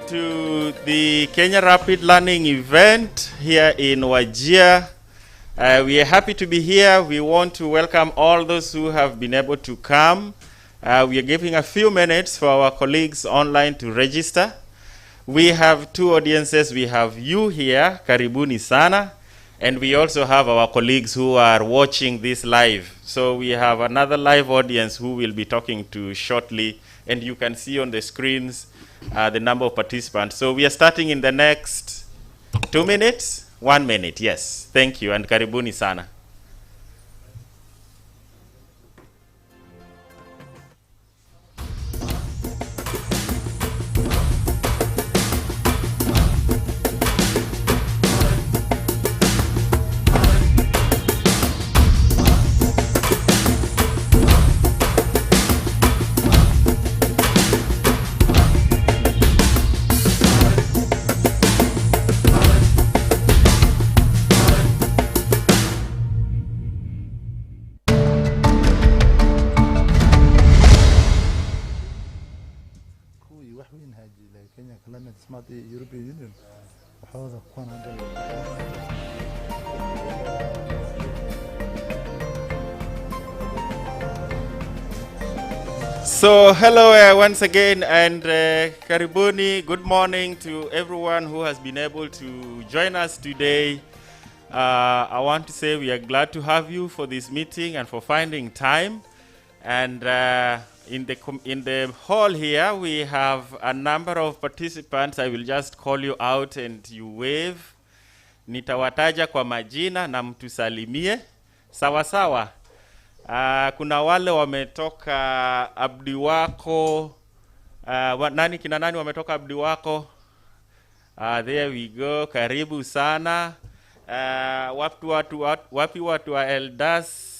to the Kenya Rapid Learning event here in Wajir. We are happy to be here. We want to welcome all those who have been able to come. We are giving a few minutes for our colleagues online to register. We have two audiences. We have you here, karibuni sana, and we also have our colleagues who are watching this live. So we have another live audience who we'll be talking to shortly, and you can see on the screens the number of participants. So we are starting in the next 2 minutes, 1 minute, yes. Thank you, and karibuni sana. So hello once again, and karibuni, good morning to everyone who has been able to join us today. I want to say we are glad to have you for this meeting and for finding time. And in the hall here, we have a number of participants. I will just call you out and you wave. Nitawataja kwa majina na mtusalimie. Sawa sawa. Kuna wale wametoka Abdiwako. Kina nani wametoka Abdiwako? There we go. Karibu sana. Wapi watu wa Eldas?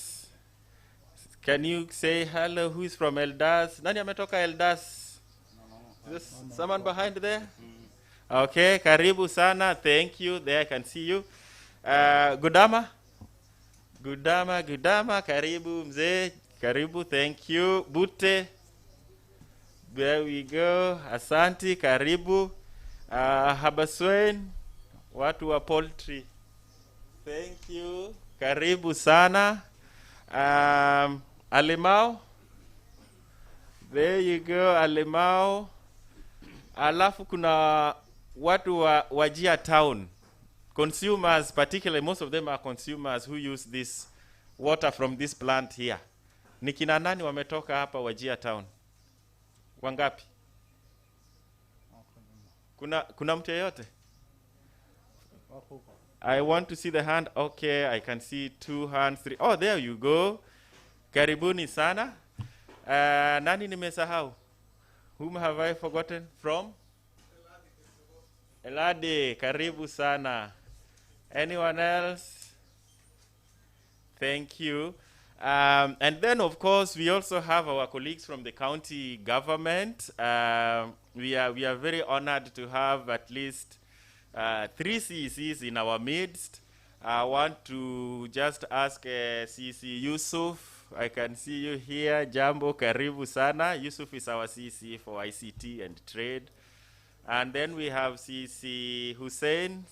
Can you say hello? Who is from Eldas? Nani ametoka Eldas? No. Someone behind there? Okay, karibu sana. Thank you. There I can see you. Gudama, karibu mzee. Karibu, thank you. Bute. There we go. Asanti, karibu. Habaswen, watu wa poultry. Thank you. Karibu sana. Alimao. There you go, Alimao. Alafu kuna watu wa Wajir town. Consumers, particularly most of them are consumers who use this water from this plant here. Ni kina nani wametoka hapa Wajir town? Wangapi? Kuna mtu yeyote? I want to see the hand. Okay, I can see 2 hands, 3. Oh, there you go. Karibuni sana. Nani nimesahau? Whom have I forgotten from? Elade, karibu sana. Anyone else? Thank you. And then, of course, we also have our colleagues from the county government. We are very honored to have at least 3 CECs in our midst. I want to just ask CEC Yusuf. I can see you here. Jambo, karibu sana. Yusuf is our CEC for ICT and trade. And then we have CEC Hussein.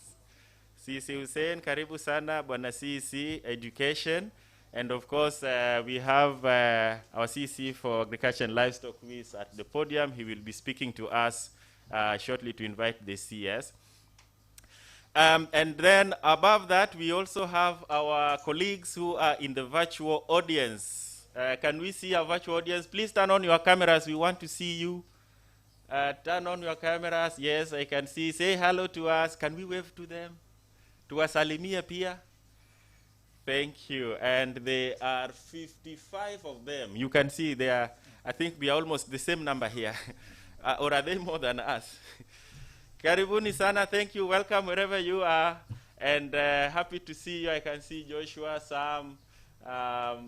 CEC Hussein, karibu sana. Bwana CEC Education. And of course, we have our CEC for Agriculture and Livestock who is at the podium. He will be speaking to us shortly to invite the CS. And then above that, we also have our colleagues who are in the virtual audience. Can we see our virtual audience? Please turn on your cameras. We want to see you. Turn on your cameras. Yes, I can see. Say hello to us. Can we wave to them? Tuwasalimia pia. Thank you. And there are 55 of them. You can see they are, I think we are almost the same number here. Or are they more than us? Karibuni sana, thank you, welcome wherever you are, and happy to see you. I can see Joshua, Sam,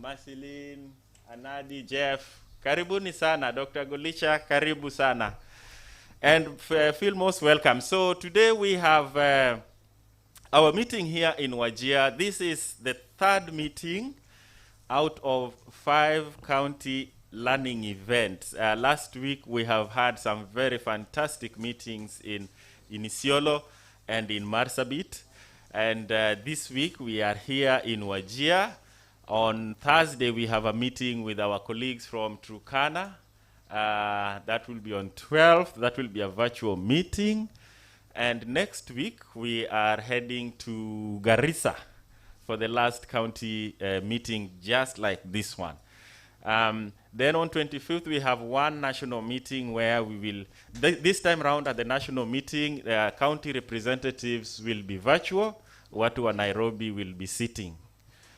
Marceline, Anadi, Jeff. Karibuni sana, Dr. Golisha, karibu sana. And feel most welcome. So today we have our meeting here in Wajir. This is the 3rd meeting out of 5 county learning events. Last week we have had some very fantastic meetings in Isiolo and in Marsabit. And this week we are here in Wajir. On Thursday we have a meeting with our colleagues from Turkana. That will be on 12th. That will be a virtual meeting. And next week we are heading to Garissa for the last county meeting, just like this one. Then on 25th, we have one national meeting where we will, this time around at the national meeting, county representatives will be virtual, Watu wa Nairobi will be sitting.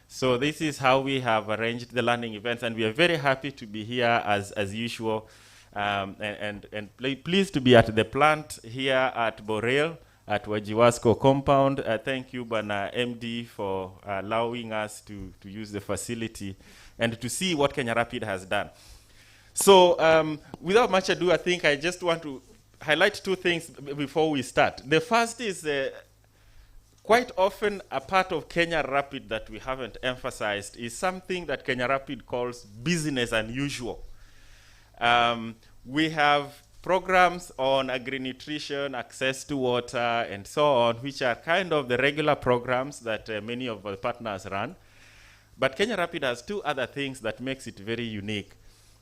So this is how we have arranged the learning events, and we are very happy to be here as usual, and pleased to be at the plant here at Borel, at Wajiwasko compound. Thank you, Bana MD, for allowing us to use the facility and to see what Kenya Rapid has done. So without much ado, I think I just want to highlight two things before we start. The first is quite often a part of Kenya Rapid that we haven't emphasized is something that Kenya Rapid calls business unusual. We have programs on agri-nutrition, access to water, and so on, which are kind of the regular programs that many of our partners run. But Kenya Rapid has two other things that makes it very unique.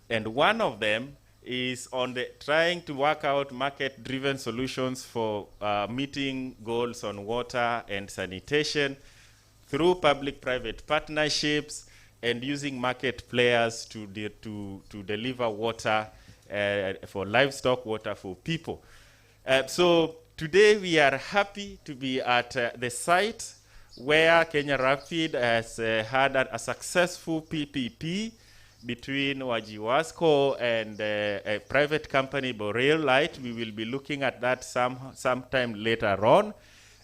And one of them is on trying to work out market-driven solutions for meeting goals on water and sanitation through public-private partnerships and using market players to deliver water for livestock, water for people. So today we are happy to be at the site where Kenya Rapid has had a successful PPP between Wajiwasko and a private company, Borel Light. We will be looking at that sometime later on.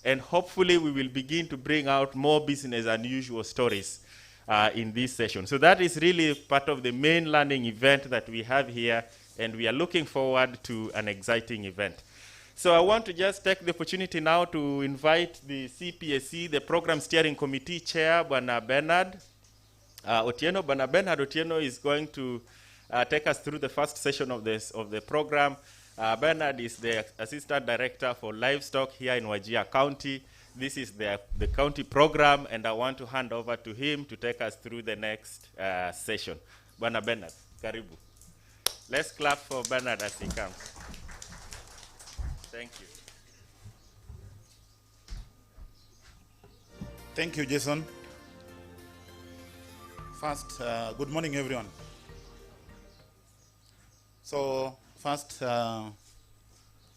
And hopefully we will begin to bring out more business unusual stories in this session. So that is really part of the main learning event that we have here. And we are looking forward to an exciting event. So I want to just take the opportunity now to invite the CPSC, the Program Steering Committee Chair, Bwana Bernard Otieno. Bwana Bernard Otieno is going to take us through the first session of the program. Bernard is the Assistant Director for Livestock here in Wajir County. This is the county program, and I want to hand over to him to take us through the next session. Bwana Bernard, karibu. Let's clap for Bernard as he comes. Thank you. Thank you, Jason. First, good morning, everyone. So, first,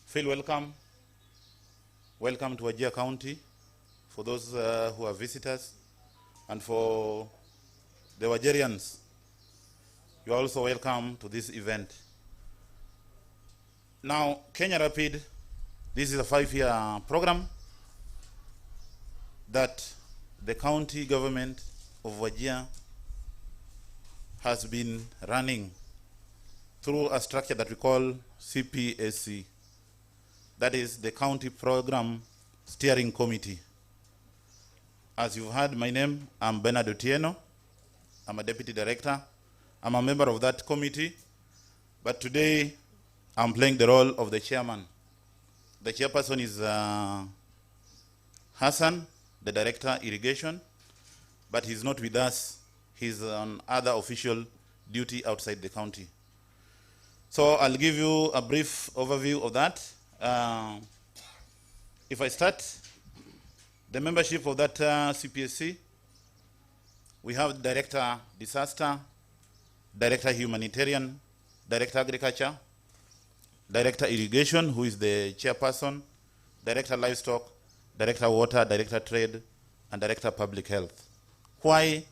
feel welcome. Welcome to Wajir County for those who are visitors, and for the Wajirians, you are also welcome to this event. Now, Kenya Rapid, this is a 5-year program that the county government of Wajir has been running through a structure that we call CPSC. That is the County Program Steering Committee. As you've heard my name, I'm Bernard Otieno. I'm a Deputy Director. I'm a member of that committee, but today I'm playing the role of the chairman. The chairperson is Hassan, the Director, Irrigation, but he's not with us. He's on other official duty outside the county. So I'll give you a brief overview of that. If I start, the membership of that CPSC, we have Director Disaster, Director Humanitarian, Director Agriculture, Director Irrigation, who is the chairperson, Director Livestock, Director Water, Director Trade, and Director Public Health. Why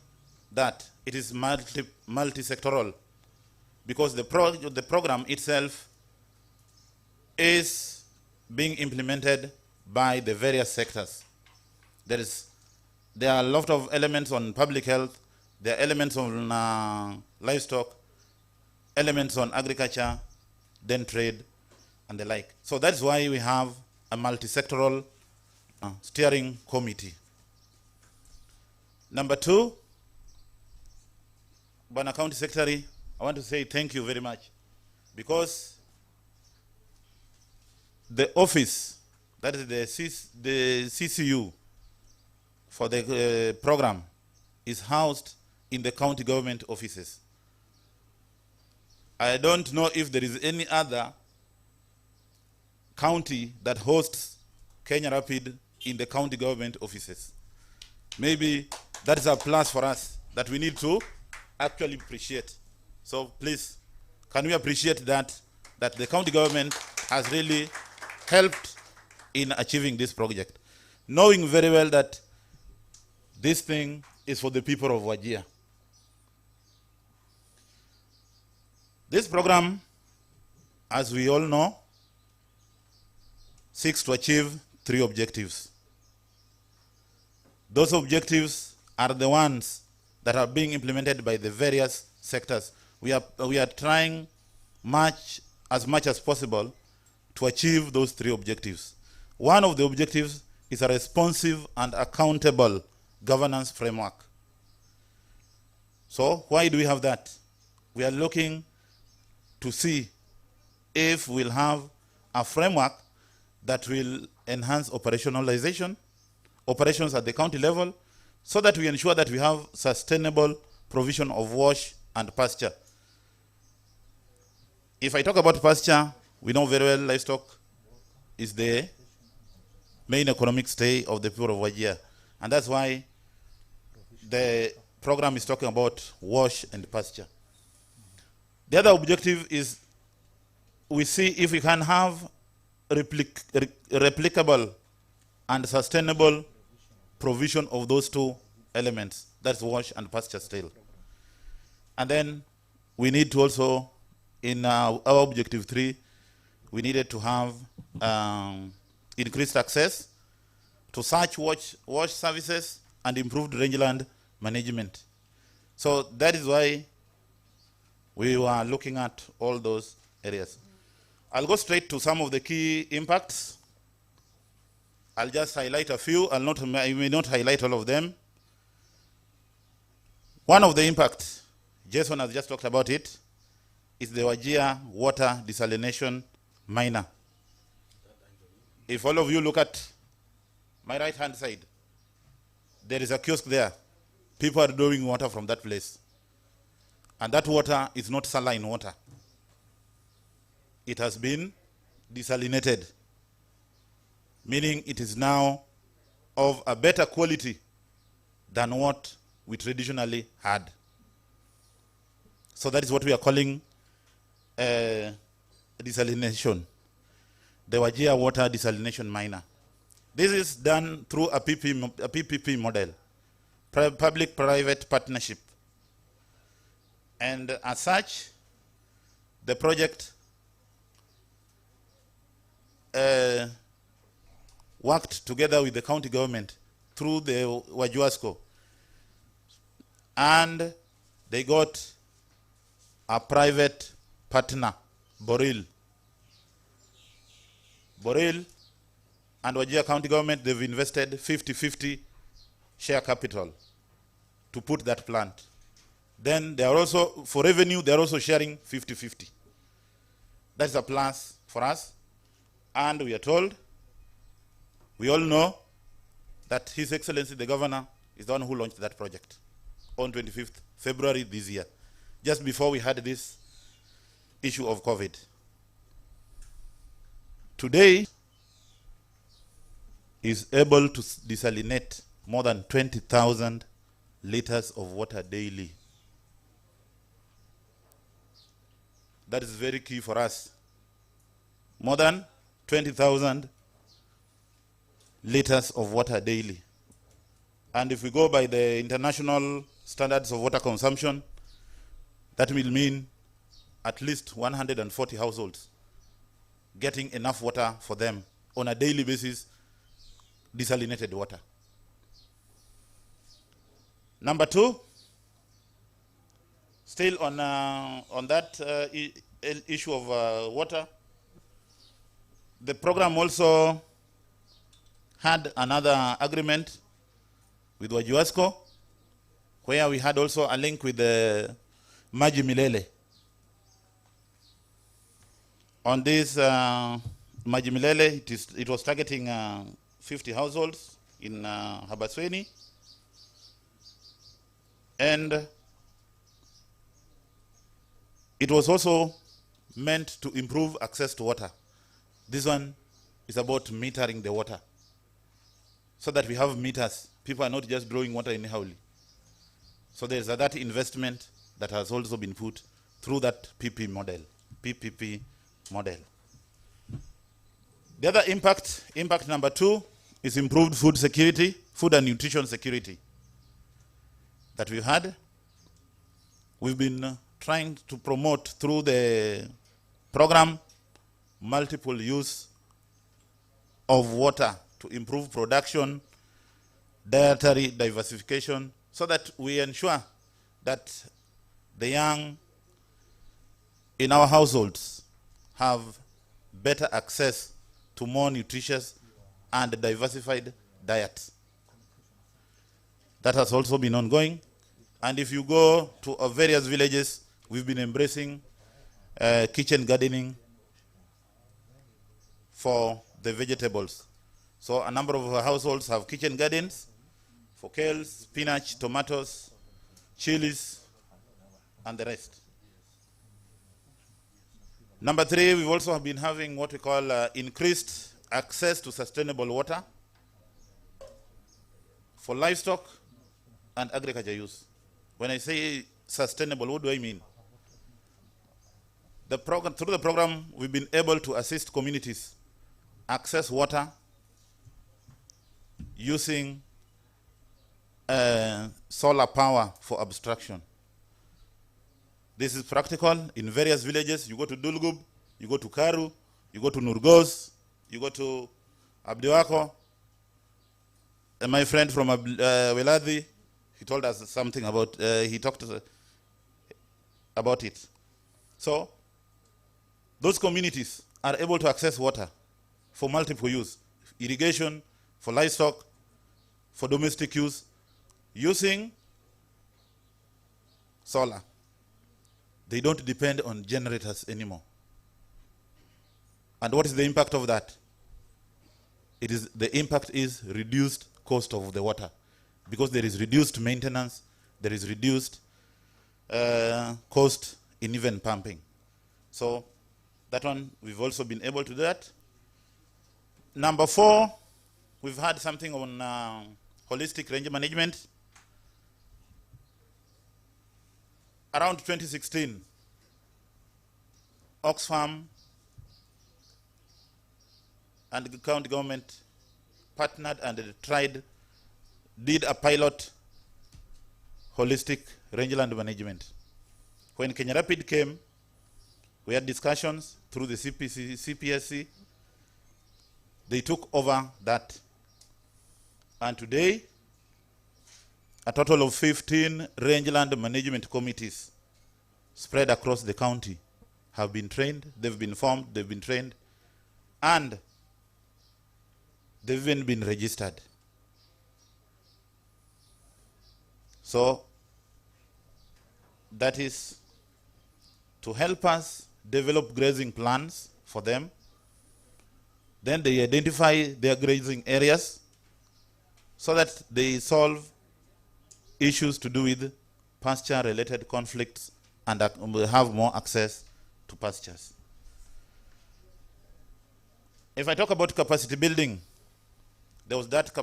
that? It is multi-sectoral, because the program itself is being implemented by the various sectors. There are a lot of elements on public health, there are elements on livestock, elements on agriculture, then trade, and the like. So that's why we have a multi-sectoral steering committee. Number two, Bwana County Secretary, I want to say thank you very much, because the office, that is the CCU for the program, is housed in the county government offices. I don't know if there is any other county that hosts Kenya Rapid in the county government offices. Maybe that is a plus for us that we need to actually appreciate. So please, can we appreciate that the county government has really helped in achieving this project, knowing very well that this thing is for the people of Wajir. This program, as we all know, seeks to achieve 3 objectives. Those objectives are the ones that are being implemented by the various sectors. We are trying as much as possible to achieve those 3 objectives. One of the objectives is a responsive and accountable governance framework. So why do we have that? We are looking to see if we'll have a framework that will enhance operationalization, operations at the county level, so that we ensure that we have sustainable provision of wash and pasture. If I talk about pasture, we know very well livestock is the main economic stay of the people of Wajir. And that's why the program is talking about wash and pasture. The other objective is we see if we can have replicable and sustainable provision of those 2 elements. That's wash and pasture still. And then we need to also, in our objective 3, we needed to have increased access to such wash services and improved rangeland management. So that is why we were looking at all those areas. I'll go straight to some of the key impacts. I'll just highlight a few. I may not highlight all of them. One of the impacts, Jason has just talked about it, is the Wajir water desalination miner. If all of you look at my right-hand side, there is a kiosk there. People are drawing water from that place. And that water is not saline water. It has been desalinated, meaning it is now of a better quality than what we traditionally had. So that is what we are calling desalination, the Wajir water desalination miner. This is done through a PPP model, public-private partnership. And as such, the project worked together with the county government through the Wajuasco. And they got a private partner, Boril. Boril and Wajir County government, they've invested 50-50 share capital to put that plant. Then they are also, for revenue, they are also sharing 50-50. That's a plus for us. And we are told, we all know that His Excellency the Governor is the one who launched that project on 25th February this year, just before we had this issue of COVID. Today is able to desalinate more than 20,000 liters of water daily. That is very key for us. More than 20,000 liters of water daily. And if we go by the international standards of water consumption, that will mean at least 140 households getting enough water for them on a daily basis, desalinated water. Number 2, still on that issue of water, the program also had another agreement with Wajuasco, where we had also a link with the Maji Milele, On this Majimilele, it was targeting 50 households in Habasweni. And it was also meant to improve access to water. This one is about metering the water, so that we have meters. People are not just drawing water anyhowly. So there's that investment that has also been put through that PPP model. The other impact number 2, is improved food security, food and nutrition security that we've had. We've been trying to promote through the program multiple use of water to improve production, dietary diversification, so that we ensure that the young in our households have better access to more nutritious and diversified diets. That has also been ongoing. And if you go to our various villages, we've been embracing kitchen gardening for the vegetables. So a number of our households have kitchen gardens for kales, spinach, tomatoes, chilies, and the rest. Number 3, we've also been having what we call increased access to sustainable water for livestock and agriculture use. When I say sustainable, what do I mean? Through the program, we've been able to assist communities access water using solar power for abstraction. This is practical in various villages. You go to Dulgub, you go to Karu, you go to Nurgoz, you go to Abdiwako. And my friend from Weladi, he told us something about, he talked about it. So, those communities are able to access water for multiple use, irrigation, for livestock, for domestic use, using solar. They don't depend on generators anymore. And what is the impact of that? The impact is reduced cost of the water, because there is reduced maintenance, there is reduced cost in even pumping. So that one, we've also been able to do that. Number 4, we've had something on holistic range management. Around 2016, Oxfam and the county government partnered and did a pilot holistic rangeland management. When Kenya Rapid came, we had discussions through the CPSC. They took over that. And today, a total of 15 rangeland management committees spread across the county have been trained, they've been formed, they've been trained, and they've even been registered. So that is to help us develop grazing plans for them. Then they identify their grazing areas so that they solve issues to do with pasture-related conflicts and have more access to pastures. If I talk about capacity building, there was that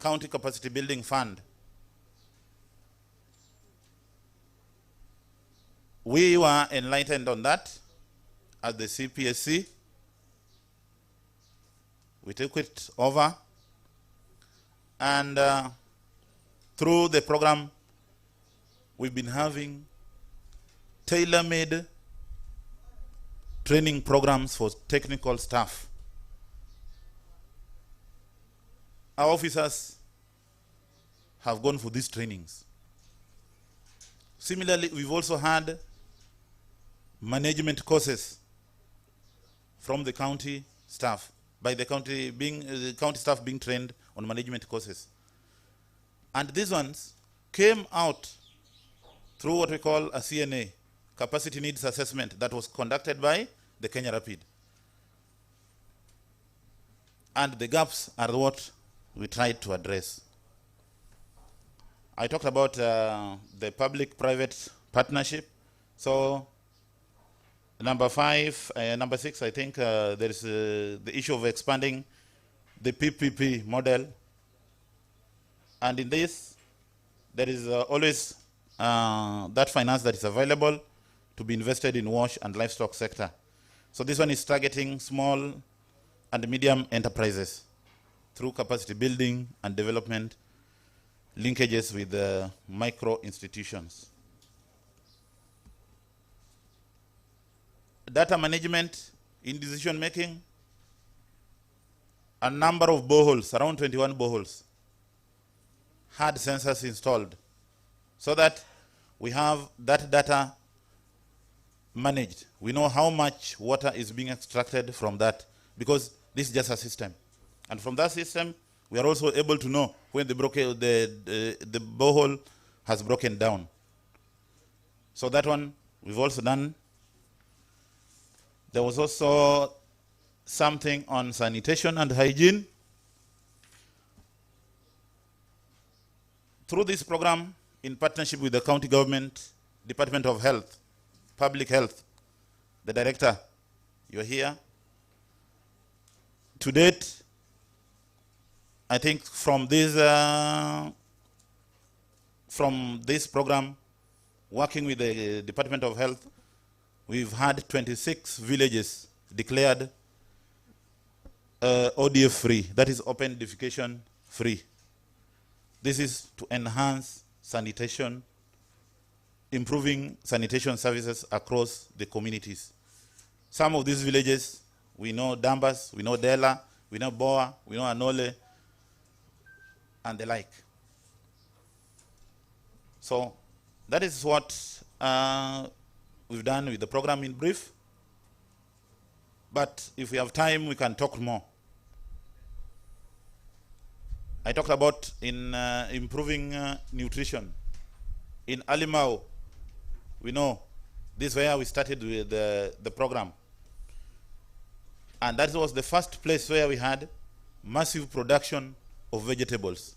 county capacity building fund. We were enlightened on that at the CPSC. We took it over, and through the program, we've been having tailor-made training programs for technical staff. Our officers have gone for these trainings. Similarly, we've also had management courses from the county staff, by the county staff being trained on management courses. And these ones came out through what we call a CNA, Capacity Needs Assessment, that was conducted by the Kenya Rapid. And the gaps are what we tried to address. I talked about the public-private partnership. So number 6, I think there is the issue of expanding the PPP model. And in this, there is always that finance that is available to be invested in wash and livestock sector. So this one is targeting small and medium enterprises through capacity building and development linkages with micro institutions. Data management in decision making, a number of boreholes, around 21 boreholes, had sensors installed so that we have that data managed. We know how much water is being extracted from that, because this is just a system. And from that system, we are also able to know when the borehole has broken down. So that one we've also done. There was also something on sanitation and hygiene. Through this program, in partnership with the county government, Department of Health, Public Health, the director, you're here. To date, I think from this program, working with the Department of Health, we've had 26 villages declared ODF free, that is open defecation free. This is to enhance sanitation, improving sanitation services across the communities. Some of these villages, we know Dambas, we know Dela, we know Boa, we know Anole, and the like. So that is what we've done with the program in brief. But if we have time, we can talk more. I talked about in improving nutrition. In Alimau, we know this is where we started with the program. And that was the first place where we had massive production of vegetables.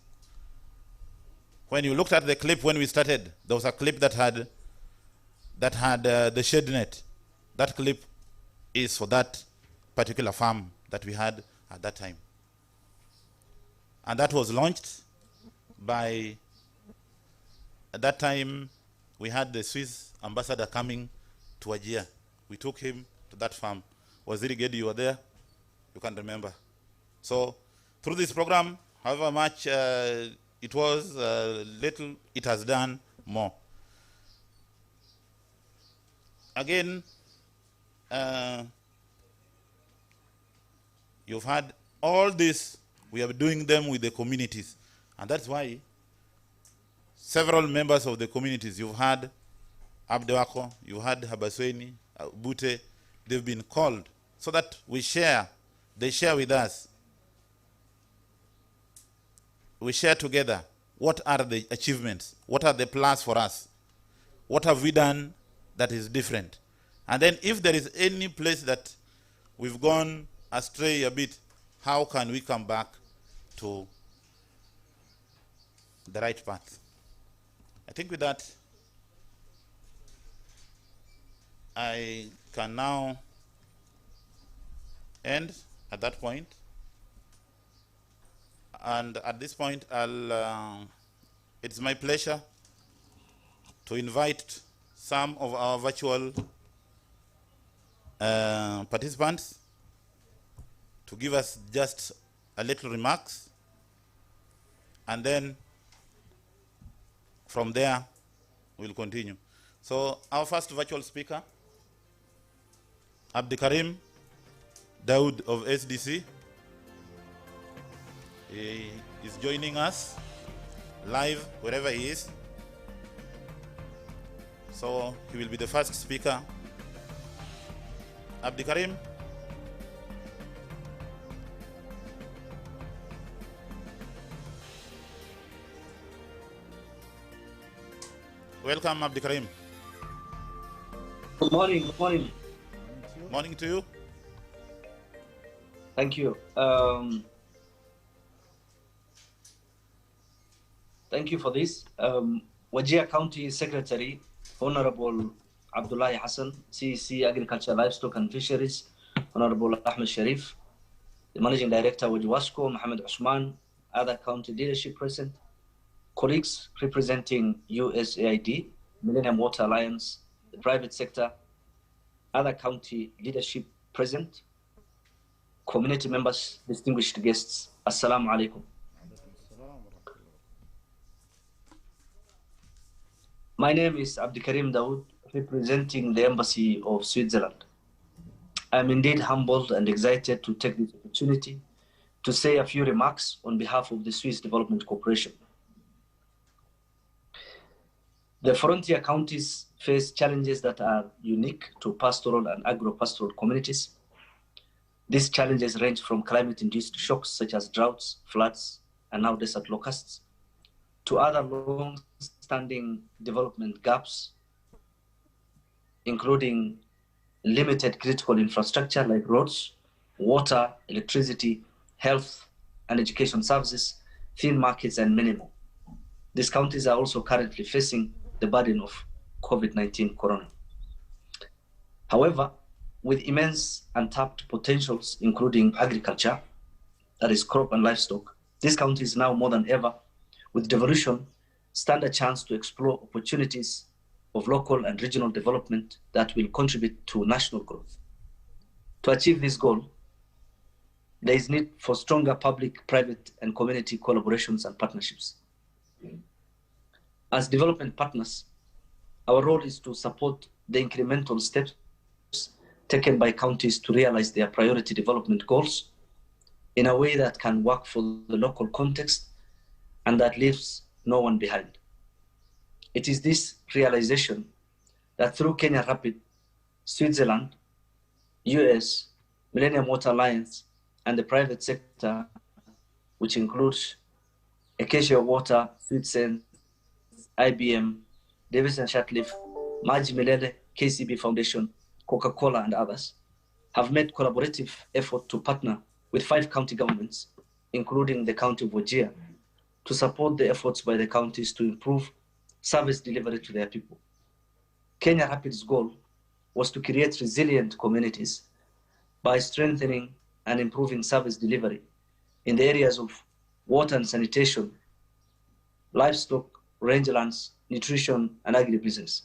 When you looked at the clip when we started, there was a clip that had the shade net. That clip is for that particular farm that we had at that time. And that was launched by, at that time, we had the Swiss ambassador coming to Wajir. We took him to that farm. Waziri Gedi, you were there? You can remember. So through this program, however much it was little, it has done more. Again, you've had all this, we are doing them with the communities. And that's why several members of the communities, you've had Abdewako, you've had Habasweni, Bute, they've been called so that we share, they share with us. We share together what are the achievements, what are the plans for us, what have we done that is different. And then if there is any place that we've gone astray a bit, how can we come back to the right path? I think with that, I can now end at that point. And at this point, it's my pleasure to invite some of our virtual participants to give us just a little remarks. And then from there, we'll continue. So our first virtual speaker, Abdikarim Daoud of SDC. He is joining us live wherever he is. So he will be the first speaker. Abdikarim. Welcome, Abdikarim. Good morning, good morning. Thank you. Morning to you. Thank you. Thank you for this. Wajir County Secretary, Honorable Abdullahi Hassan, CEC Agriculture, Livestock and Fisheries, Honorable Ahmed Sharif, the Managing Director, Wajwasco, Mohammed Usman, other county leadership present, colleagues representing USAID, Millennium Water Alliance, the private sector, other county leadership present, community members, distinguished guests, Assalamu alaikum. My name is Abdikarim Dawood, representing the Embassy of Switzerland. I'm indeed humbled and excited to take this opportunity to say a few remarks on behalf of the Swiss Development Corporation. The frontier counties face challenges that are unique to pastoral and agro-pastoral communities. These challenges range from climate-induced shocks such as droughts, floods, and now desert locusts, to other long-standing development gaps, including limited critical infrastructure like roads, water, electricity, health and education services, thin markets, and many more. These counties are also currently facing the burden of COVID-19 corona. However, with immense untapped potentials, including agriculture, that is crop and livestock, these counties now more than ever, with devolution, stand a chance to explore opportunities of local and regional development that will contribute to national growth. To achieve this goal, there is need for stronger public, private, and community collaborations and partnerships. As development partners, our role is to support the incremental steps taken by counties to realize their priority development goals in a way that can work for the local context and that leaves no one behind. It is this realization that through Kenya Rapid, Switzerland, US, Millennium Water Alliance, and the private sector, which includes Acacia Water, Sweetsense, IBM, Davis and Shatliff, Maji Milele, KCB Foundation, Coca-Cola, and others, have made collaborative effort to partner with 5 county governments, including the County of Wajir, to support the efforts by the counties to improve service delivery to their people. Kenya Rapid's goal was to create resilient communities by strengthening and improving service delivery in the areas of water and sanitation, livestock, rangelands, nutrition, and agribusiness.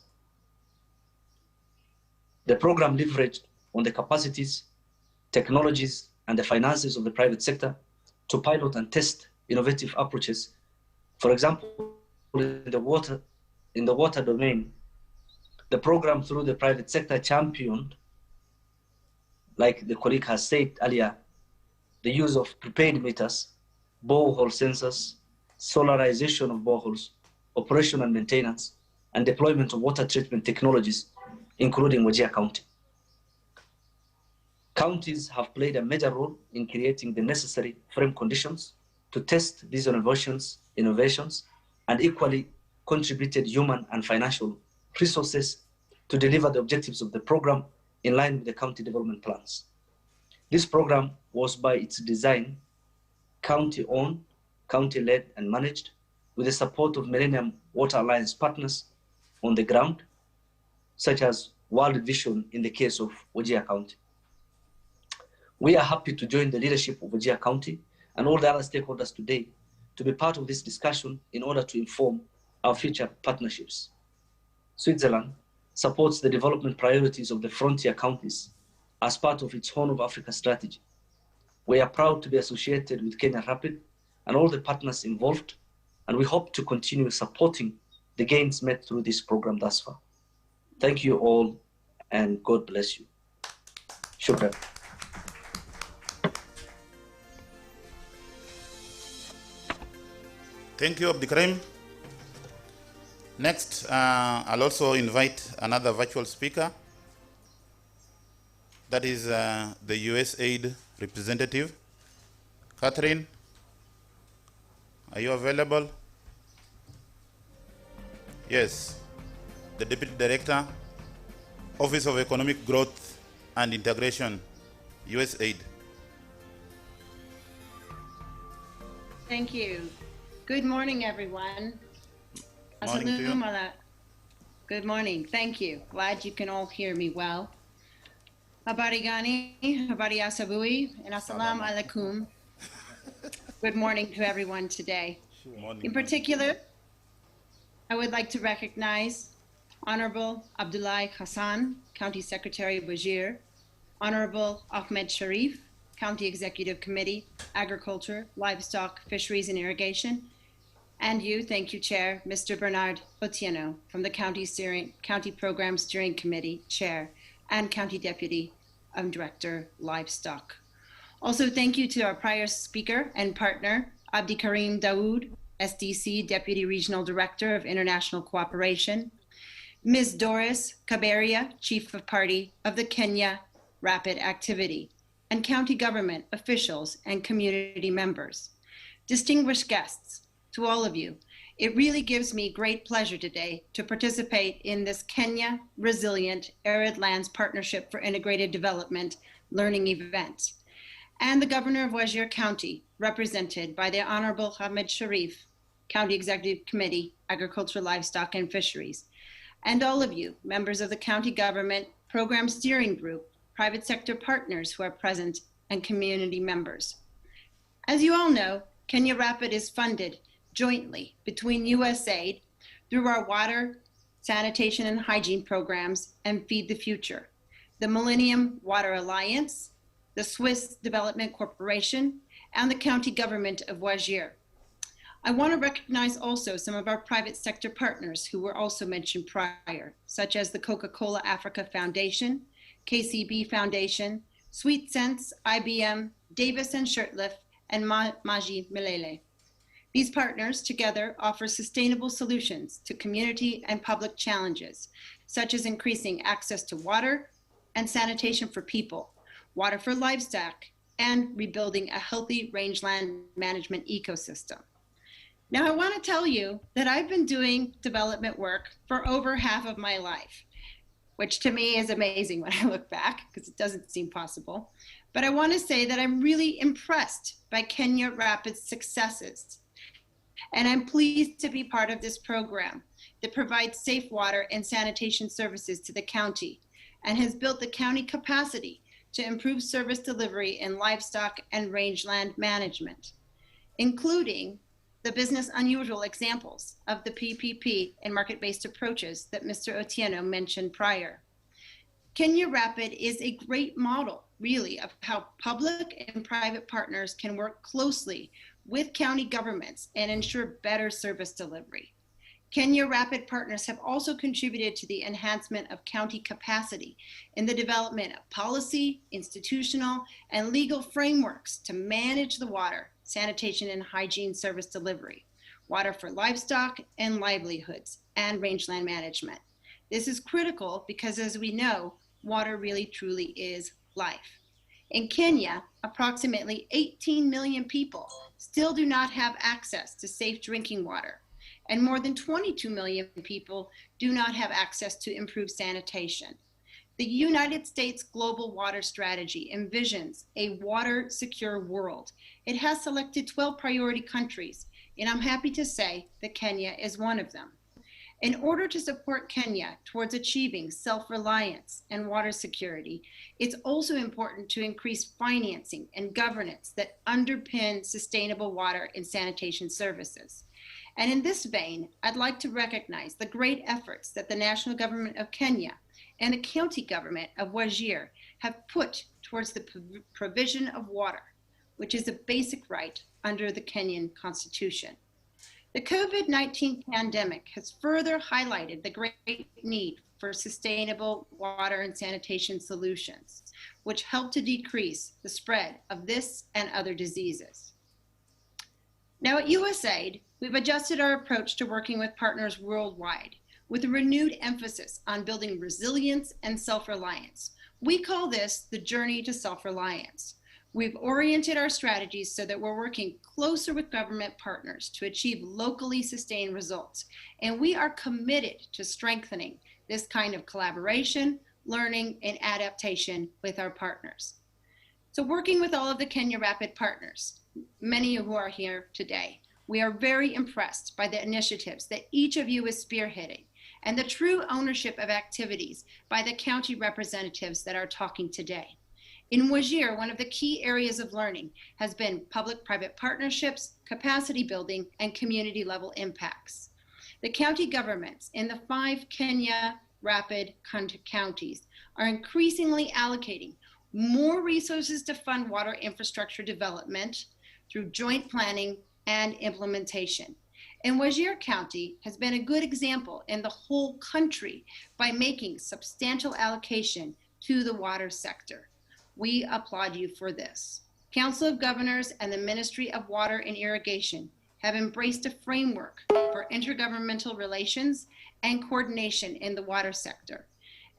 The program leveraged on the capacities, technologies, and the finances of the private sector to pilot and test innovative approaches. For example, in the water domain, the program through the private sector championed, like the colleague has said earlier, the use of prepaid meters, borehole sensors, solarization of boreholes, operation and maintenance, and deployment of water treatment technologies, including Wajir County. Counties have played a major role in creating the necessary frame conditions to test these innovations, and equally contributed human and financial resources to deliver the objectives of the program in line with the county development plans. This program was by its design county-owned, county-led and managed with the support of Millennium Water Alliance partners on the ground, such as World Vision in the case of Wajir County. We are happy to join the leadership of Wajir County and all the other stakeholders today to be part of this discussion in order to inform our future partnerships. Switzerland supports the development priorities of the frontier counties as part of its Horn of Africa strategy. We are proud to be associated with Kenya Rapid and all the partners involved, and we hope to continue supporting the gains made through this program thus far. Thank you all, and God bless you. Shukran. Thank you, Abdikarim. Next, I'll also invite another virtual speaker. That is the USAID representative. Catherine, are you available? Yes. The Deputy Director, Office of Economic Growth and Integration, USAID. Thank you. Good morning, everyone. Morning to you. Good morning. Thank you. Glad you can all hear me well. Habari gani, habari asabui, and assalamu alaikum. Good morning to everyone today. Morning. In particular, I would like to recognize Honorable Abdullahi Hassan, County Secretary Wajir, Honorable Ahmed Sharif, County Executive Committee, Agriculture, Livestock, Fisheries and Irrigation, and you, thank you, Chair, Mr. Bernard Otieno from the County Program Steering Committee, Chair, and County Deputy Director, Livestock. Also, thank you to our prior speaker and partner, Abdi Karim Dawood, SDC Deputy Regional Director of International Cooperation, Ms. Doris Kaberia, Chief of Party of the Kenya Rapid Activity, and county government officials and community members. Distinguished guests, to all of you, it really gives me great pleasure today to participate in this Kenya Resilient Arid Lands Partnership for Integrated Development learning event, and the Governor of Wajir County, represented by the Honorable Ahmed Sharif, County Executive Committee, Agriculture, Livestock, and Fisheries, and all of you, members of the county government, program steering group, private sector partners who are present, and community members. As you all know, Kenya Rapid is funded jointly between USAID through our water, sanitation, and hygiene programs and Feed the Future, the Millennium Water Alliance, the Swiss Development Corporation, and the county government of Wajir. I want to recognize also some of our private sector partners who were also mentioned prior, such as the Coca-Cola Africa Foundation, KCB Foundation, Sweet Sense, IBM, Davis and Shirtliff, and Maji Milele. These partners together offer sustainable solutions to community and public challenges, such as increasing access to water and sanitation for people, water for livestock, and rebuilding a healthy rangeland management ecosystem. Now, I want to tell you that I've been doing development work for over half of my life, which to me is amazing when I look back, because it doesn't seem possible. But I want to say that I'm really impressed by Kenya Rapid's successes. And I'm pleased to be part of this program that provides safe water and sanitation services to the county and has built the county capacity to improve service delivery in livestock and rangeland management, including the business unusual examples of the PPP and market-based approaches that Mr. Otieno mentioned prior. Kenya Rapid is a great model, really, of how public and private partners can work closely with county governments and ensure better service delivery. Kenya Rapid partners have also contributed to the enhancement of county capacity in the development of policy, institutional, and legal frameworks to manage the water, sanitation, and hygiene service delivery, water for livestock and livelihoods, and rangeland management. This is critical because, as we know, water really truly is life. In Kenya, approximately 18 million people still do not have access to safe drinking water, and more than 22 million people do not have access to improved sanitation. The United States Global Water Strategy envisions a water-secure world. It has selected 12 priority countries, and I'm happy to say that Kenya is one of them. In order to support Kenya towards achieving self-reliance and water security, it's also important to increase financing and governance that underpin sustainable water and sanitation services. And in this vein, I'd like to recognize the great efforts that the national government of Kenya and the county government of Wajir have put towards the provision of water, which is a basic right under the Kenyan Constitution. The COVID-19 pandemic has further highlighted the great need for sustainable water and sanitation solutions, which help to decrease the spread of this and other diseases. Now at USAID, we've adjusted our approach to working with partners worldwide with a renewed emphasis on building resilience and self-reliance. We call this the journey to self-reliance. We've oriented our strategies so that we're working closer with government partners to achieve locally sustained results. And we are committed to strengthening this kind of collaboration learning, and adaptation with our partners. So working with all of the Kenya Rapid partners, many who are here today, we are very impressed by the initiatives that each of you is spearheading and the true ownership of activities by the county representatives that are talking today. In Wajir, one of the key areas of learning has been public-private partnerships, capacity building, and community-level impacts. The county governments in the 5 Kenya Rapid counties are increasingly allocating more resources to fund water infrastructure development through joint planning and implementation. And Wajir County has been a good example in the whole country by making substantial allocation to the water sector. We applaud you for this. Council of Governors and the Ministry of Water and Irrigation have embraced a framework for intergovernmental relations and coordination in the water sector.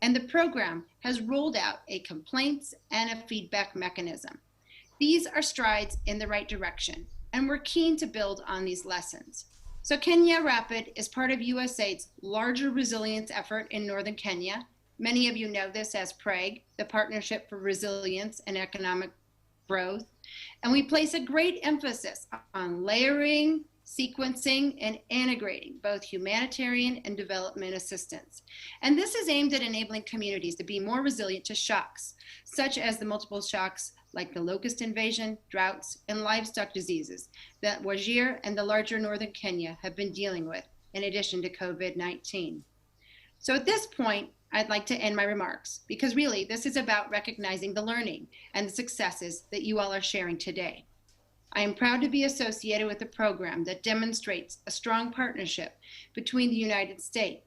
And the program has rolled out a complaints and a feedback mechanism. These are strides in the right direction, and we're keen to build on these lessons. So Kenya Rapid is part of USAID's larger resilience effort in northern Kenya. Many of you know this as PREG, the Partnership for Resilience and Economic Growth. And we place a great emphasis on layering, sequencing, and integrating both humanitarian and development assistance. And this is aimed at enabling communities to be more resilient to shocks, such as the multiple shocks like the locust invasion, droughts, and livestock diseases that Wajir and the larger northern Kenya have been dealing with, in addition to COVID-19. So at this point, I'd like to end my remarks, because really this is about recognizing the learning and the successes that you all are sharing today. I am proud to be associated with a program that demonstrates a strong partnership between the United States,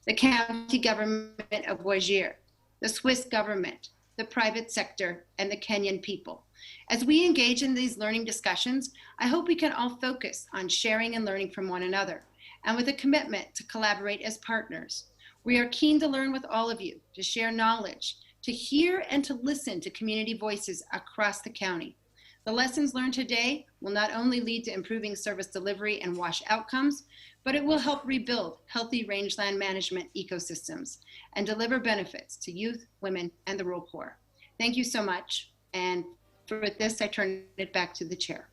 the county government of Wajir, the Swiss government, the private sector, and the Kenyan people. As we engage in these learning discussions, I hope we can all focus on sharing and learning from one another, and with a commitment to collaborate as partners. We are keen to learn with all of you, to share knowledge, to hear and to listen to community voices across the county. The lessons learned today will not only lead to improving service delivery and WASH outcomes, but it will help rebuild healthy rangeland management ecosystems and deliver benefits to youth, women, and the rural poor. Thank you so much. And for this, I turn it back to the chair.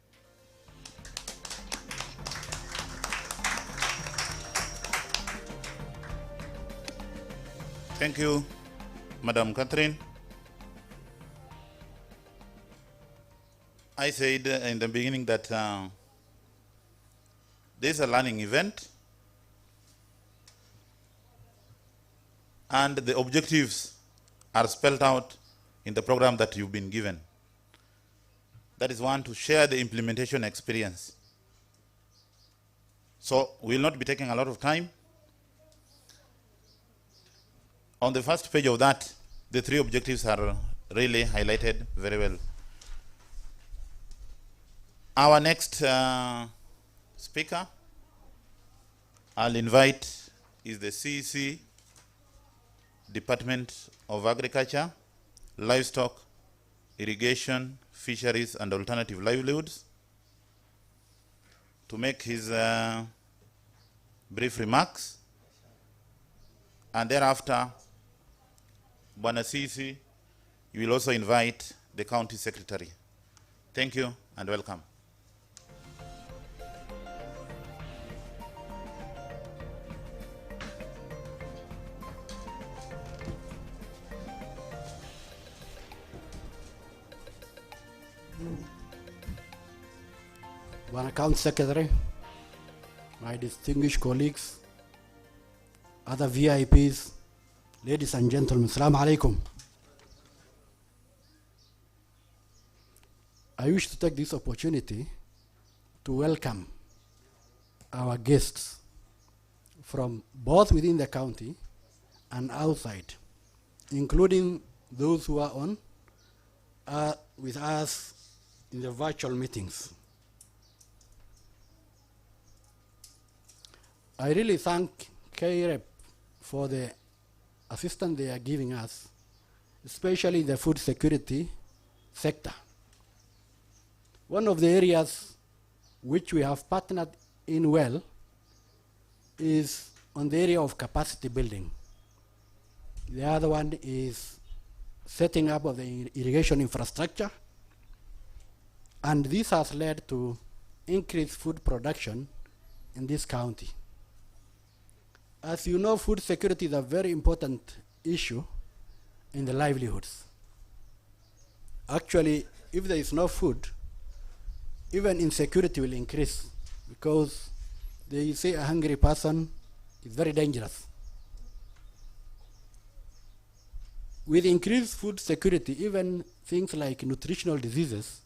Thank you, Madam Catherine. I said in the beginning that this is a learning event, and the objectives are spelled out in the program that you've been given. That is one, to share the implementation experience. So we'll not be taking a lot of time. On the first page of that, the 3 objectives are really highlighted very well. Our next speaker I'll invite is the CEC, Department of Agriculture, Livestock, Irrigation, Fisheries, and Alternative Livelihoods, to make his brief remarks. And thereafter, Bwana CEC, you will also invite the County Secretary. Thank you and welcome. Bwana County Secretary, my distinguished colleagues, other VIPs, ladies and gentlemen, Assalamu alaikum. I wish to take this opportunity to welcome our guests from both within the county and outside, including those who are on with us in the virtual meetings. I really thank KREP for the assistance they are giving us, especially in the food security sector. One of the areas which we have partnered in well is on the area of capacity building. The other one is setting up of the irrigation infrastructure. And this has led to increased food production in this county. As you know, food security is a very important issue in the livelihoods. Actually, if there is no food, even insecurity will increase, because they say a hungry person is very dangerous. With increased food security, even things like nutritional diseases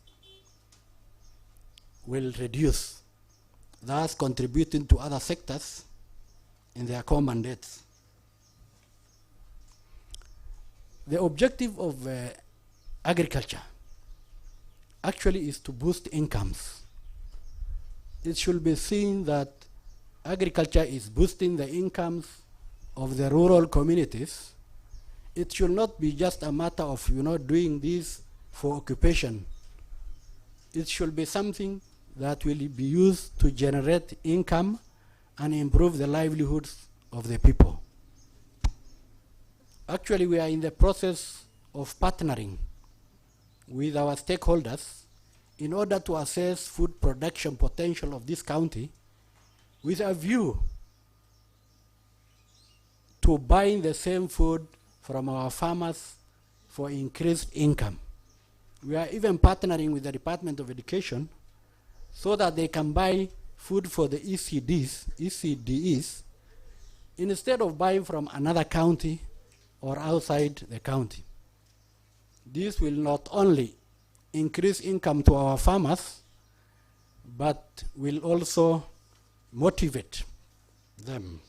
will reduce, thus contributing to other sectors in their core mandates. The objective of agriculture actually is to boost incomes. It should be seen that agriculture is boosting the incomes of the rural communities. It should not be just a matter of doing this for occupation. It should be something that will be used to generate income and improve the livelihoods of the people. Actually, we are in the process of partnering with our stakeholders in order to assess food production potential of this county with a view to buying the same food from our farmers for increased income. We are even partnering with the Department of Education so that they can buy food for the ECDEs instead of buying from another county or outside the county. This will not only increase income to our farmers, but will also motivate them.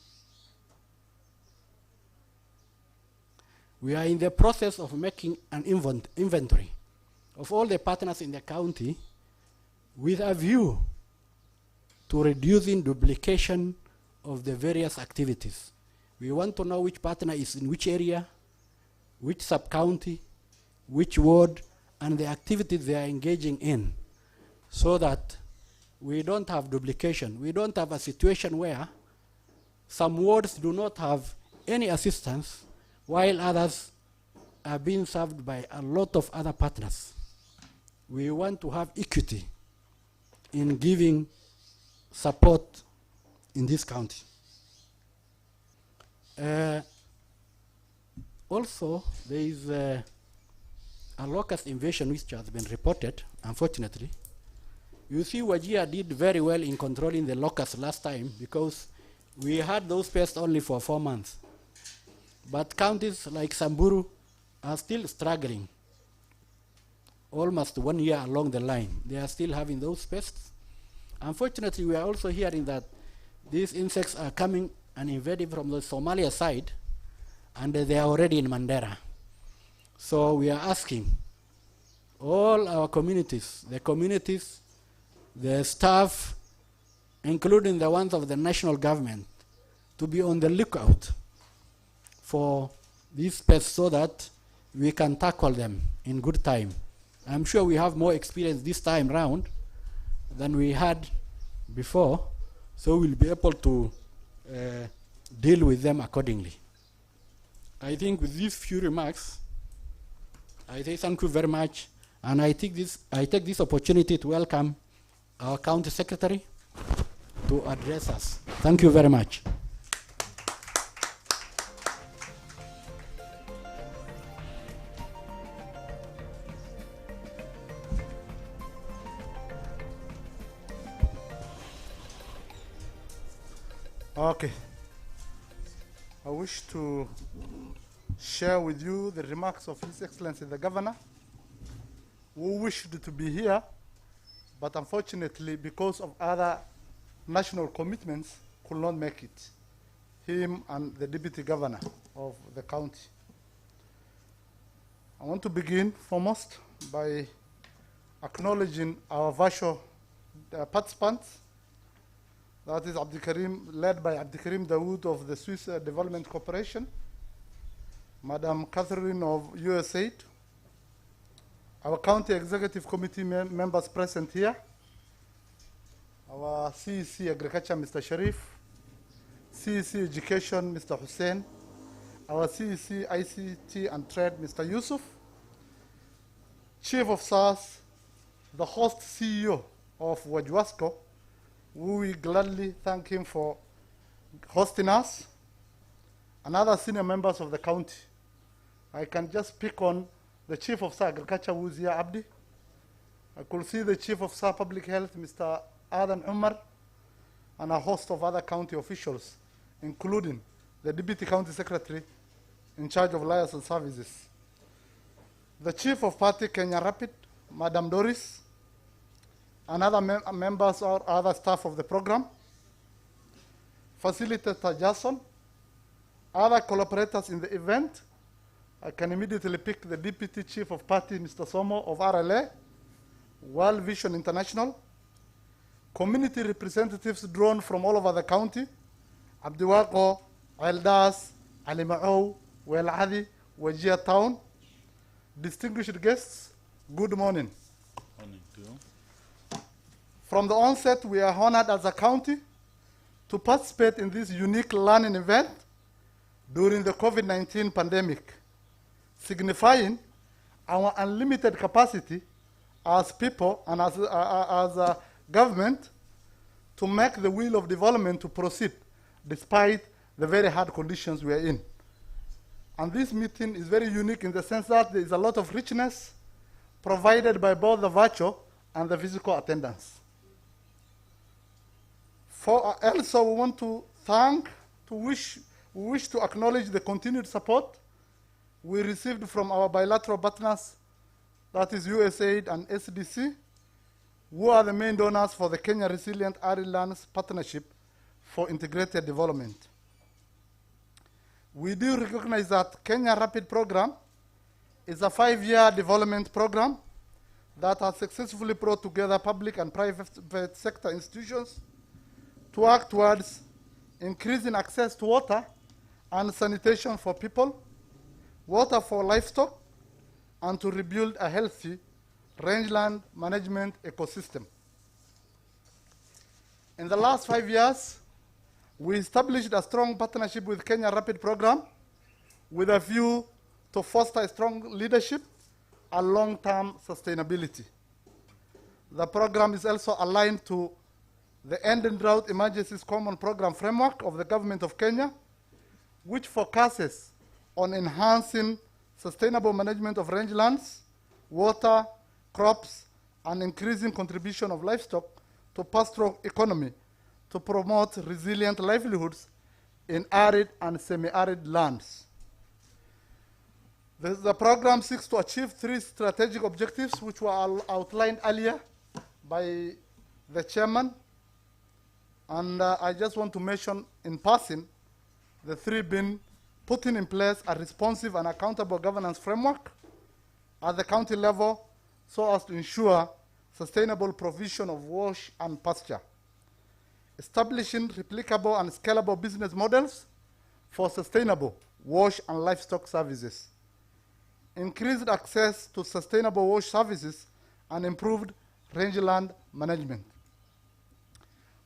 We are in the process of making an inventory of all the partners in the county with a view to reducing duplication of the various activities. We want to know which partner is in which area, which sub-county, which ward, and the activities they are engaging in, so that we don't have duplication. We don't have a situation where some wards do not have any assistance while others are being served by a lot of other partners. We want to have equity in giving support in this county. Also, there is a locust invasion which has been reported, unfortunately. You see, Wajir did very well in controlling the locusts last time because we had those pests only for 4 months. But counties like Samburu are still struggling. Almost 1 year along the line, they are still having those pests. Unfortunately, we are also hearing that these insects are coming and invading from the Somalia side, and they are already in Mandera. So we are asking all our communities, the staff, including the ones of the national government, to be on the lookout for these pests so that we can tackle them in good time. I'm sure we have more experience this time round than we had before, so we'll be able to deal with them accordingly. I think with these few remarks, I say thank you very much, and I take this opportunity to welcome our County Secretary to address us. Thank you very much. Okay. I wish to share with you the remarks of His Excellency the Governor, who wished to be here, but unfortunately, because of other national commitments, could not make it. Him and the Deputy Governor of the county. I want to begin foremost by acknowledging our virtual participants. That is led by Abdikarim Dawood of the Swiss Development Corporation, Madam Catherine of USAID, our County Executive Committee members present here, our CEC Agriculture, Mr. Sharif, CEC Education, Mr. Hussein, our CEC, ICT and Trade, Mr. Yusuf, Chief of SARS, the host CEO of Wajwasco, we gladly thank him for hosting us, and other senior members of the county. I can just pick on the Chief of SAR Agriculture, who is here, Abdi. I could see the Chief of SAR Public Health, Mr. Adan Umar, and a host of other county officials, including the Deputy County Secretary in charge of liaison services. The Chief of Party Kenya Rapid, Madam Doris, and other members or other staff of the program, Facilitator Jason, other collaborators in the event. I can immediately pick the Deputy Chief of Party, Mr. Somo of RLA, World Vision International, community representatives drawn from all over the county, Abdiwako, Eldas, Alimao, Weladi, Wajir Town. Distinguished guests, good morning. Morning to you. From the onset, we are honored as a county to participate in this unique learning event during the COVID-19 pandemic, signifying our unlimited capacity as people and as a government to make the wheel of development to proceed despite the very hard conditions we are in. And this meeting is very unique in the sense that there is a lot of richness provided by both the virtual and the physical attendance. Also, we want to we wish to acknowledge the continued support we received from our bilateral partners, that is USAID and SDC, who are the main donors for the Kenya Resilient Arid Lands Partnership for Integrated Development. We do recognize that Kenya Rapid Program is a 5-year development program that has successfully brought together public and private sector institutions to work towards increasing access to water and sanitation for people, water for livestock, and to rebuild a healthy rangeland management ecosystem. In the last 5 years, we established a strong partnership with Kenya Rapid Program with a view to foster strong leadership and long-term sustainability. The program is also aligned to the End in Drought Emergencies Common Program Framework of the Government of Kenya, which focuses on enhancing sustainable management of rangelands, water, crops, and increasing contribution of livestock to pastoral economy to promote resilient livelihoods in arid and semi-arid lands. The program seeks to achieve 3 strategic objectives which were outlined earlier by the chairman. And I just want to mention in passing the 3 being putting in place a responsive and accountable governance framework at the county level so as to ensure sustainable provision of wash and pasture, establishing replicable and scalable business models for sustainable wash and livestock services, increased access to sustainable wash services, and improved rangeland management.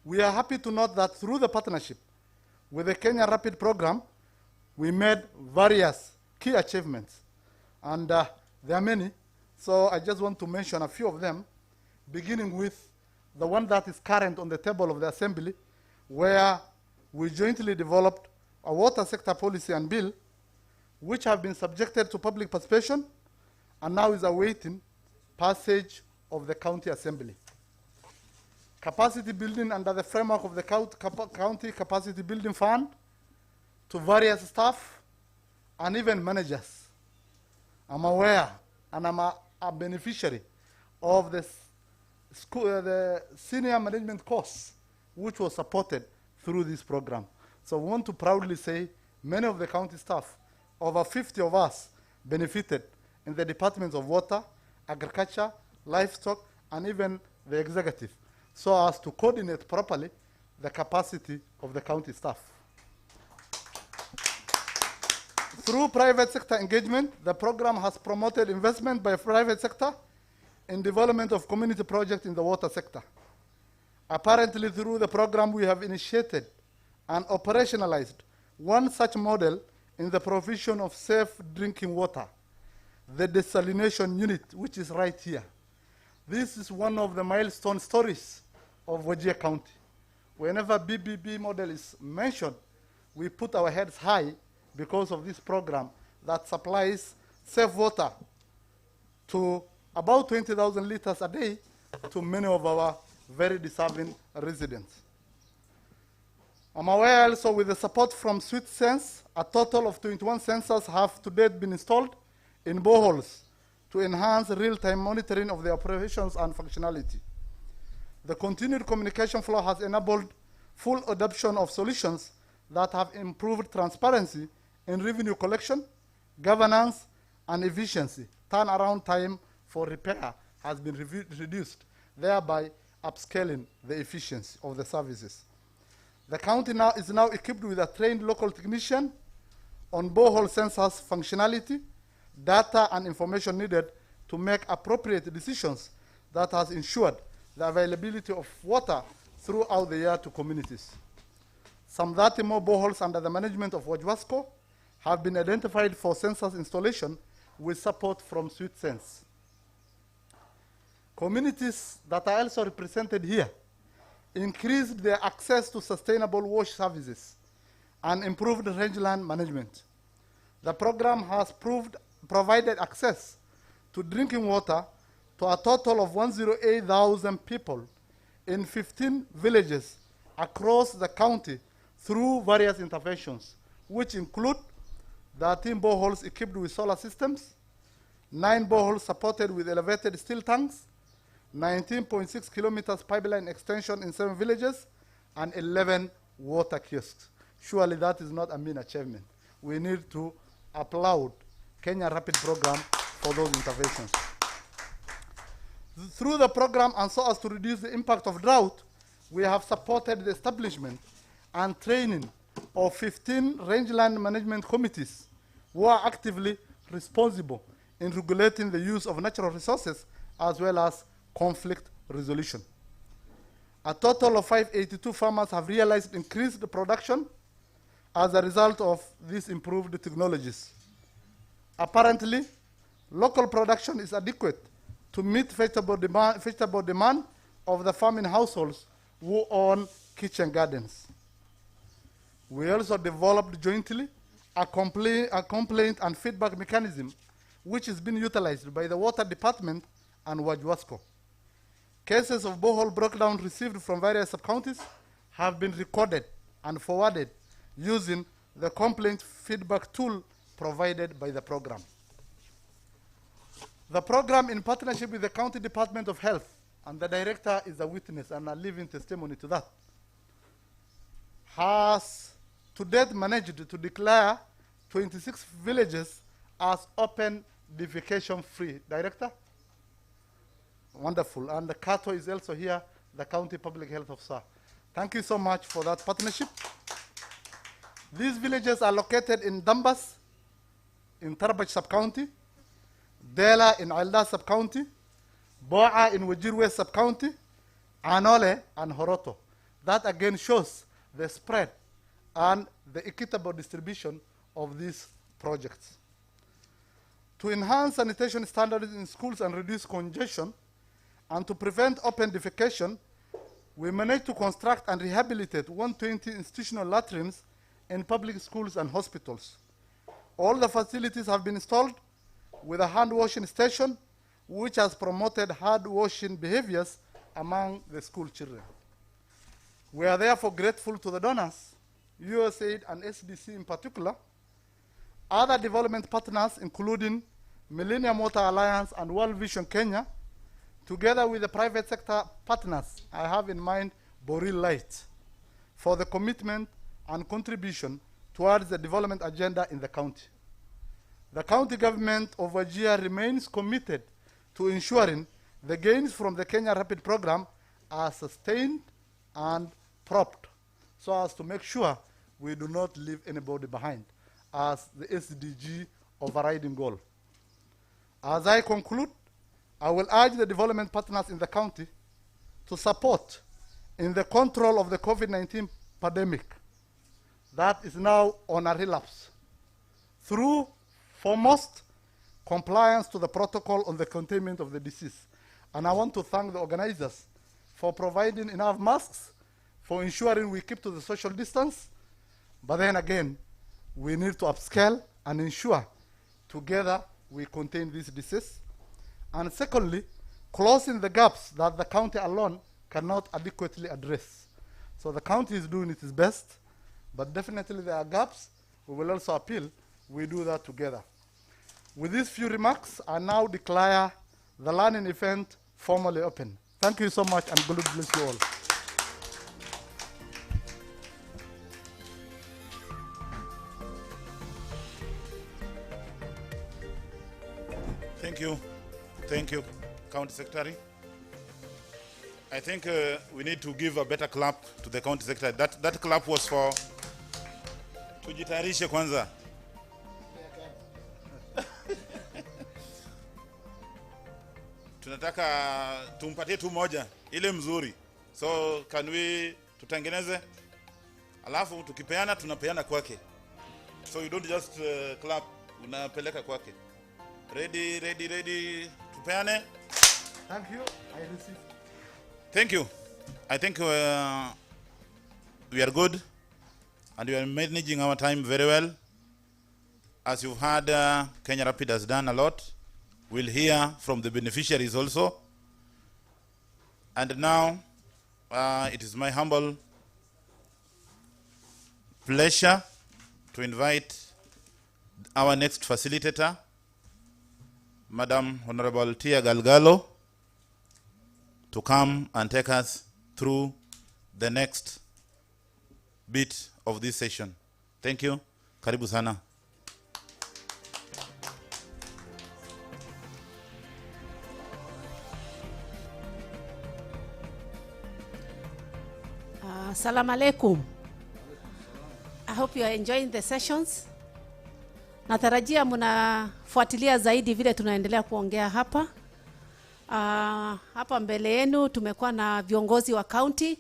We are happy to note that through the partnership with the Kenya Rapid Program, we made various key achievements, and there are many, so I just want to mention a few of them, beginning with the one that is current on the table of the Assembly, where we jointly developed a water sector policy and bill, which have been subjected to public participation and now is awaiting passage of the County Assembly. Capacity building under the framework of the County Capacity Building Fund to various staff and even managers. I'm aware and I'm a beneficiary of the senior management course which was supported through this program. So we want to proudly say many of the county staff, over 50 of us, benefited in the departments of water, agriculture, livestock, and even the executive, so as to coordinate properly the capacity of the county staff. Through private sector engagement, the program has promoted investment by private sector in development of community projects in the water sector. Apparently, through the program, we have initiated and operationalized one such model in the provision of safe drinking water, the desalination unit, which is right here. This is one of the milestone stories of Wajir County. Whenever BBB model is mentioned, we put our heads high because of this program that supplies safe water to about 20,000 liters a day to many of our very deserving residents. I'm aware also with the support from SweetSense, a total of 21 sensors have to date been installed in boreholes to enhance real-time monitoring of the operations and functionality. The continued communication flow has enabled full adoption of solutions that have improved transparency in revenue collection, governance, and efficiency. Turnaround time for repair has been reduced, thereby upscaling the efficiency of the services. The county is now equipped with a trained local technician on borehole sensors functionality, data, and information needed to make appropriate decisions that has ensured the availability of water throughout the year to communities. Some 30 more boreholes under the management of Wajir have been identified for sensors installation with support from SweetSense. Communities that are also represented here increased their access to sustainable wash services and improved rangeland management. The program has provided access to drinking water to a total of 108,000 people in 15 villages across the county through various interventions, which include 13 boreholes equipped with solar systems, 9 boreholes supported with elevated steel tanks, 19.6 kilometers pipeline extension in 7 villages, and 11 water kiosks. Surely that is not a mean achievement. We need to applaud Kenya Rapid Program for those interventions. Through the program, and so as to reduce the impact of drought, we have supported the establishment and training of 15 rangeland management committees who are actively responsible in regulating the use of natural resources as well as conflict resolution. A total of 582 farmers have realized increased production as a result of these improved technologies. Apparently, local production is adequate to meet vegetable demand of the farming households who own kitchen gardens. We also developed jointly a complaint and feedback mechanism which is being utilized by the Water Department and Wajir. Cases of borehole breakdown received from various sub-counties have been recorded and forwarded using the complaint feedback tool provided by the program. The program, in partnership with the County Department of Health, and the director is a witness and a living testimony to that, has to date managed to declare 26 villages as open defecation free. Director? Wonderful. And the Kato is also here, the County Public Health Officer. Thank you so much for that partnership. These villages are located in Dambas, in Tarbaj Sub-County, Dela in Alda Sub-County, Boa in Wajir West Sub-County, Anole and Horoto. That again shows the spread and the equitable distribution of these projects. To enhance sanitation standards in schools and reduce congestion, and to prevent open defecation, we managed to construct and rehabilitate 120 institutional latrines in public schools and hospitals. All the facilities have been installed with a hand washing station, which has promoted hand washing behaviors among the school children. We are therefore grateful to the donors, USAID and SDC in particular, other development partners including Millennium Water Alliance and World Vision Kenya, together with the private sector partners. I have in mind Boril Light, for the commitment and contribution towards the development agenda in the county. The county government of Wajir remains committed to ensuring the gains from the Kenya Rapid Program are sustained and propped so as to make sure we do not leave anybody behind as the SDG overriding goal. As I conclude, I will urge the development partners in the county to support in the control of the COVID-19 pandemic that is now on a relapse. through, foremost, compliance to the protocol on the containment of the disease. And I want to thank the organizers for providing enough masks, for ensuring we keep to the social distance. But then again, we need to upscale and ensure together we contain this disease. And secondly, closing the gaps that the county alone cannot adequately address. So the county is doing its best, but definitely there are gaps. We will also appeal we do that together. With these few remarks, I now declare the learning event formally open. Thank you so much, and God bless you all. Thank you. Thank you, County Secretary. I think we need to give a better clap to the County Secretary. That clap was for tujitayarishe kwanza. Tunataka tumpatie tu moja ile mzuri. So can we tutengeneze? Alafu tukipeana tunapeana kwake. So you don't just clap, unapeleka kwake. Ready, ready, ready. Tupeane. Thank you. I receive. Thank you. I think we are good and we are managing our time very well. As you've heard, Kenya Rapid has done a lot. We'll hear from the beneficiaries also. And now, it is my humble pleasure to invite our next facilitator, Madam Honorable Tia Galgalo, to come and take us through the next bit of this session. Thank you. Karibu sana. Assalamu alaikum. I hope you are enjoying the sessions. Natarajia mnafuatilia zaidi vile tunaendelea kuongea hapa. Hapa mbele yenu tumekuwa na viongozi wa county.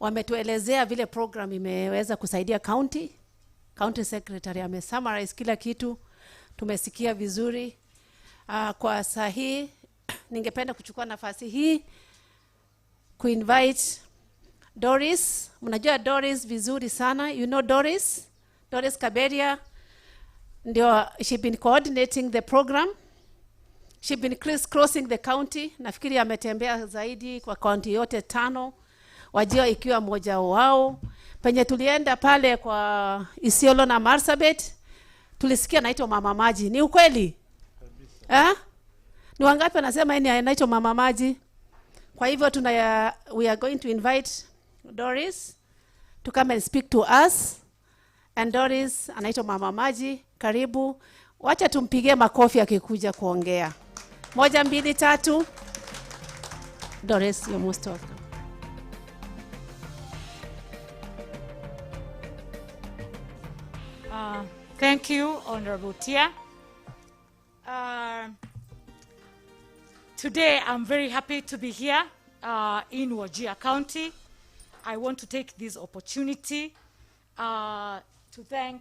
Wametuelezea vile program imeweza kusaidia county. County Secretary amesummarize kila kitu. Tumesikia vizuri. Kwa sahihi ningependa kuchukua nafasi hii kuinvite Doris. Mnajua Doris vizuri sana. You know Doris? Doris Kaberia. Ndio, she's been coordinating the program. She's been crisscrossing the county. Nafikiri ametembea zaidi kwa county yote 5. Wajir ikiwa moja wao. Penye tulienda pale kwa Isiolo na Marsabit, tulisikia naitwa mama maji. Ni ukweli? Ni wangapi wanasema yeye anaitwa mama maji? Kwa hivyo we are going to invite Doris to come and speak to us. And Doris anaitwa mama maji. Karibu. Wacha tumpigie makofi akikuja kuongea. 1, 2, 3. Doris, you're most welcome. Thank you, Honorable Tia. Today, I'm very happy to be here in Wajir County. I want to take this opportunity to thank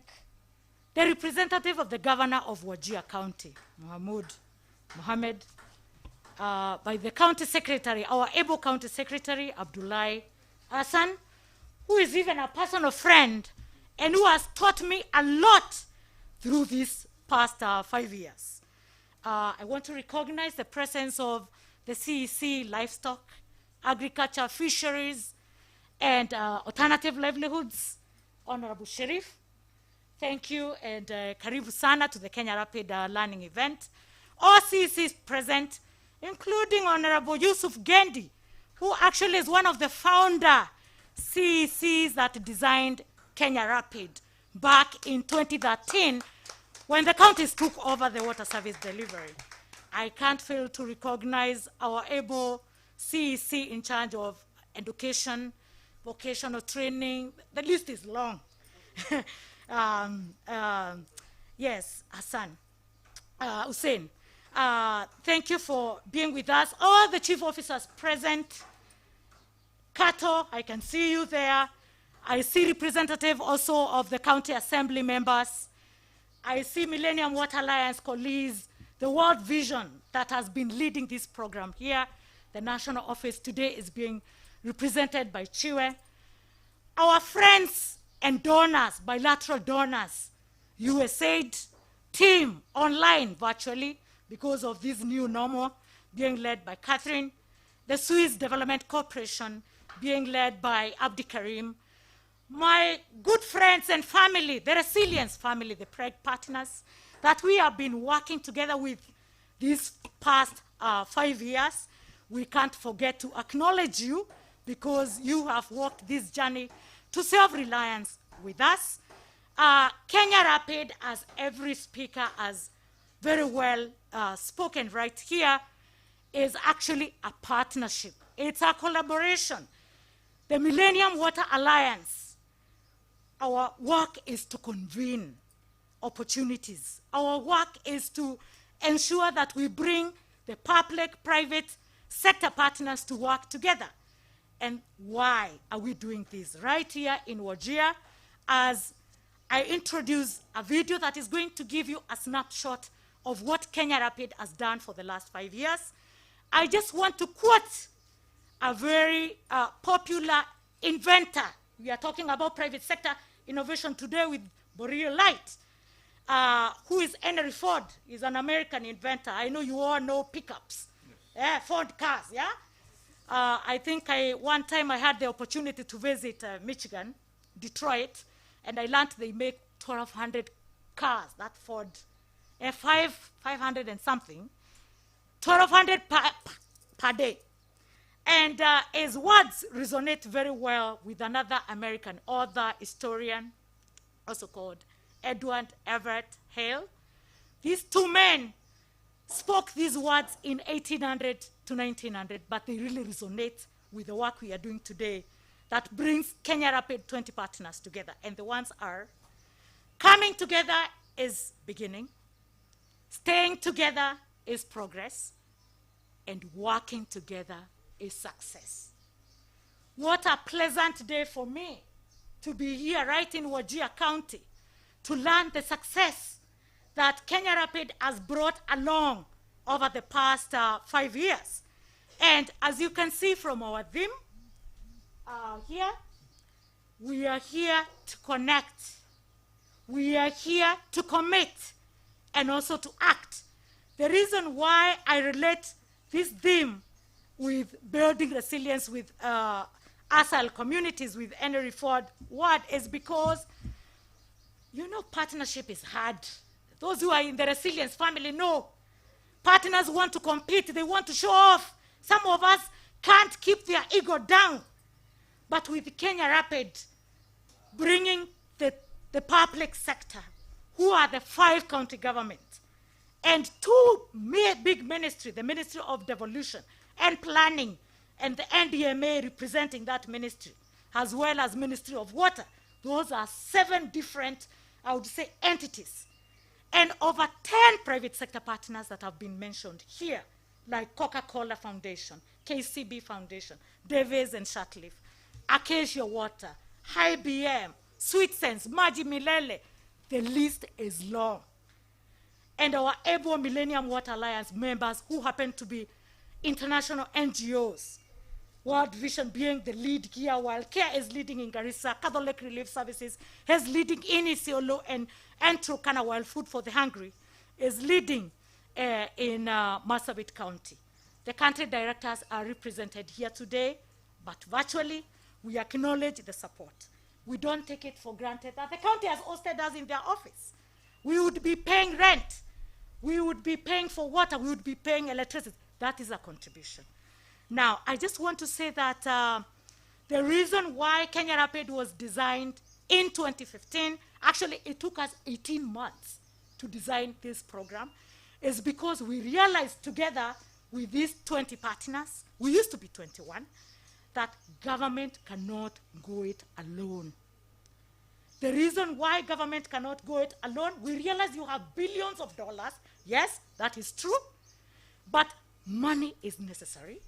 the representative of the governor of Wajir County, Mohammed, by the county secretary, our able county secretary, Abdullahi Hassan, who is even a personal friend and who has taught me a lot through these past 5 years. I want to recognize the presence of the CEC, livestock, agriculture, fisheries, and alternative livelihoods, Honorable Sharif. Thank you, and karibu sana to the Kenya Rapid Learning Event. All CECs present, including Honorable Yusuf Gendi, who actually is one of the founder CECs that designed Kenya Rapid back in 2013 when the counties took over the water service delivery. I can't fail to recognize our able CEC in charge of education, vocational training. The list is long. Yes, Hassan, Hussein. Thank you for being with us. All the chief officers present. Kato, I can see you there. I see representative also of the county assembly members. I see Millennium Water Alliance colleagues, the World Vision that has been leading this program here. The national office today is being represented by Chiwe. Our friends and donors, bilateral donors, USAID team online virtually because of this new normal being led by Catherine. The Swiss Development Corporation being led by Abdi Karim. My good friends and family, the Resilience family, the PREG partners, that we have been working together with these past 5 years. We can't forget to acknowledge you because you have walked this journey to self-reliance with us. Kenya Rapid, as every speaker has very well spoken right here, is actually a partnership. It's a collaboration. The Millennium Water Alliance, our work is to convene opportunities. Our work is to ensure that we bring the public-private sector partners to work together. And why are we doing this? Right here in Wajir, as I introduce a video that is going to give you a snapshot of what Kenya Rapid has done for the last 5 years, I just want to quote a very popular inventor. We are talking about private sector innovation today with Boreal Light, who is Henry Ford. He's an American inventor. I know you all know pickups, Ford cars, yeah? I think one time I had the opportunity to visit Michigan, Detroit, and I learned they make 1,200 cars, that Ford, 500 and something, 1,200 per day. And his words resonate very well with another American author, historian, also called Edward Everett Hale. These two men spoke these words in 1800 to 1900, but they really resonate with the work we are doing today that brings Kenya Rapid 20 partners together. And the ones are, coming together is beginning, staying together is progress, and working together is success. What a pleasant day for me to be here right in Wajir County to learn the success that Kenya Rapid has brought along over the past 5 years. And as you can see from our theme here, we are here to connect. We are here to commit and also to act. The reason why I relate this theme with building resilience with ASAL communities with Henry Ford word is because, you know, partnership is hard. Those who are in the resilience family know partners want to compete. They want to show off. Some of us can't keep their ego down. But with Kenya Rapid, bringing the public sector, who are the 5 county governments, and 2 big ministries, the Ministry of Devolution and Planning, and the NDMA representing that ministry, as well as Ministry of Water. Those are 7 different, I would say, entities. And over 10 private sector partners that have been mentioned here, like Coca-Cola Foundation, KCB Foundation, Davies and Shatcliffe, Acacia Water, IBM, Sweet Sense, Maji Milele. The list is long. And our able Millennium Water Alliance members who happen to be international NGOs, World Vision being the lead here, while CARE is leading in Garissa, Catholic Relief Services is leading in Isiolo, and Turkana, while Food for the Hungry is leading in Marsabit County. The country directors are represented here today, but virtually we acknowledge the support. We don't take it for granted that the county has hosted us in their office. We would be paying rent. We would be paying for water. We would be paying electricity. That is a contribution. Now, I just want to say that the reason why Kenya Rapid was designed in 2015, actually it took us 18 months to design this program, is because we realized together with these 20 partners, we used to be 21, that government cannot go it alone. The reason why government cannot go it alone, we realize you have billions of dollars. Yes, that is true. But money is necessary.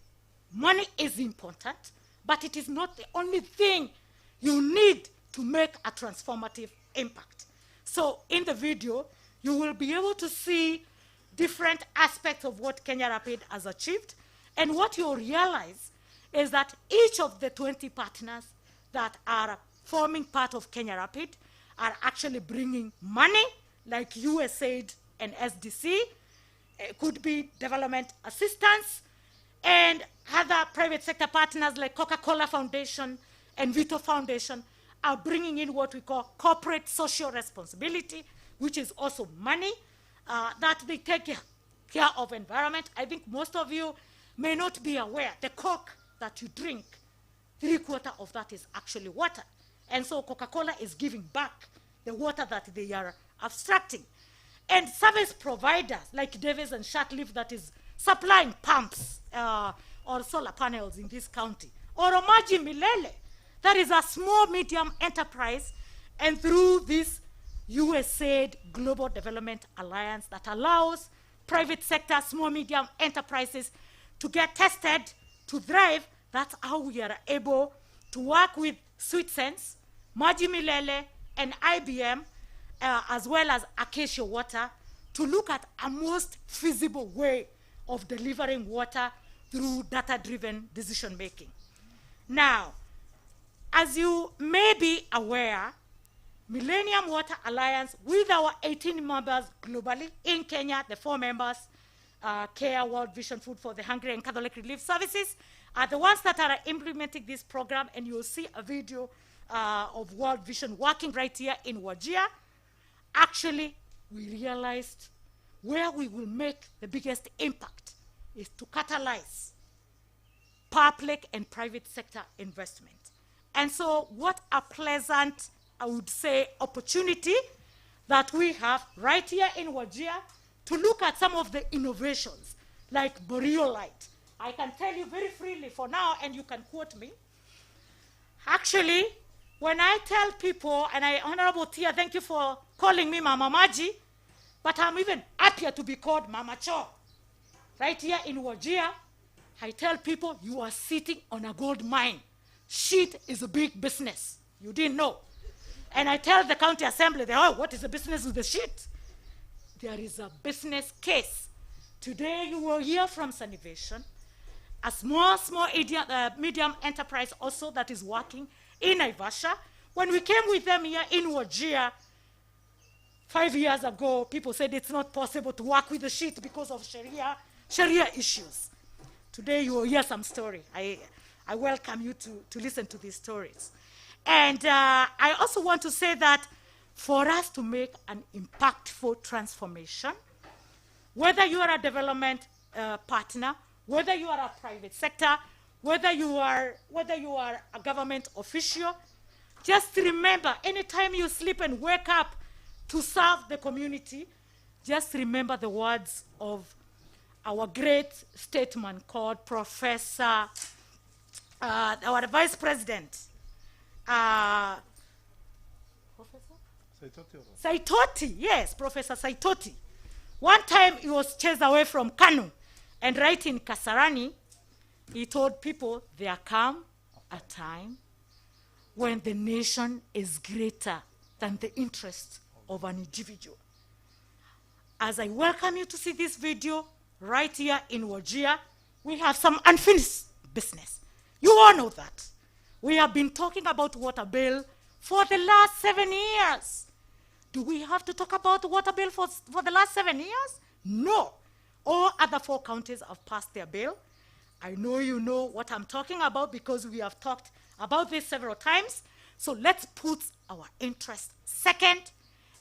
Money is important, but it is not the only thing you need to make a transformative impact. So in the video, you will be able to see different aspects of what Kenya Rapid has achieved. And what you'll realize is that each of the 20 partners that are forming part of Kenya Rapid are actually bringing money, like USAID and SDC. It could be development assistance, and other private sector partners like Coca-Cola Foundation and Vito Foundation are bringing in what we call corporate social responsibility, which is also money that they take care of environment. I think most of you may not be aware, the Coke that you drink, 3/4 of that is actually water. And so Coca-Cola is giving back the water that they are abstracting. And service providers like Davis and Shatleaf that is supplying pumps or solar panels in this county. Or Omaji Milele, that is a small medium enterprise, and through this USAID Global Development Alliance that allows private sector, small medium enterprises to get tested, to thrive. That's how we are able to work with Sweet Sense, Maji Milele, and IBM, as well as Acacia Water, to look at a most feasible way of delivering water through data-driven decision-making. Now, as you may be aware, Millennium Water Alliance, with our 18 members globally, in Kenya, the 4 members, CARE, World Vision, Food for the Hungry, and Catholic Relief Services, are the ones that are implementing this program, and you'll see a video of World Vision working right here in Wajir. Actually, we realized where we will make the biggest impact is to catalyze public and private sector investment. And so what a pleasant, I would say, opportunity that we have right here in Wajir to look at some of the innovations like Boreolite. I can tell you very freely for now, and you can quote me. Actually, when I tell people, and Honorable Tia, thank you for calling me Mama Maji, but I'm even happier to be called Mama Cho. Right here in Wajir, I tell people you are sitting on a gold mine. Shit is a big business. You didn't know. And I tell the county assembly, what is the business with the shit? There is a business case. Today you will hear from Sanitation, a small medium enterprise also that is working in Naivasha. When we came with them here in Wajir 5 years ago, people said it's not possible to work with the shit because of Sharia issues. Today you will hear some story. I welcome you to listen to these stories. And I also want to say that for us to make an impactful transformation, whether you are a development partner, whether you are a private sector, whether you are a government official, just remember, anytime you sleep and wake up to serve the community, just remember the words of our great statesman called Professor, our Vice President, Saitoti, yes, Professor Saitoti. One time he was chased away from Kanu, and right in Kasarani, he told people there come a time when the nation is greater than the interest of an individual. As I welcome you to see this video right here in Wajir, we have some unfinished business. You all know that. We have been talking about water bill for the last 7 years. Do we have to talk about the water bill for the last 7 years? No. All other 4 counties have passed their bill. I know you know what I'm talking about because we have talked about this several times. So let's put our interest second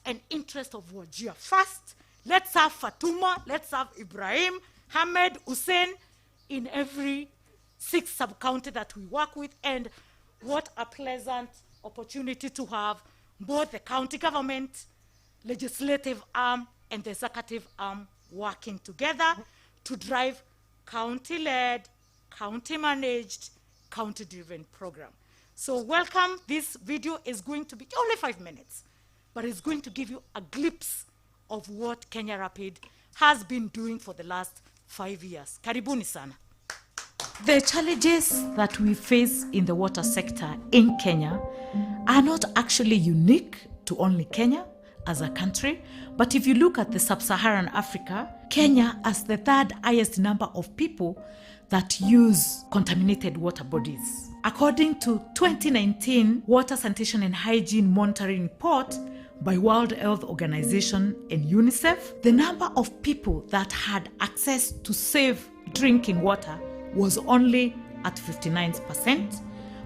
and interest of Wajir first. Let's have Fatuma, let's have Ibrahim, Hamed, Hussein in every 6 sub-county that we work with. And what a pleasant opportunity to have both the county government, legislative arm, and the executive arm working together to drive county-led, county-managed, county-driven program. So welcome. This video is going to be only 5 minutes, but it's going to give you a glimpse of what Kenya Rapid has been doing for the last 5 years. Karibuni sana. The challenges that we face in the water sector in Kenya are not actually unique to only Kenya, as a country. But if you look at the sub-Saharan Africa, Kenya has the third highest number of people that use contaminated water bodies. According to 2019 Water Sanitation and Hygiene Monitoring Report by World Health Organization and UNICEF, the number of people that had access to safe drinking water was only at 59%,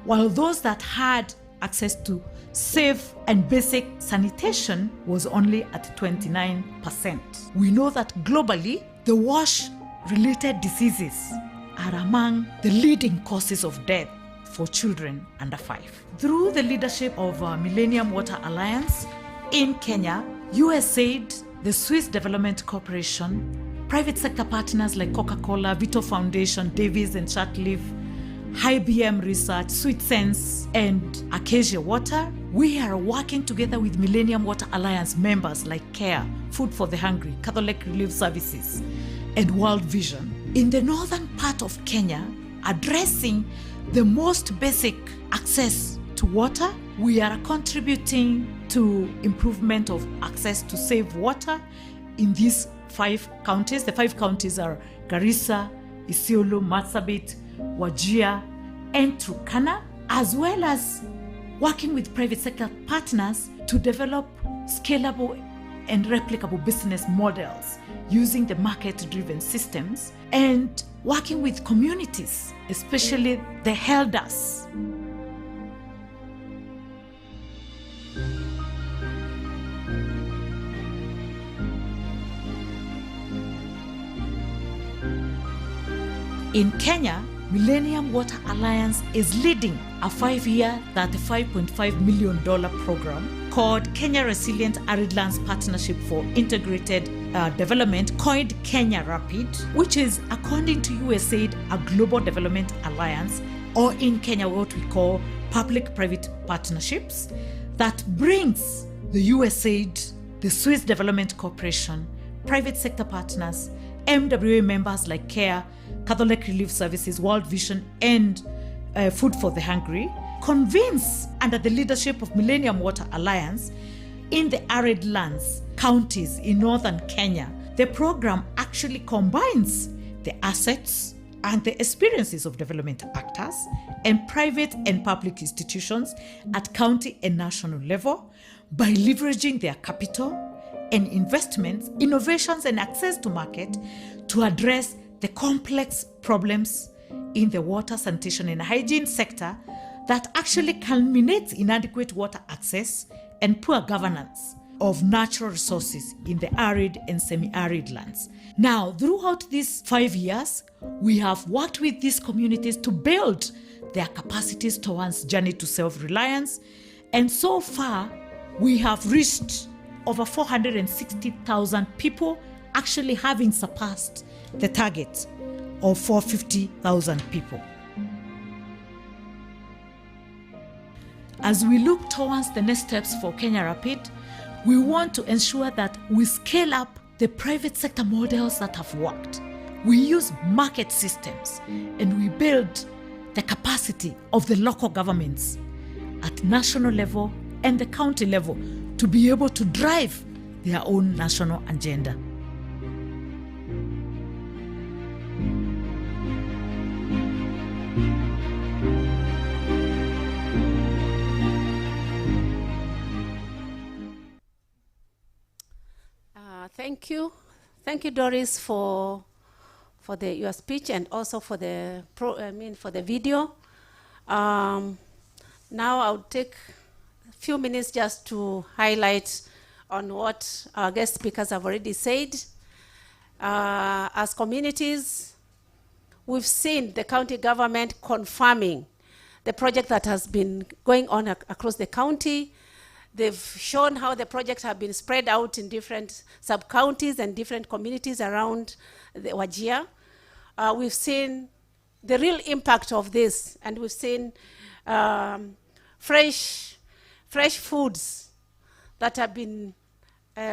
while those that had access to safe and basic sanitation was only at 29%. We know that globally, the wash-related diseases are among the leading causes of death for children under 5. Through the leadership of Millennium Water Alliance in Kenya, USAID, the Swiss Development Corporation, private sector partners like Coca-Cola, Vito Foundation, Davies and Chatleaf, IBM Research, Sweet Sense, and Acacia Water, we are working together with Millennium Water Alliance members like CARE, Food for the Hungry, Catholic Relief Services, and World Vision in the northern part of Kenya, addressing the most basic access to water. We are contributing to improvement of access to safe water in these 5 counties. The 5 counties are Garissa, Isiolo, Marsabit, Wajir, and Turkana, as well as working with private sector partners to develop scalable and replicable business models using the market-driven systems, and working with communities, especially the elders. In Kenya, Millennium Water Alliance is leading a 5-year, $35.5 million program called Kenya Resilient Arid Lands Partnership for Integrated Development, coined Kenya Rapid, which is, according to USAID, a global development alliance, or in Kenya what we call public-private partnerships, that brings the USAID, the Swiss Development Corporation, private sector partners, MWA members like CARE, Catholic Relief Services, World Vision, and Food for the Hungry, convince, under the leadership of Millennium Water Alliance, in the arid lands counties in northern Kenya. The program actually combines the assets and the experiences of development actors and private and public institutions at county and national level by leveraging their capital and investments, innovations, and access to market to address the complex problems in the water, sanitation, and hygiene sector that actually culminates in inadequate water access and poor governance of natural resources in the arid and semi-arid lands. Now, throughout these 5 years, we have worked with these communities to build their capacities towards journey to self-reliance, and so far, we have reached over 460,000 people, actually having surpassed the target of 450,000 people. As we look towards the next steps for Kenya Rapid, we want to ensure that we scale up the private sector models that have worked. We use market systems and we build the capacity of the local governments at national level and the county level to be able to drive their own national agenda. Thank you, Doris, for your speech and also for the video. Now I'll take a few minutes just to highlight on what our guest speakers have already said. As communities, we've seen the county government confirming the project that has been going on across the county. They've shown how the projects have been spread out in different sub-counties and different communities around the Wajir. We've seen the real impact of this, and we've seen fresh foods that have been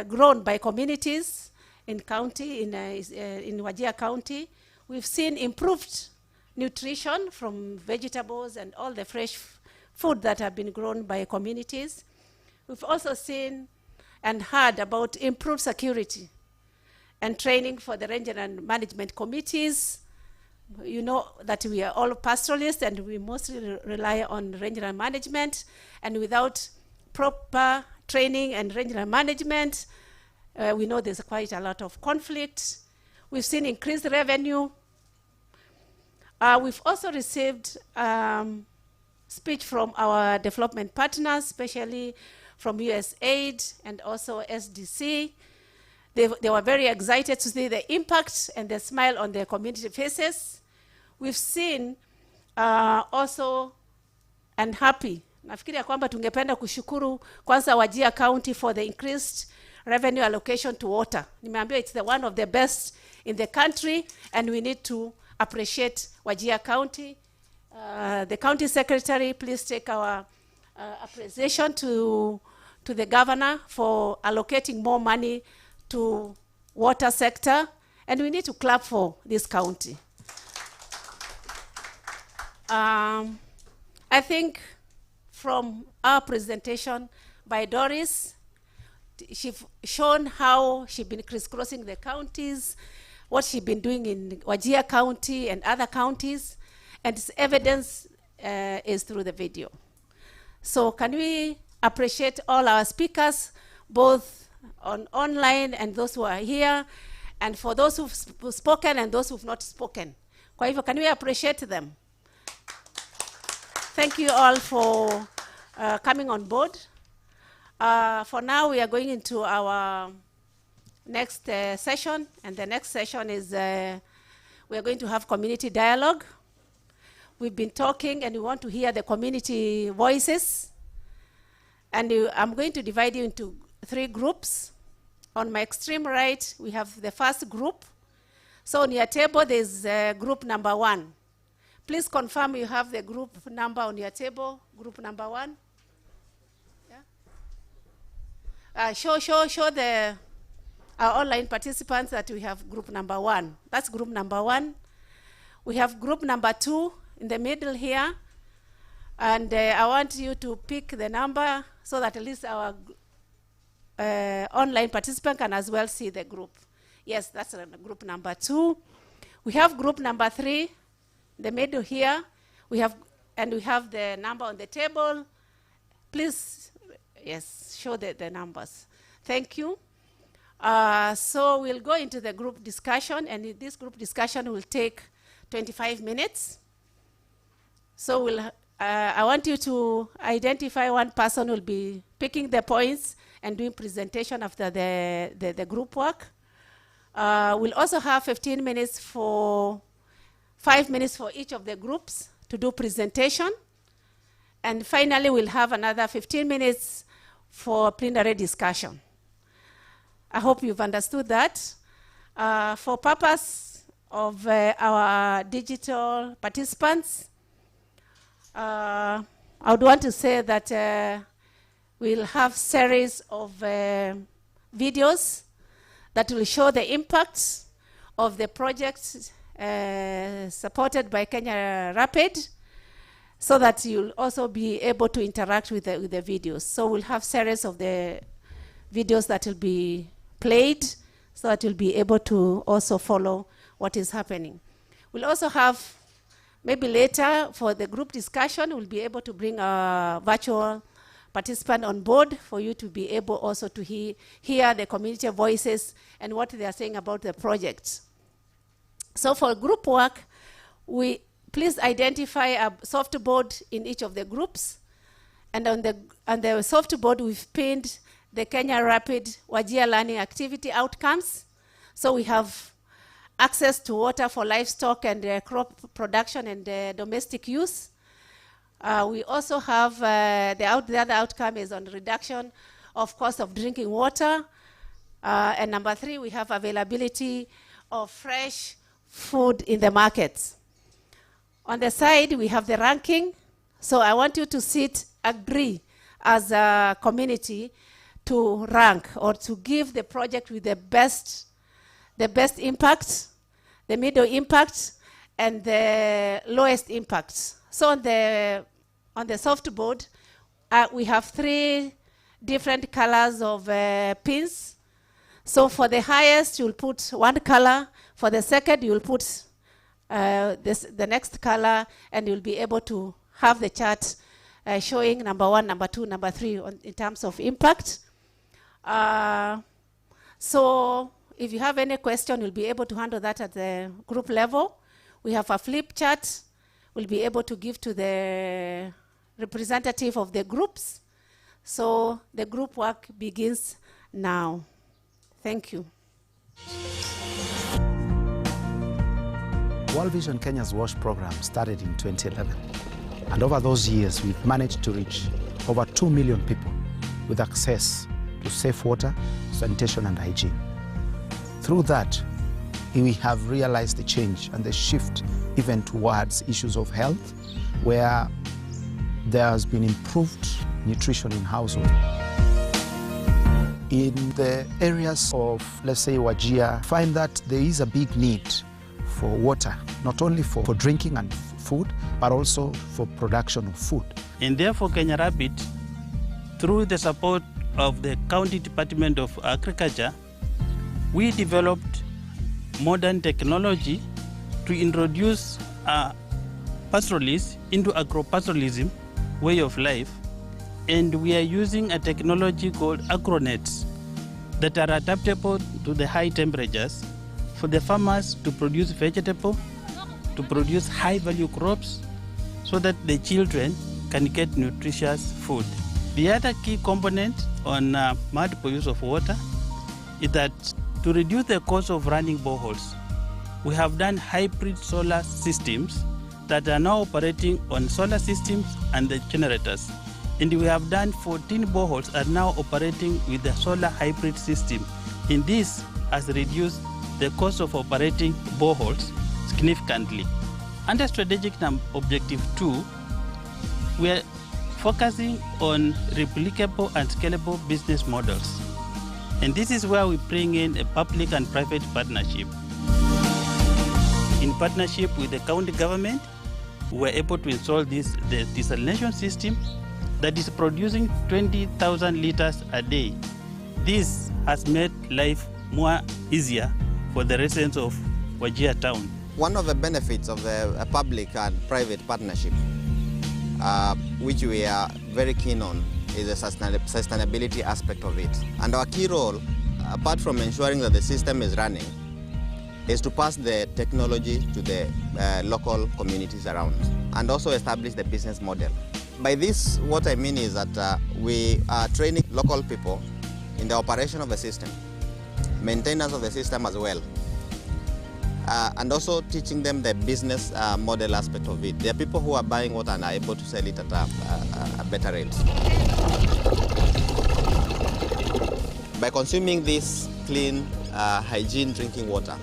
grown by communities in Wajir County. We've seen improved nutrition from vegetables and all the fresh food that have been grown by communities. We've also seen and heard about improved security and training for the ranger and management committees. You know that we are all pastoralists and we mostly rely on ranger and management, and without proper training and ranger and management, we know there's quite a lot of conflict. We've seen increased revenue. We've also received speech from our development partners, especially from USAID and also SDC. They were very excited to see the impact and the smile on their community faces. We've seen also and happy. Nafikiri ya kwamba tungependa kushukuru kwanza Wajir County for the increased revenue allocation to water. Nimeambia it's the one of the best in the country, and we need to appreciate Wajir County. The county secretary, please take our appreciation to the governor for allocating more money to water sector, and we need to clap for this county. I think from our presentation by Doris, she's shown how she's been crisscrossing the counties, what she's been doing in Wajir County and other counties, and its evidence is through the video. So can we appreciate all our speakers, both online and those who are here, and for those who've spoken and those who've not spoken. Kwa hivyo, can we appreciate them? Thank you all for coming on board. For now, we are going into our next session, and the next session is we are going to have community dialogue. We've been talking, and we want to hear the community voices. And I'm going to divide you into 3 groups. On my extreme right, we have the first group. So on your table, there's group number 1. Please confirm you have the group number on your table, group number 1. Yeah? Show our online participants that we have group number 1. That's group number 1. We have group number 2 in the middle here. And I want you to pick the number so that at least our online participant can as well see the group. Yes, that's group number 2. We have group number 3, the middle here. We have the number on the table. Please, yes, show the numbers. Thank you. So we'll go into the group discussion, and this group discussion will take 25 minutes. So I want you to identify one person who will be picking the points and doing presentation after the group work. We'll also have 5 minutes for each of the groups to do presentation. And finally, we'll have another 15 minutes for plenary discussion. I hope you've understood that. For purpose of our digital participants, I would want to say that we'll have series of videos that will show the impacts of the projects supported by Kenya Rapid, so that you'll also be able to interact with the videos. So we'll have series of the videos that will be played, so that you'll be able to also follow what is happening. We'll also have, maybe later for the group discussion, we'll be able to bring a virtual participant on board for you to be able also to hear the community voices and what they are saying about the project. So for group work, please identify a softboard in each of the groups. And on the softboard, we've pinned the Kenya Rapid Wajir learning activity outcomes. So we have access to water for livestock and crop production and domestic use. We also have the other outcome is on reduction of cost of drinking water. And number 3, we have availability of fresh food in the markets. On the side, we have the ranking. So I want you to agree as a community to rank or to give the project with the best impact, the middle impact, and the lowest impact. So on the softboard, we have 3 different colors of pins. So for the highest, you'll put one color. For the second, you'll put the next color, and you'll be able to have the chart showing number 1, number 2, number 3 in terms of impact. So if you have any question, you'll be able to handle that at the group level. We have a flip chart we'll be able to give to the representative of the groups. So the group work begins now. Thank you. World Vision Kenya's WASH program started in 2011. And over those years, we've managed to reach over 2 million people with access to safe water, sanitation, and hygiene. Through that, we have realized the change and the shift even towards issues of health, where there has been improved nutrition in households. In the areas of, let's say, Wajir, find that there is a big need for water, not only for drinking and food, but also for production of food. And therefore, Kenya Rapid, through the support of the County Department of Agriculture, we developed modern technology to introduce pastoralists into agro-pastoralism way of life. And we are using a technology called agronets that are adaptable to the high temperatures for the farmers to produce vegetable, to produce high-value crops, so that the children can get nutritious food. The other key component on multiple use of water is that to reduce the cost of running boreholes, we have done hybrid solar systems that are now operating on solar systems and the generators. And we have done 14 boreholes are now operating with the solar hybrid system. And this has reduced the cost of operating boreholes significantly. Under strategic objective 2, we are focusing on replicable and scalable business models. And this is where we bring in a public and private partnership. In partnership with the county government, we were able to install the desalination system that is producing 20,000 liters a day. This has made life more easier for the residents of Wajir town. One of the benefits of the public and private partnership, which we are very keen on, is the sustainability aspect of it. And our key role, apart from ensuring that the system is running, is to pass the technology to the local communities around and also establish the business model. By this, what I mean is that we are training local people in the operation of the system, maintenance of the system as well, and also teaching them the business model aspect of it. There are people who are buying water and are able to sell it at a better rate. By consuming this clean, hygiene drinking water,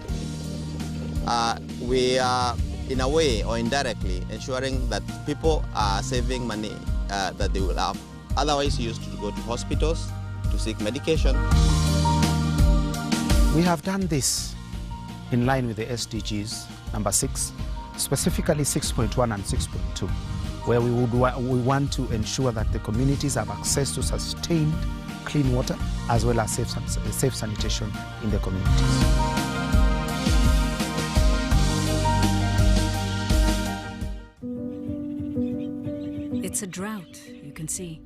we are, in a way or indirectly, ensuring that people are saving money that they will have otherwise used to go to hospitals to seek medication. We have done this in line with the SDGs, number 6, specifically 6.1 and 6.2, where we want to ensure that the communities have access to sustained clean water as well as safe sanitation in the communities. It's a drought, you can see.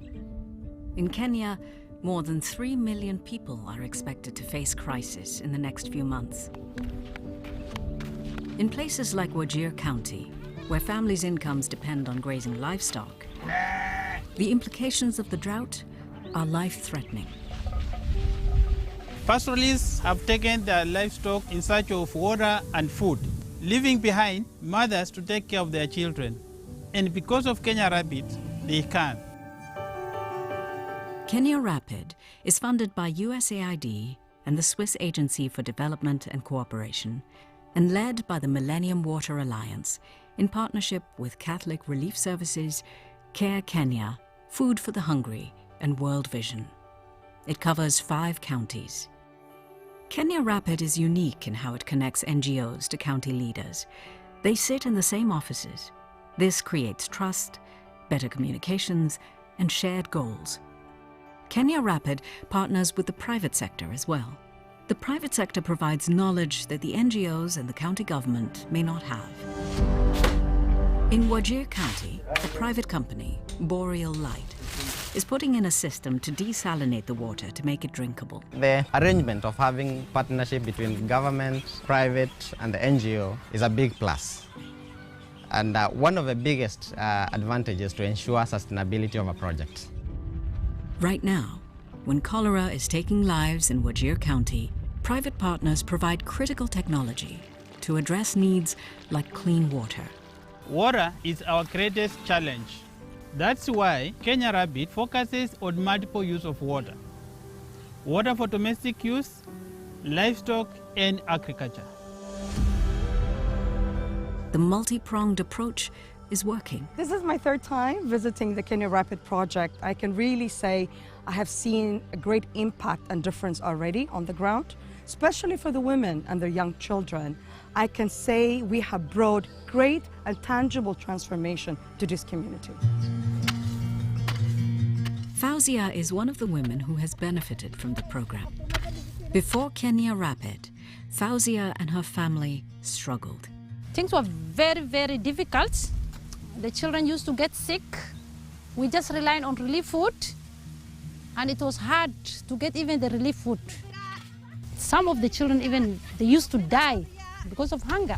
In Kenya, more than 3 million people are expected to face crisis in the next few months. In places like Wajir County, where families' incomes depend on grazing livestock, the implications of the drought are life-threatening. Pastoralists have taken their livestock in search of water and food, leaving behind mothers to take care of their children. And because of Kenya Rapid, they can. Kenya Rapid is funded by USAID and the Swiss Agency for Development and Cooperation, and led by the Millennium Water Alliance in partnership with Catholic Relief Services, Care Kenya, Food for the Hungry, and World Vision. It covers 5 counties. Kenya Rapid is unique in how it connects NGOs to county leaders. They sit in the same offices. This creates trust, better communications, and shared goals. Kenya Rapid partners with the private sector as well. The private sector provides knowledge that the NGOs and the county government may not have. In Wajir County, a private company, Boreal Light, is putting in a system to desalinate the water to make it drinkable. The arrangement of having partnership between government, private, and the NGO is a big plus. And one of the biggest advantages to ensure sustainability of a project. Right now, when cholera is taking lives in Wajir County, private partners provide critical technology to address needs like clean water. Water is our greatest challenge. That's why Kenya Rapid focuses on multiple use of water. Water for domestic use, livestock, and agriculture. The multi-pronged approach is working. This is my third time visiting the Kenya Rapid project. I can really say I have seen a great impact and difference already on the ground, especially for the women and their young children. I can say we have brought great and tangible transformation to this community. Fauzia is one of the women who has benefited from the program. Before Kenya Rapid, Fauzia and her family struggled. Things were very, very difficult. The children used to get sick. We just relied on relief food, and it was hard to get even the relief food. Some of the children even, they used to die because of hunger.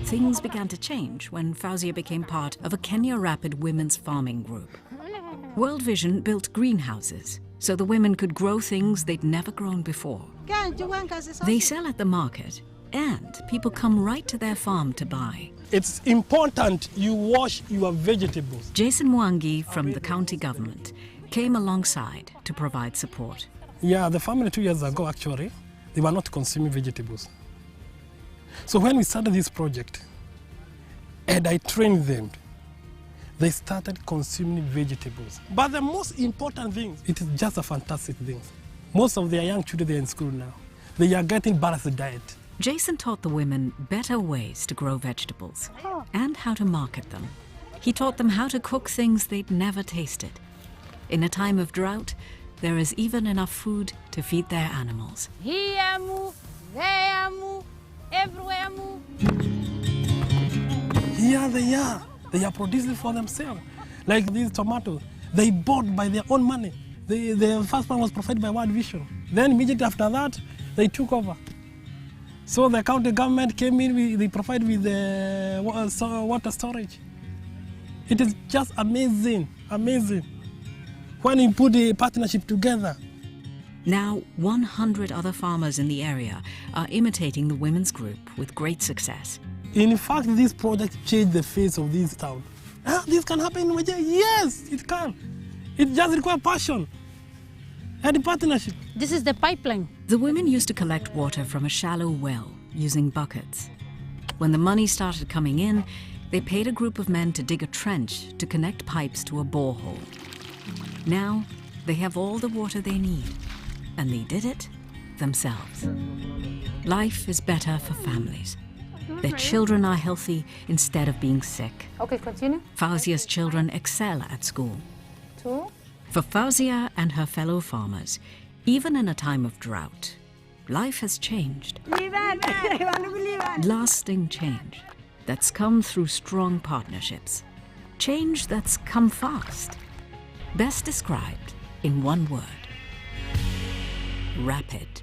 Things began to change when Fauzia became part of a Kenya Rapid women's farming group. World Vision built greenhouses so the women could grow things they'd never grown before. They sell at the market, and people come right to their farm to buy. It's important you wash your vegetables. Jason Mwangi from the county government came alongside to provide support. Yeah, the family 2 years ago, actually, they were not consuming vegetables. So when we started this project, and I trained them, they started consuming vegetables. But the most important thing, it is just a fantastic thing. Most of their young children, they're in school now. They are getting balanced diet. Jason taught the women better ways to grow vegetables and how to market them. He taught them how to cook things they'd never tasted. In a time of drought, there is even enough food to feed their animals. Here move, there move, everywhere move. Here they are. They are producing for themselves. Like these tomatoes, they bought by their own money. The first one was provided by World Vision. Then immediately after that, they took over. So the county government came in, they provided with the water storage. It is just amazing, amazing. When you put the partnership together. Now, 100 other farmers in the area are imitating the women's group with great success. In fact, this project changed the face of this town. This can happen in Wajir. Yes, it can. It just requires passion and partnership. This is the pipeline. The women used to collect water from a shallow well using buckets. When the money started coming in, they paid a group of men to dig a trench to connect pipes to a borehole. Now, they have all the water they need, and they did it themselves. Life is better for families. Their children are healthy instead of being sick. Okay, continue. Fauzia's children excel at school. 2. For Fauzia and her fellow farmers, even in a time of drought, life has changed. Lasting change that's come through strong partnerships. Change that's come fast. Best described in one word: rapid.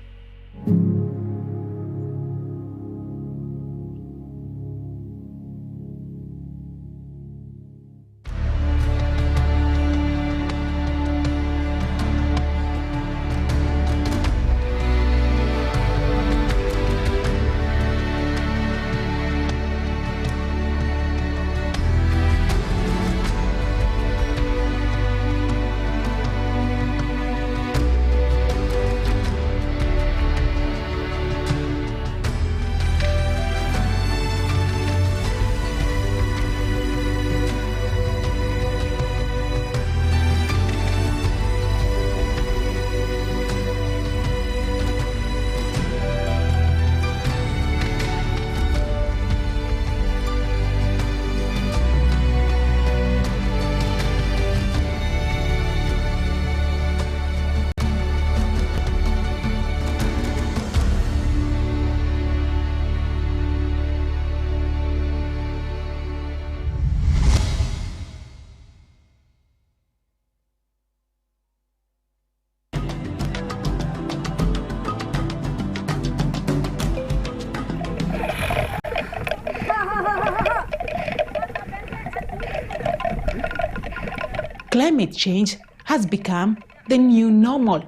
Climate change has become the new normal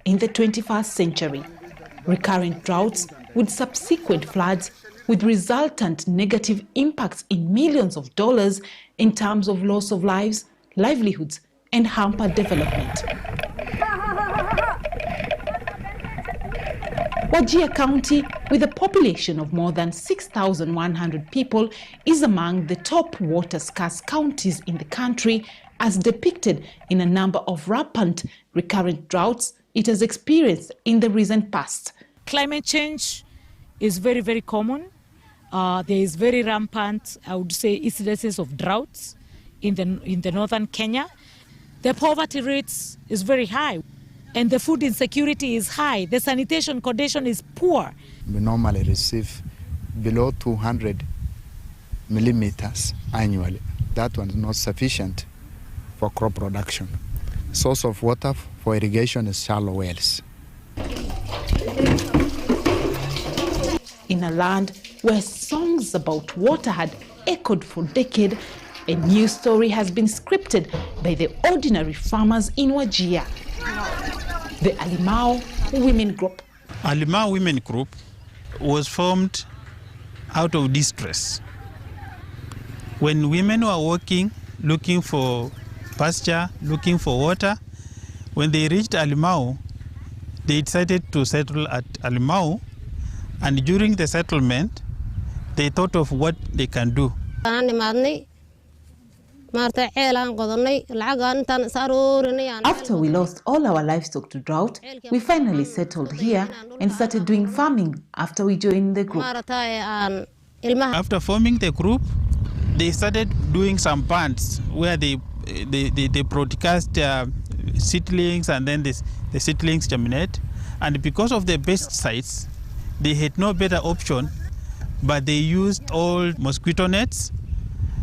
in the 21st century. Recurrent droughts with subsequent floods with resultant negative impacts in millions of dollars in terms of loss of lives, livelihoods, and hampered development. Wajir County, with a population of more than 6,100 people, is among the top water-scarce counties in the country, as depicted in a number of rampant recurrent droughts it has experienced in the recent past. Climate change is very, very common. There is very rampant, I would say, incidences of droughts in the northern Kenya. The poverty rates is very high, and the food insecurity is high. The sanitation condition is poor. We normally receive below 200 millimeters annually. That one is not sufficient for crop production. Source of water for irrigation is shallow wells. In a land where songs about water had echoed for decades, a new story has been scripted by the ordinary farmers in Wajir. The Alimao Women Group. Alimao Women Group was formed out of distress. When women were working, looking for pasture, looking for water, when they reached Alimao, they decided to settle at Alimao, and during the settlement, they thought of what they can do. After we lost all our livestock to drought, we finally settled here and started doing farming after we joined the group. After forming the group, they started doing some ponds where they broadcast seedlings, and then the seedlings germinate. And because of the pesticides, they had no better option, but they used all mosquito nets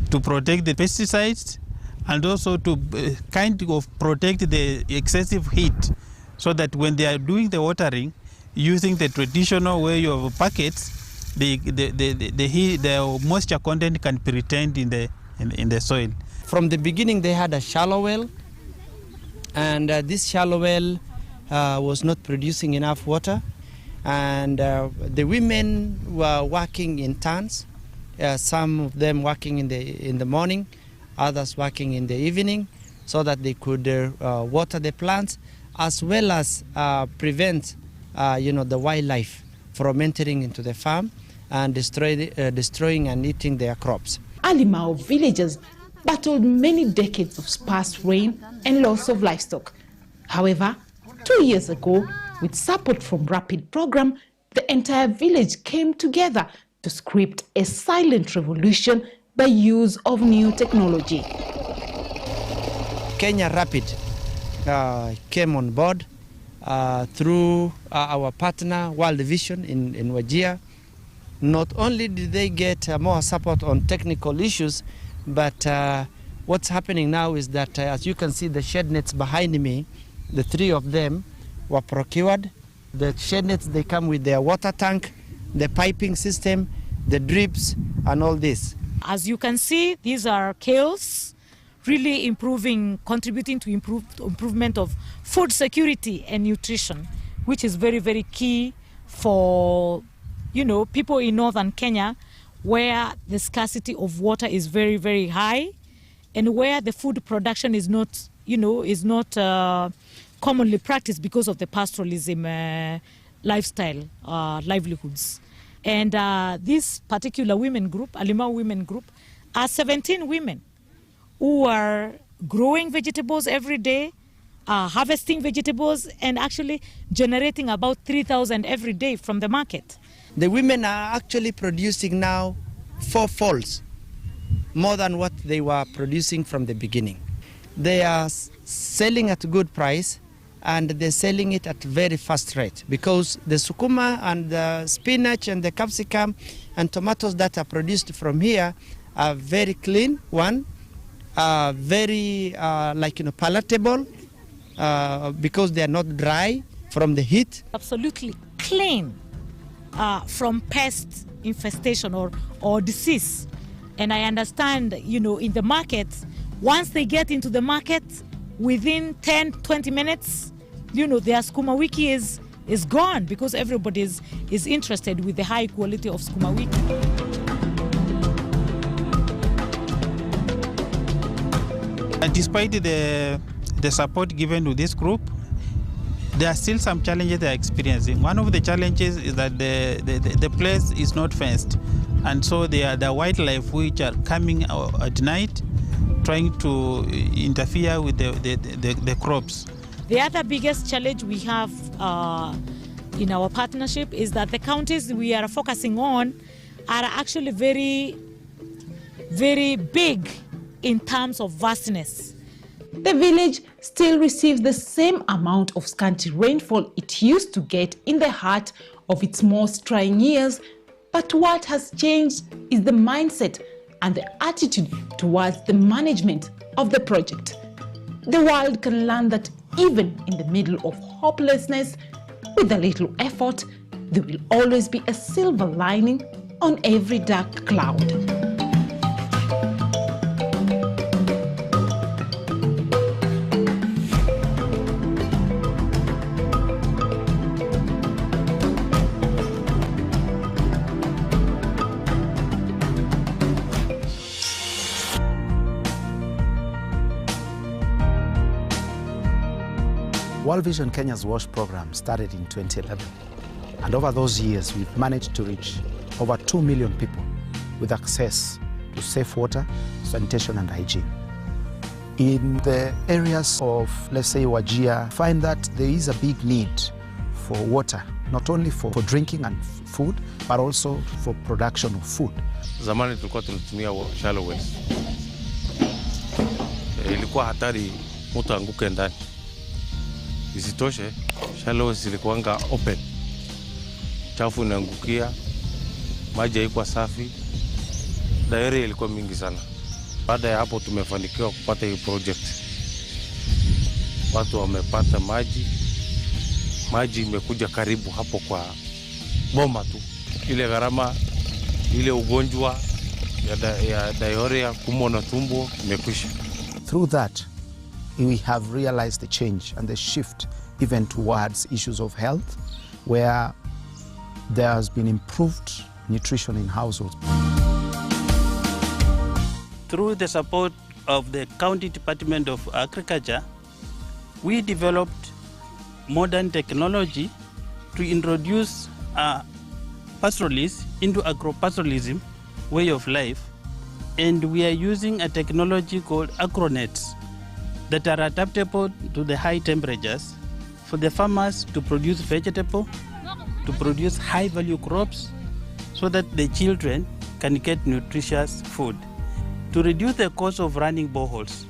to protect the pesticides, and also to kind of protect the excessive heat, so that when they are doing the watering, using the traditional way of buckets, the moisture content can be retained in the soil. From the beginning, they had a shallow well, and this shallow well was not producing enough water, and the women were working in turns. Some of them working in the morning, others working in the evening, so that they could water the plants, as well as prevent the wildlife from entering into the farm and destroying and eating their crops. Alimao villagers battled many decades of sparse rain and loss of livestock. However, 2 years ago, with support from Rapid Program, the entire village came together to script a silent revolution by use of new technology. Kenya Rapid came on board through our partner World Vision in Wajir. Not only did they get more support on technical issues, but what's happening now is that, as you can see, the shed nets behind me, the 3 of them were procured. The shed nets, they come with their water tank, the piping system, the drips, and all this. As you can see, these are kales, really contributing to improvement of food security and nutrition, which is very, very key for people in northern Kenya, where the scarcity of water is very, very high, and where the food production is not commonly practiced because of the pastoralism lifestyle, livelihoods. And this particular women group, Alimao Women Group, are 17 women who are growing vegetables every day, harvesting vegetables, and actually generating about 3,000 every day from the market. The women are actually producing now 4-folds more than what they were producing from the beginning. They are selling at a good price, and they're selling it at a very fast rate, because the sukuma and the spinach and the capsicum and tomatoes that are produced from here are very clean, very palatable, because they are not dry from the heat. Absolutely clean from pest infestation or disease. And I understand, in the market, once they get into the market, within 10, 20 minutes, their sukuma wiki is gone because everybody is interested with the high quality of sukuma wiki. And despite the support given to this group, there are still some challenges they are experiencing. One of the challenges is that the place is not fenced, and so there are the wildlife which are coming at night, trying to interfere with the crops. The other biggest challenge we have in our partnership is that the counties we are focusing on are actually very, very big in terms of vastness. The village still receives the same amount of scanty rainfall it used to get in the heart of its most trying years, but what has changed is the mindset and the attitude towards the management of the project. The world can learn that even in the middle of hopelessness, with a little effort, there will always be a silver lining on every dark cloud. World Vision Kenya's WASH program started in 2011, and over those years we've managed to reach over 2 million people with access to safe water, sanitation and hygiene. In the areas of, let's say, Wajir, find that there is a big need for water, not only for drinking and food, but also for production of food. Zamani tulikuwa tunatumia shallow wells. Ilikuwa hatari mtu anguke ndani. Isitoshe, shallow wells zilikuwanga open. Chafu inaangukia, maji haikuwa safi, diarrhea ilikuwa mingi sana. Baada ya hapo tumefanikiwa kupata hii project. Watu wamepata maji imekuja karibu hapo kwa boma tu. Ile gharama, ile ugonjwa ya diarrhea, kuumwa na tumbo imekwisha. Through that, we have realized the change and the shift even towards issues of health, where there has been improved nutrition in households. Through the support of the County Department of Agriculture, we developed modern technology to introduce pastoralists into agro-pastoralism way of life, and we are using a technology called agronets that are adaptable to the high temperatures for the farmers to produce vegetable, to produce high-value crops, so that the children can get nutritious food. To reduce the cost of running boreholes,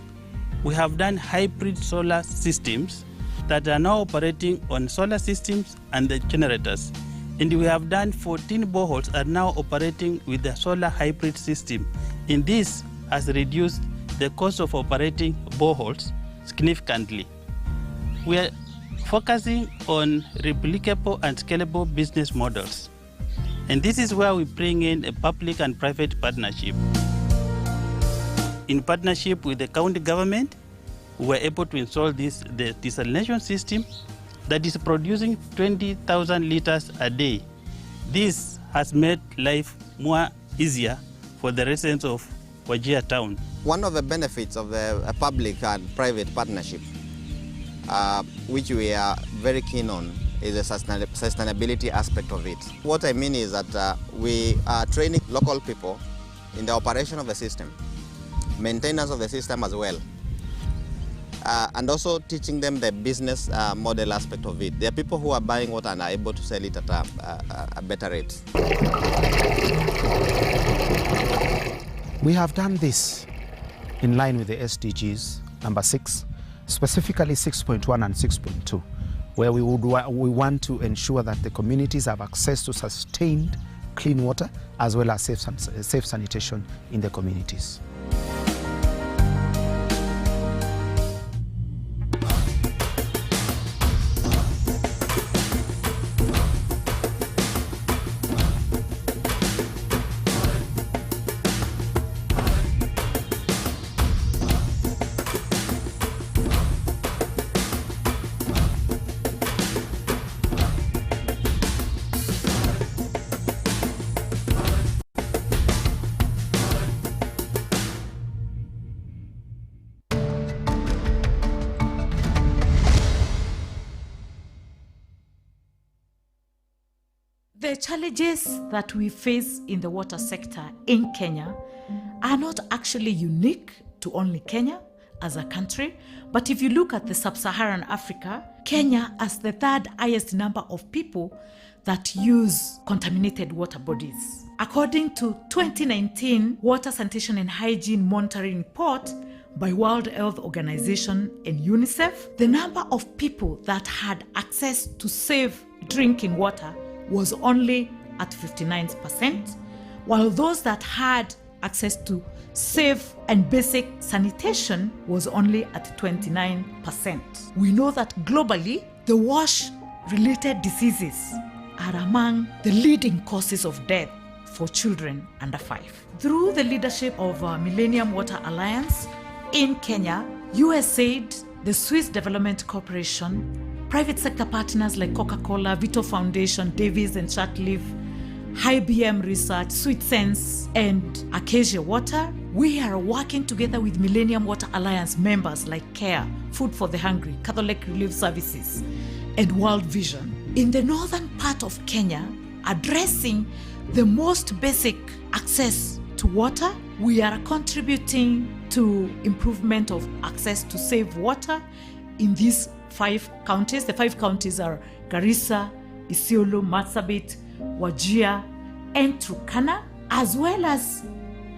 we have done hybrid solar systems that are now operating on solar systems and the generators. And we have done 14 boreholes are now operating with the solar hybrid system. And this has reduced the cost of operating boreholes significantly. We are focusing on replicable and scalable business models. And this is where we bring in a public and private partnership. In partnership with the county government, we were able to install the desalination system that is producing 20,000 liters a day. This has made life more easier for the residents of Wajir town. One of the benefits of the public and private partnership, which we are very keen on, is the sustainability aspect of it. What I mean is that we are training local people in the operation of the system, maintenance of the system as well, and also teaching them the business model aspect of it. There are people who are buying water and are able to sell it at a better rate. We have done this in line with the SDGs number 6, specifically 6.1 and 6.2, where we want to ensure that the communities have access to sustained clean water as well as safe sanitation in the communities. The challenges that we face in the water sector in Kenya are not actually unique to only Kenya as a country, but if you look at the sub-Saharan Africa, Kenya has the third highest number of people that use contaminated water bodies. According to 2019 Water Sanitation and Hygiene Monitoring Report by World Health Organization and UNICEF, the number of people that had access to safe drinking water was only at 59%, while those that had access to safe and basic sanitation was only at 29%. We know that globally, the wash-related diseases are among the leading causes of death for children under 5. Through the leadership of Millennium Water Alliance in Kenya, USAID, the Swiss Development Corporation, private sector partners like Coca-Cola, Vito Foundation, Davies and Shatleaf, IBM Research, Sweet Sense, and Acacia Water, we are working together with Millennium Water Alliance members like CARE, Food for the Hungry, Catholic Relief Services, and World Vision in the northern part of Kenya, addressing the most basic access to water. We are contributing to improvement of access to safe water in these 5 counties. The 5 counties are Garissa, Isiolo, Marsabit, Wajir, and Turkana, as well as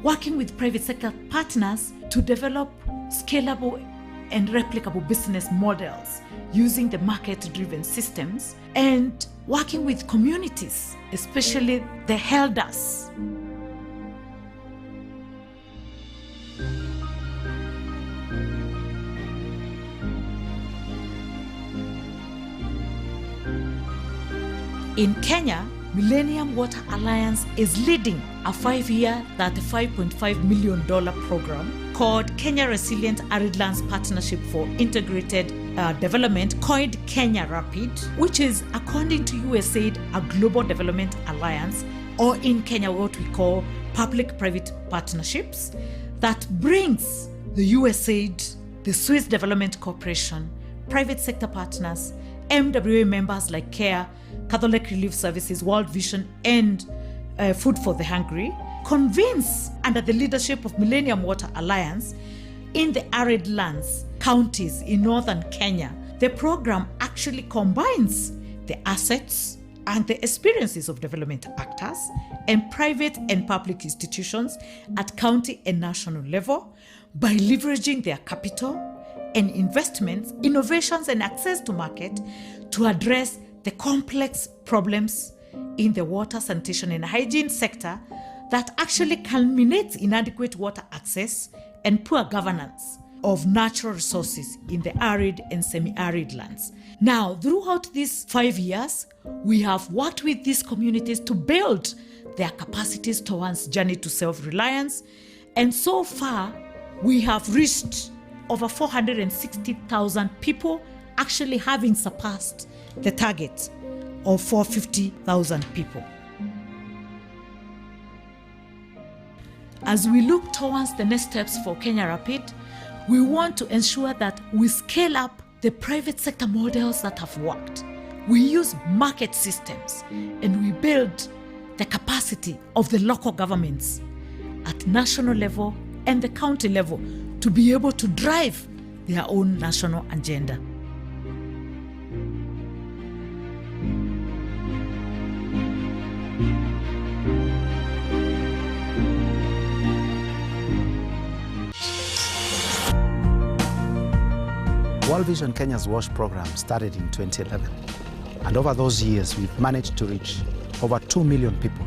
working with private sector partners to develop scalable and replicable business models using the market-driven systems, and working with communities, especially the elders. In Kenya, Millennium Water Alliance is leading a 5-year, $35.5 million program called Kenya Resilient Arid Lands Partnership for Integrated Development, coined Kenya Rapid, which is, according to USAID, a global development alliance, or in Kenya what we call public-private partnerships, that brings the USAID, the Swiss Development Corporation, private sector partners, MWA members like CARE, Catholic Relief Services, World Vision, and Food for the Hungry, convince, under the leadership of Millennium Water Alliance, in the arid lands counties in northern Kenya. The program actually combines the assets and the experiences of development actors and private and public institutions at county and national level by leveraging their capital and investments, innovations, and access to market to address the complex problems in the water, sanitation, and hygiene sector that actually culminates in inadequate water access and poor governance of natural resources in the arid and semi-arid lands. Now, throughout these 5 years, we have worked with these communities to build their capacities towards journey to self-reliance, and so far, we have reached over 460,000 people, actually having surpassed the target of 450,000 people. As we look towards the next steps for Kenya Rapid, we want to ensure that we scale up the private sector models that have worked. We use market systems and we build the capacity of the local governments at national level and the county level to be able to drive their own national agenda. World Vision Kenya's WASH program started in 2011, and over those years we've managed to reach over 2 million people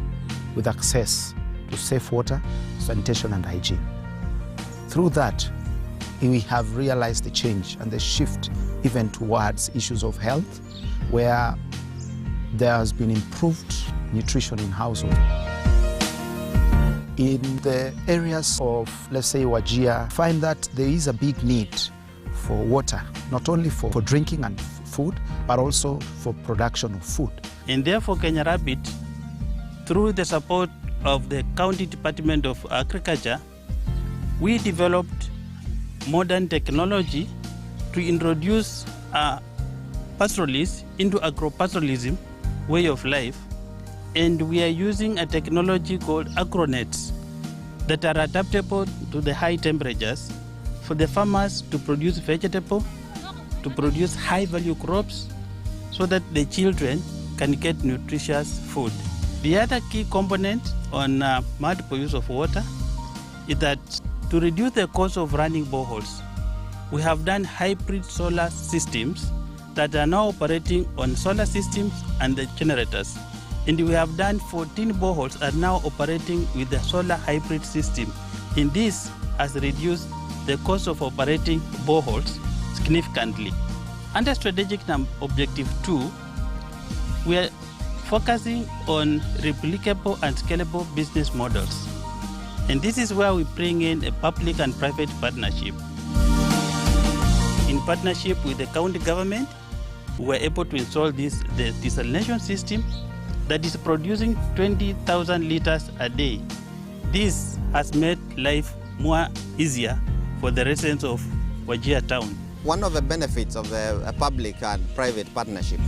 with access to safe water, sanitation and hygiene. Through that, we have realized the change and the shift even towards issues of health, where there has been improved nutrition in households. In the areas of, let's say, Wajir, find that there is a big need for water, not only for drinking and food, but also for production of food. And therefore, Kenya Rapid, through the support of the County Department of Agriculture, we developed modern technology to introduce pastoralists into agro-pastoralism way of life, and we are using a technology called agronets that are adaptable to the high temperatures for the farmers to produce vegetable, to produce high-value crops, so that the children can get nutritious food. The other key component on multiple use of water is that to reduce the cost of running boreholes, we have done hybrid solar systems that are now operating on solar systems and the generators. And we have done 14 boreholes are now operating with the solar hybrid system. And this has reduced the cost of operating boreholes significantly. Under strategic objective 2, we are focusing on replicable and scalable business models. And this is where we bring in a public and private partnership. In partnership with the county government, we were able to install the desalination system that is producing 20,000 liters a day. This has made life more easier for the residents of Wajir town. One of the benefits of the public and private partnership,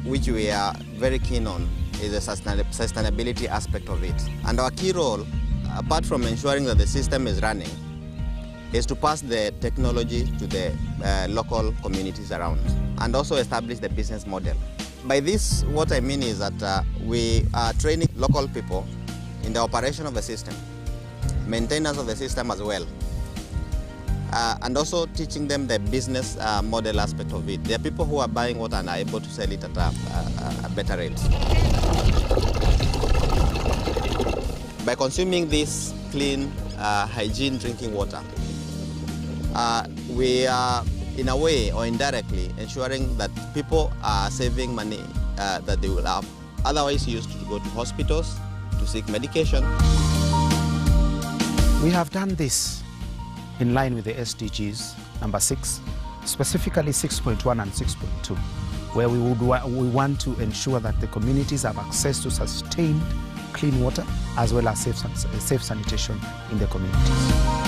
which we are very keen on, is the sustainability aspect of it. And our key role, apart from ensuring that the system is running, is to pass the technology to the local communities around and also establish the business model. By this, what I mean is that we are training local people in the operation of the system, maintenance of the system as well, and also teaching them the business model aspect of it. There are people who are buying water and are able to sell it at a better rate. By consuming this clean, hygiene drinking water, we are, in a way or indirectly, ensuring that people are saving money that they will have otherwise used to go to hospitals to seek medication. We have done this in line with the SDGs number 6, specifically 6.1 and 6.2, where we want to ensure that the communities have access to sustained clean water as well as safe sanitation in the communities.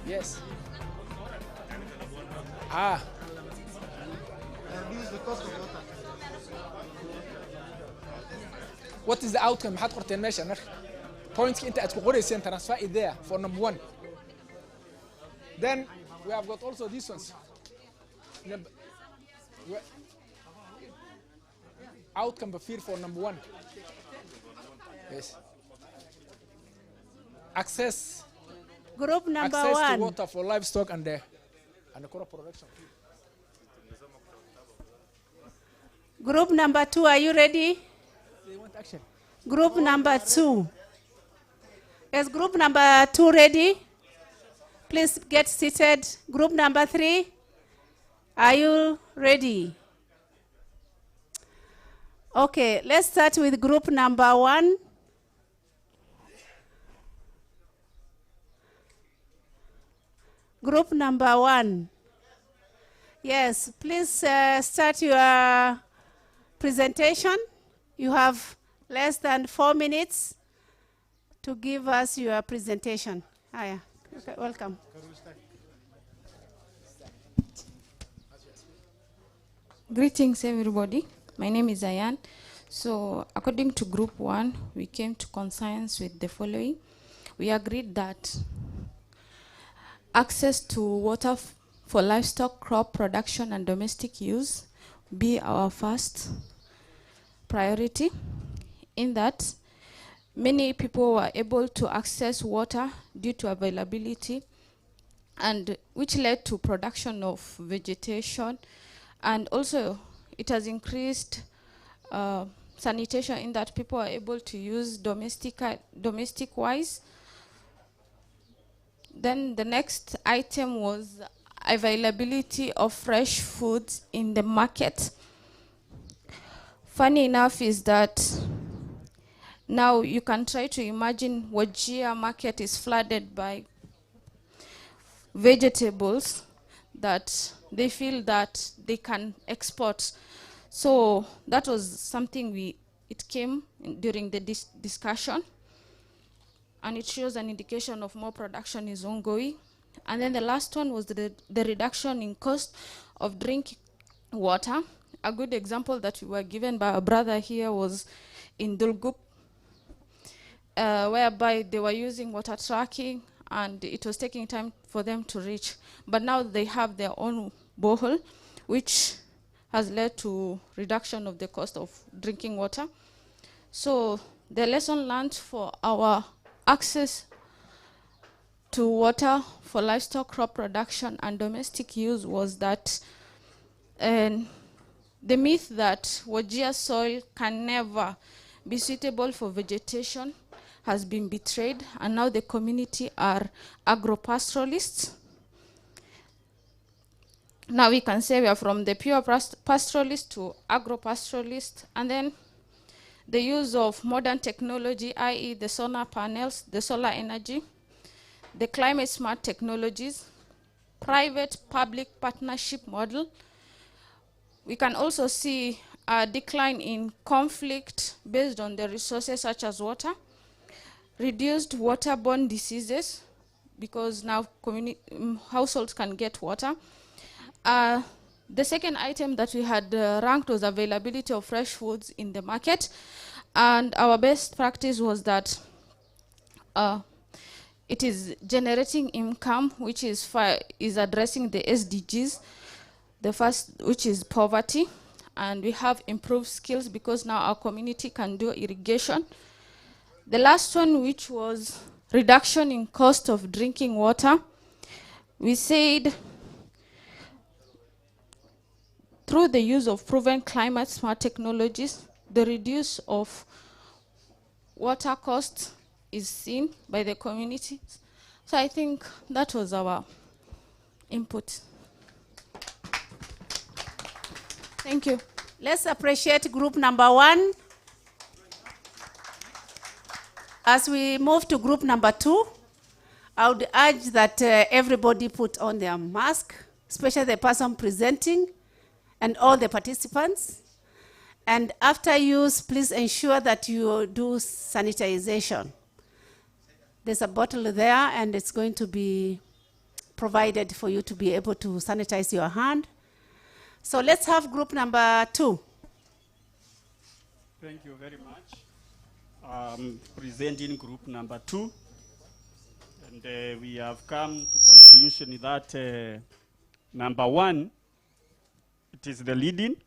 Yes. Reduce the cost of water. What is the outcome? maxaad qorteen meesha marka points inta aad ku qorayseen transfer is there for number 1. Then we have got also these ones. Outcome fear for number 1. Yes. Access. Group number access 1. to water for livestock and the crop production. Group number 2, are you ready? They want action. Group number 2. Is group number 2 ready? Please get seated. Group number 3, are you ready? Okay, let's start with group number 1. Group number 1. Yes, please start your presentation. You have less than 4 minutes to give us your presentation. Hiya. Okay, welcome. Greetings, everybody. My name is Ayan. So, according to Group 1, we came to conscience with the following. We agreed that access to water for livestock, crop production, and domestic use be our first priority, in that many people were able to access water due to availability, and which led to production of vegetation, and also it has increased sanitation, in that people are able to use domestic wise. Then the next item was availability of fresh foods in the market. Funny enough is that now you can try to imagine Wajir market is flooded by vegetables that they feel that they can export. So that was something it came during the discussion, and it shows an indication of more production is ongoing. And then the last one was the reduction in cost of drinking water. A good example that we were given by a brother here was in Dulgup, whereby they were using water tracking, and it was taking time for them to reach. But now they have their own borehole, which has led to reduction of the cost of drinking water. So the lesson learned for our access to water for livestock, crop production, and domestic use was that the myth that Wajir soil can never be suitable for vegetation has been betrayed, and now the community are agro-pastoralists. Now we can say we are from the pure pastoralist to agro-pastoralist, and then the use of modern technology, i.e. the solar panels, the solar energy, the climate smart technologies, private-public partnership model. We can also see a decline in conflict based on the resources such as water, reduced waterborne diseases, because now households can get water. The second item that we had ranked was availability of fresh foods in the market, and our best practice was that it is generating income, which is addressing the SDGs. The first, which is poverty, and we have improved skills because now our community can do irrigation. The last one, which was reduction in cost of drinking water, we said through the use of proven climate smart technologies, the reduce of water costs is seen by the community. So I think that was our input. Thank you. Let's appreciate group number 1. As we move to group number 2, I would urge that everybody put on their mask, especially the person presenting and all the participants. And after use, please ensure that you do sanitization. There's a bottle there, and it's going to be provided for you to be able to sanitize your hand. So let's have group number 2. Thank you very much. Presenting group number 2. And we have come to conclusion that number 1, it is the leading,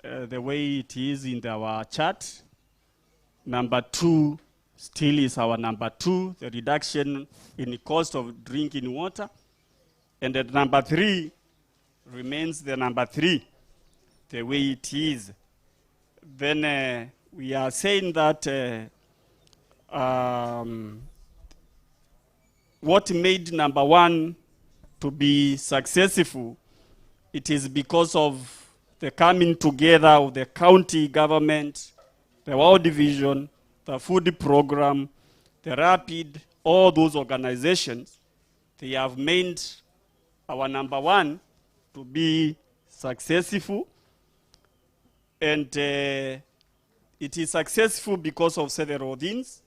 the way it is in our chart. Number 2 still is our number 2, the reduction in the cost of drinking water. And the number 3 remains the number 3, the way it is. Then we are saying that what made number 1 to be successful, it is because of the coming together of the county government, the World Division, the food program, the Rapid, all those organizations. They have made our number 1 to be successful, and it is successful because of several things.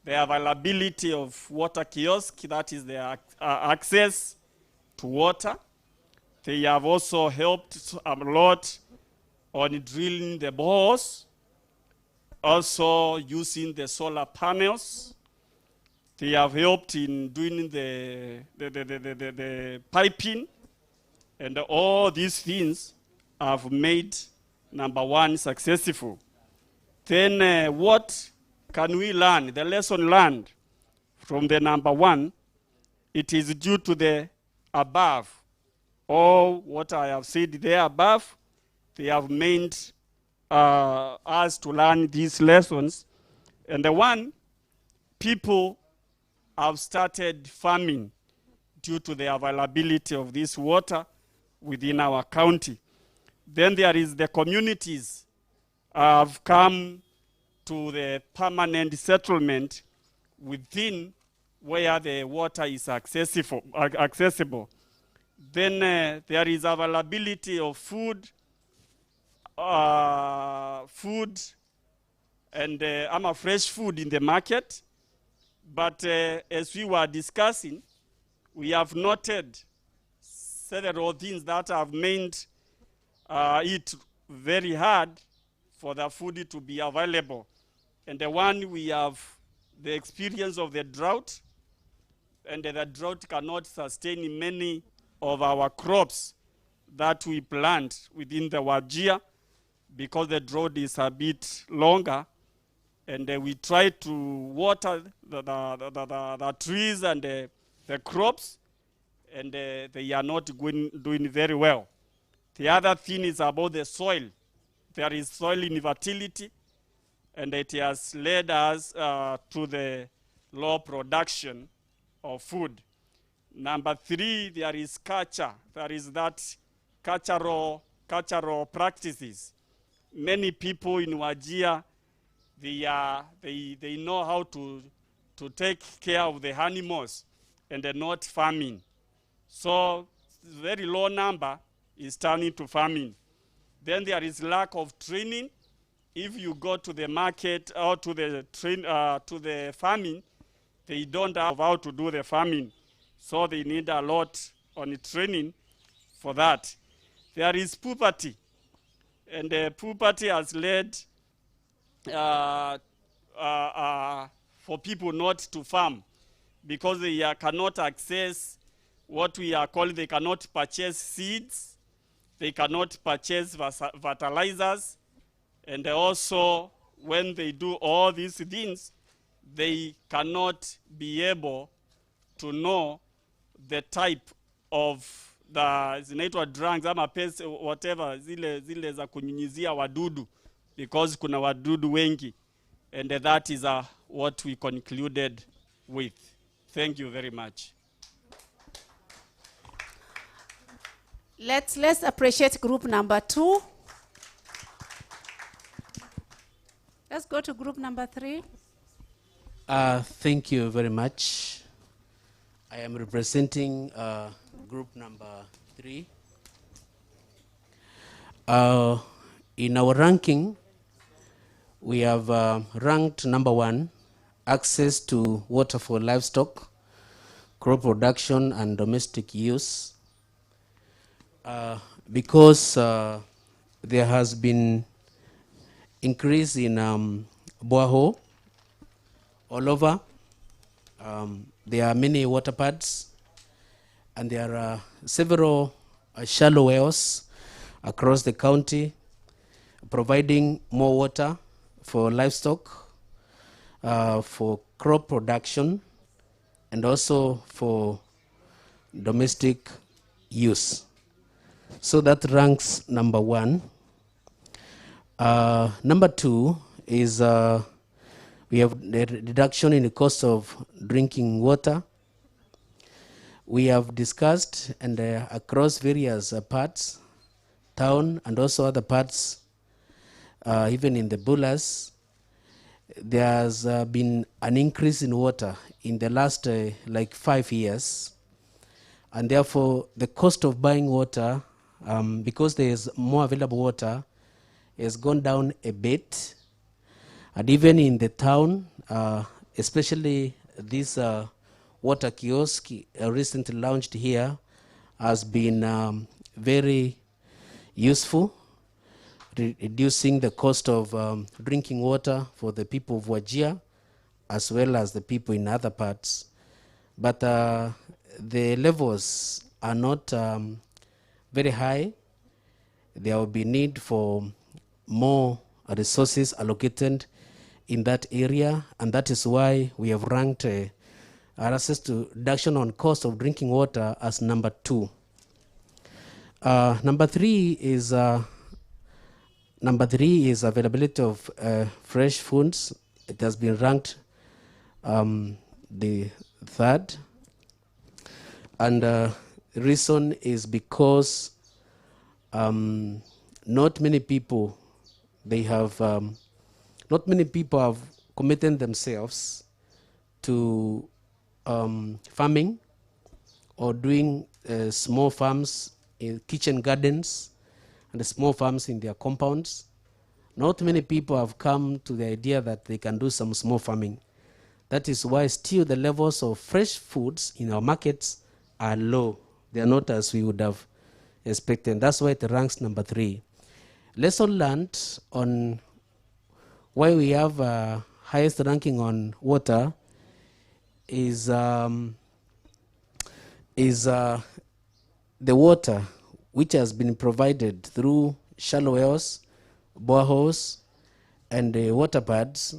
The availability of water kiosk, that is the access to water. They have also helped a lot on drilling the bores, also using the solar panels. They have helped in doing the piping, and all these things have made number one successful. Then what can we learn? The lesson learned from the number one, it is due to the above. All what I have said there above, they have made us to learn these lessons. And the one, people have started farming due to the availability of this water within our county. Then there is the communities have come to the permanent settlement within where the water is accessible. Then there is availability of food and fresh food in the market. But as we were discussing, we have noted several things that have made it very hard for the food to be available. And the one, we have the experience of the drought, and the drought cannot sustain many of our crops that we plant within the Wajir because the drought is a bit longer. And we try to water the trees and the crops, and they are not doing very well. The other thing is about the soil. There is soil infertility, and it has led us to the low production of food. Number three, there is culture. There is that cultural practices. Many people in Wajir, they know how to take care of the animals, and they're not farming. So very low number is turning to farming. Then there is lack of training. If you go to the market or to the farming, they don't have how to do the farming. So they need a lot on training for that. There is poverty, and poverty has led for people not to farm because they cannot access what we are calling, they cannot purchase seeds, they cannot purchase fertilizers, and also when they do all these things, they cannot be able to know the type of the zinaitwa drugs ama pest whatever zile za kunyunyizia wadudu, because kuna wadudu wengi, and that is what we concluded with. Thank you very much. Let's appreciate group number 2. Let's go to group number 3. Thank you very much. I am representing group number 3. In our ranking, we have ranked number 1, access to water for livestock, crop production, and domestic use. Because there has been increase in borehole all over. There are many water pads, and there are several shallow wells across the county, providing more water for livestock, for crop production, and also for domestic use. So that ranks number 1. Number 2 is we have the reduction in the cost of drinking water. We have discussed, and across various parts, town and also other parts, even in the bullers, there has been an increase in water in the last like 5 years, and therefore the cost of buying water, because there is more available water, has gone down a bit. And even in the town, especially this water kiosk recently launched here, has been very useful, reducing the cost of drinking water for the people of Wajir as well as the people in other parts. But the levels are not very high. There will be need for more resources allocated in that area, and that is why we have ranked our access to reduction on cost of drinking water as number 2. Number 3 is availability of fresh foods. It has been ranked the 3rd, and reason is because not many people have committed themselves to farming or doing small farms in kitchen gardens and small farms in their compounds. Not many people have come to the idea that they can do some small farming. That is why still the levels of fresh foods in our markets are low. They are not as we would have expected. That's why it ranks number 3. Lesson learned on why we have highest ranking on water is the water which has been provided through shallow wells, boreholes, and water pads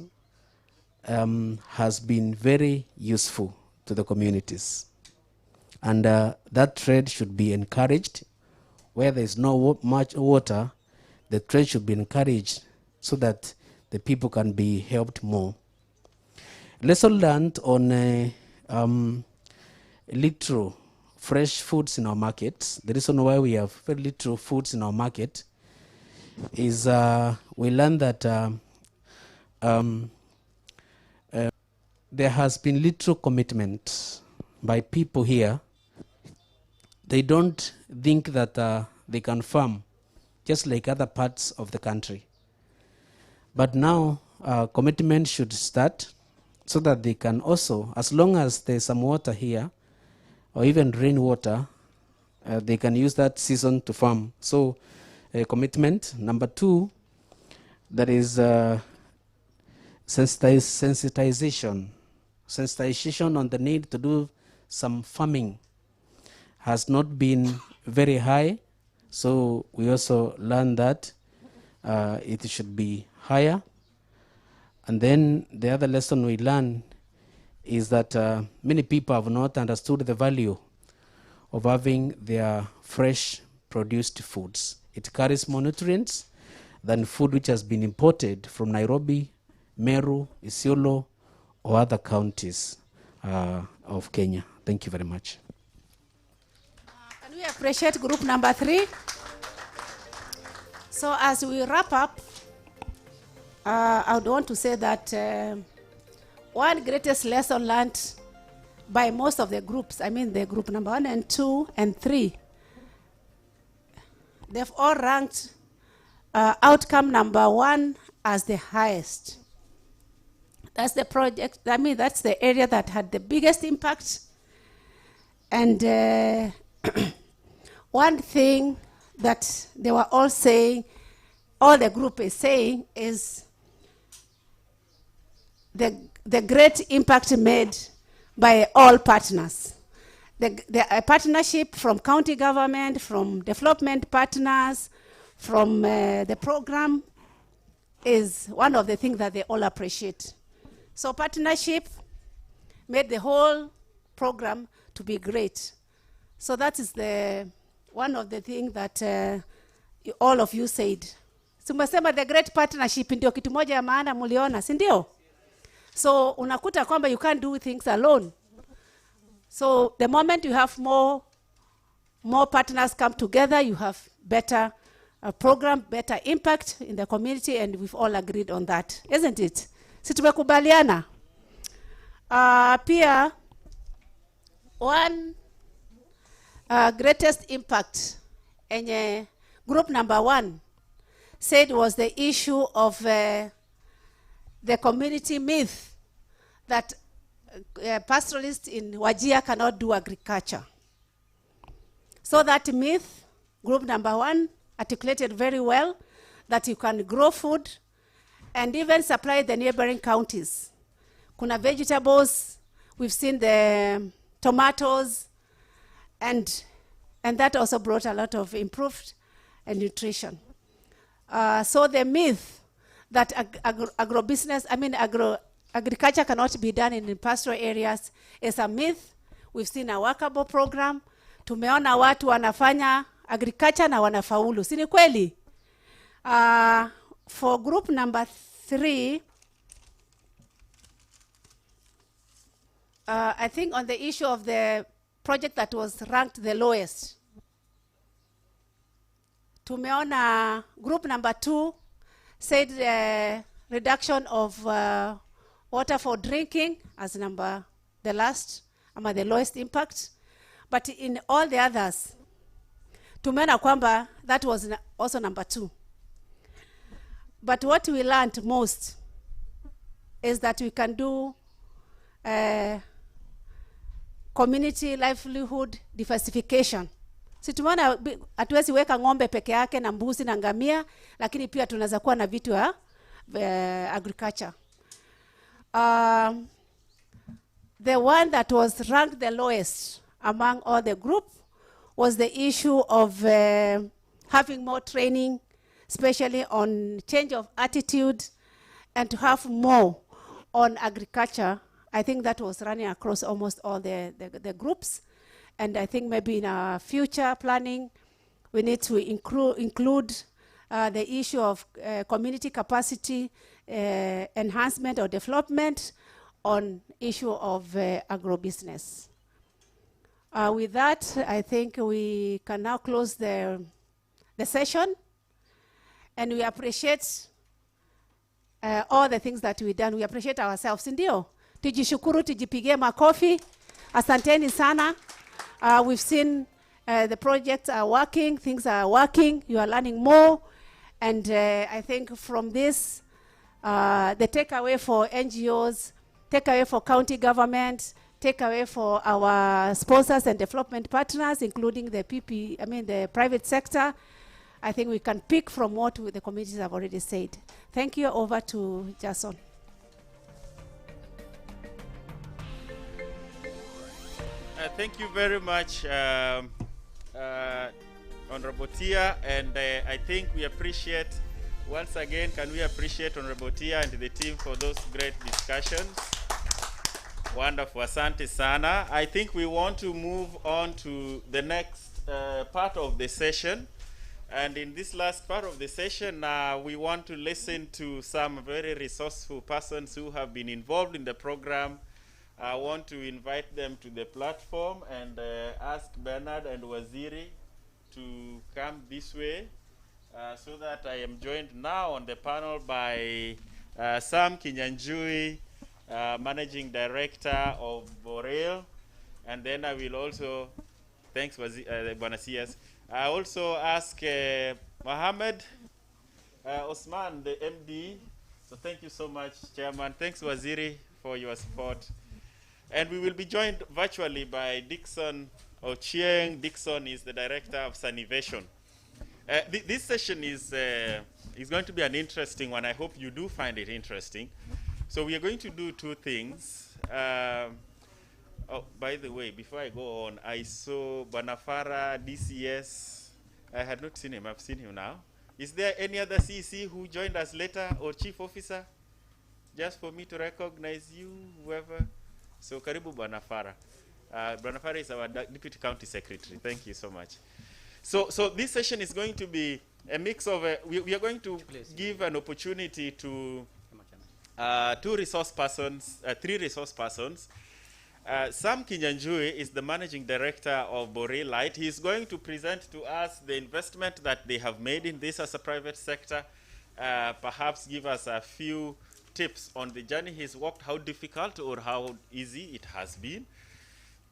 has been very useful to the communities. And that trade should be encouraged. Where there is no much water, the trade should be encouraged so that the people can be helped more. Lesson learned on little fresh foods in our markets. The reason why we have very little foods in our market is we learned that there has been little commitment by people here. They don't think that they can farm just like other parts of the country. But now commitment should start so that they can also, as long as there's some water here, or even rainwater, they can use that season to farm. So commitment. Number 2, there is sensitization on the need to do some farming has not been very high. So we also learned that it should be higher. And then the other lesson we learned is that many people have not understood the value of having their fresh produced foods. It carries more nutrients than food which has been imported from Nairobi, Meru, Isiolo, or other counties of Kenya. Thank you very much. Can we appreciate group number 3? So as we wrap up, I would want to say that one greatest lesson learned by most of the groups, I mean the group number 1 and 2 and 3, they've all ranked outcome number 1 as the highest. That's the project, I mean that's the area that had the biggest impact. And one thing that they were all saying, all the group is saying, is the great impact made by all partners. The partnership from county government, from development partners, from the program is one of the things that they all appreciate. So partnership made the whole program to be great. So that is one of the things that all of you said. Tumesema the great partnership ndio kitu moja ya maana muliona, si ndio? So unakuta kwamba you can't do things alone. So the moment you have more partners come together, you have better program, better impact in the community, and we've all agreed on that, isn't it? Si tumekubaliana? Pia one greatest impact enye group number 1 said was the issue of the community myth that pastoralists in Wajir cannot do agriculture. So that myth Group number 1 articulated very well that you can grow food and even supply the neighboring counties. Kuna vegetables, we've seen the tomatoes, and that also brought a lot of improved nutrition. So the myth that agriculture cannot be done in pastoral areas is a myth. We've seen a workable program. Tumeona watu wanafanya agriculture na wanafaulu. Si ni kweli? For group number 3, I think on the issue of the project that was ranked the lowest, tumeona group number 2 said reduction of water for drinking as the lowest impact. But in all the others, tumeona kwamba that was also number 2. But what we learned most is that we can do community livelihood diversification. Si tumeona hatuwezi weka ng'ombe peke yake na mbuzi na ngamia, lakini pia tunaweza kuwa na vitu ya agriculture. The one that was ranked the lowest among all the group was the issue of having more training, especially on change of attitude, and to have more on agriculture. I think that was running across almost all the groups. And I think maybe in our future planning, we need to include the issue of community capacity enhancement or development on issue of agribusiness. With that, I think we can now close the session, and we appreciate all the things that we've done. We appreciate ourselves. Ndio, tujishukuru, tujipigie makofi. Asanteni sana. We've seen the projects are working, things are working, you are learning more, and I think from this, the takeaway for NGOs, takeaway for county government, takeaway for our sponsors and development partners, including the private sector, I think we can pick from what the communities have already said. Thank you. Over to Jason. Thank you very much, Honorable Tia, and I think we appreciate, once again, can we appreciate Honorable Tia and the team for those great discussions. Wonderful, asante sana. I think we want to move on to the next part of the session. And in this last part of the session, we want to listen to some very resourceful persons who have been involved in the program. I want to invite them to the platform and ask Bernard and Waziri to come this way so that I am joined now on the panel by Sam Kinyanjui, Managing Director of Borel, and then I will also, thanks Bonasias, I also ask Mohammed Osman, the MD. So thank you so much, Chairman. Thanks, Waziri, for your support. And we will be joined virtually by Dixon Ochieng. Dixon is the Director of Sanitation. This session is going to be an interesting one. I hope you do find it interesting. So we are going to do two things. Oh, by the way, before I go on, I saw Banafara, DCS. I had not seen him. I've seen him now. Is there any other CEC who joined us later, or Chief Officer? Just for me to recognize you, whoever. So, Karibu Banafara. Banafara is our Deputy County Secretary. Thank you so much. So this session is going to be a mix of, we are going to give an opportunity to three resource persons. Sam Kinyanjui is the Managing Director of Borel Light. He is going to present to us the investment that they have made in this as a private sector, perhaps give us a few tips on the journey he's walked, how difficult or how easy it has been,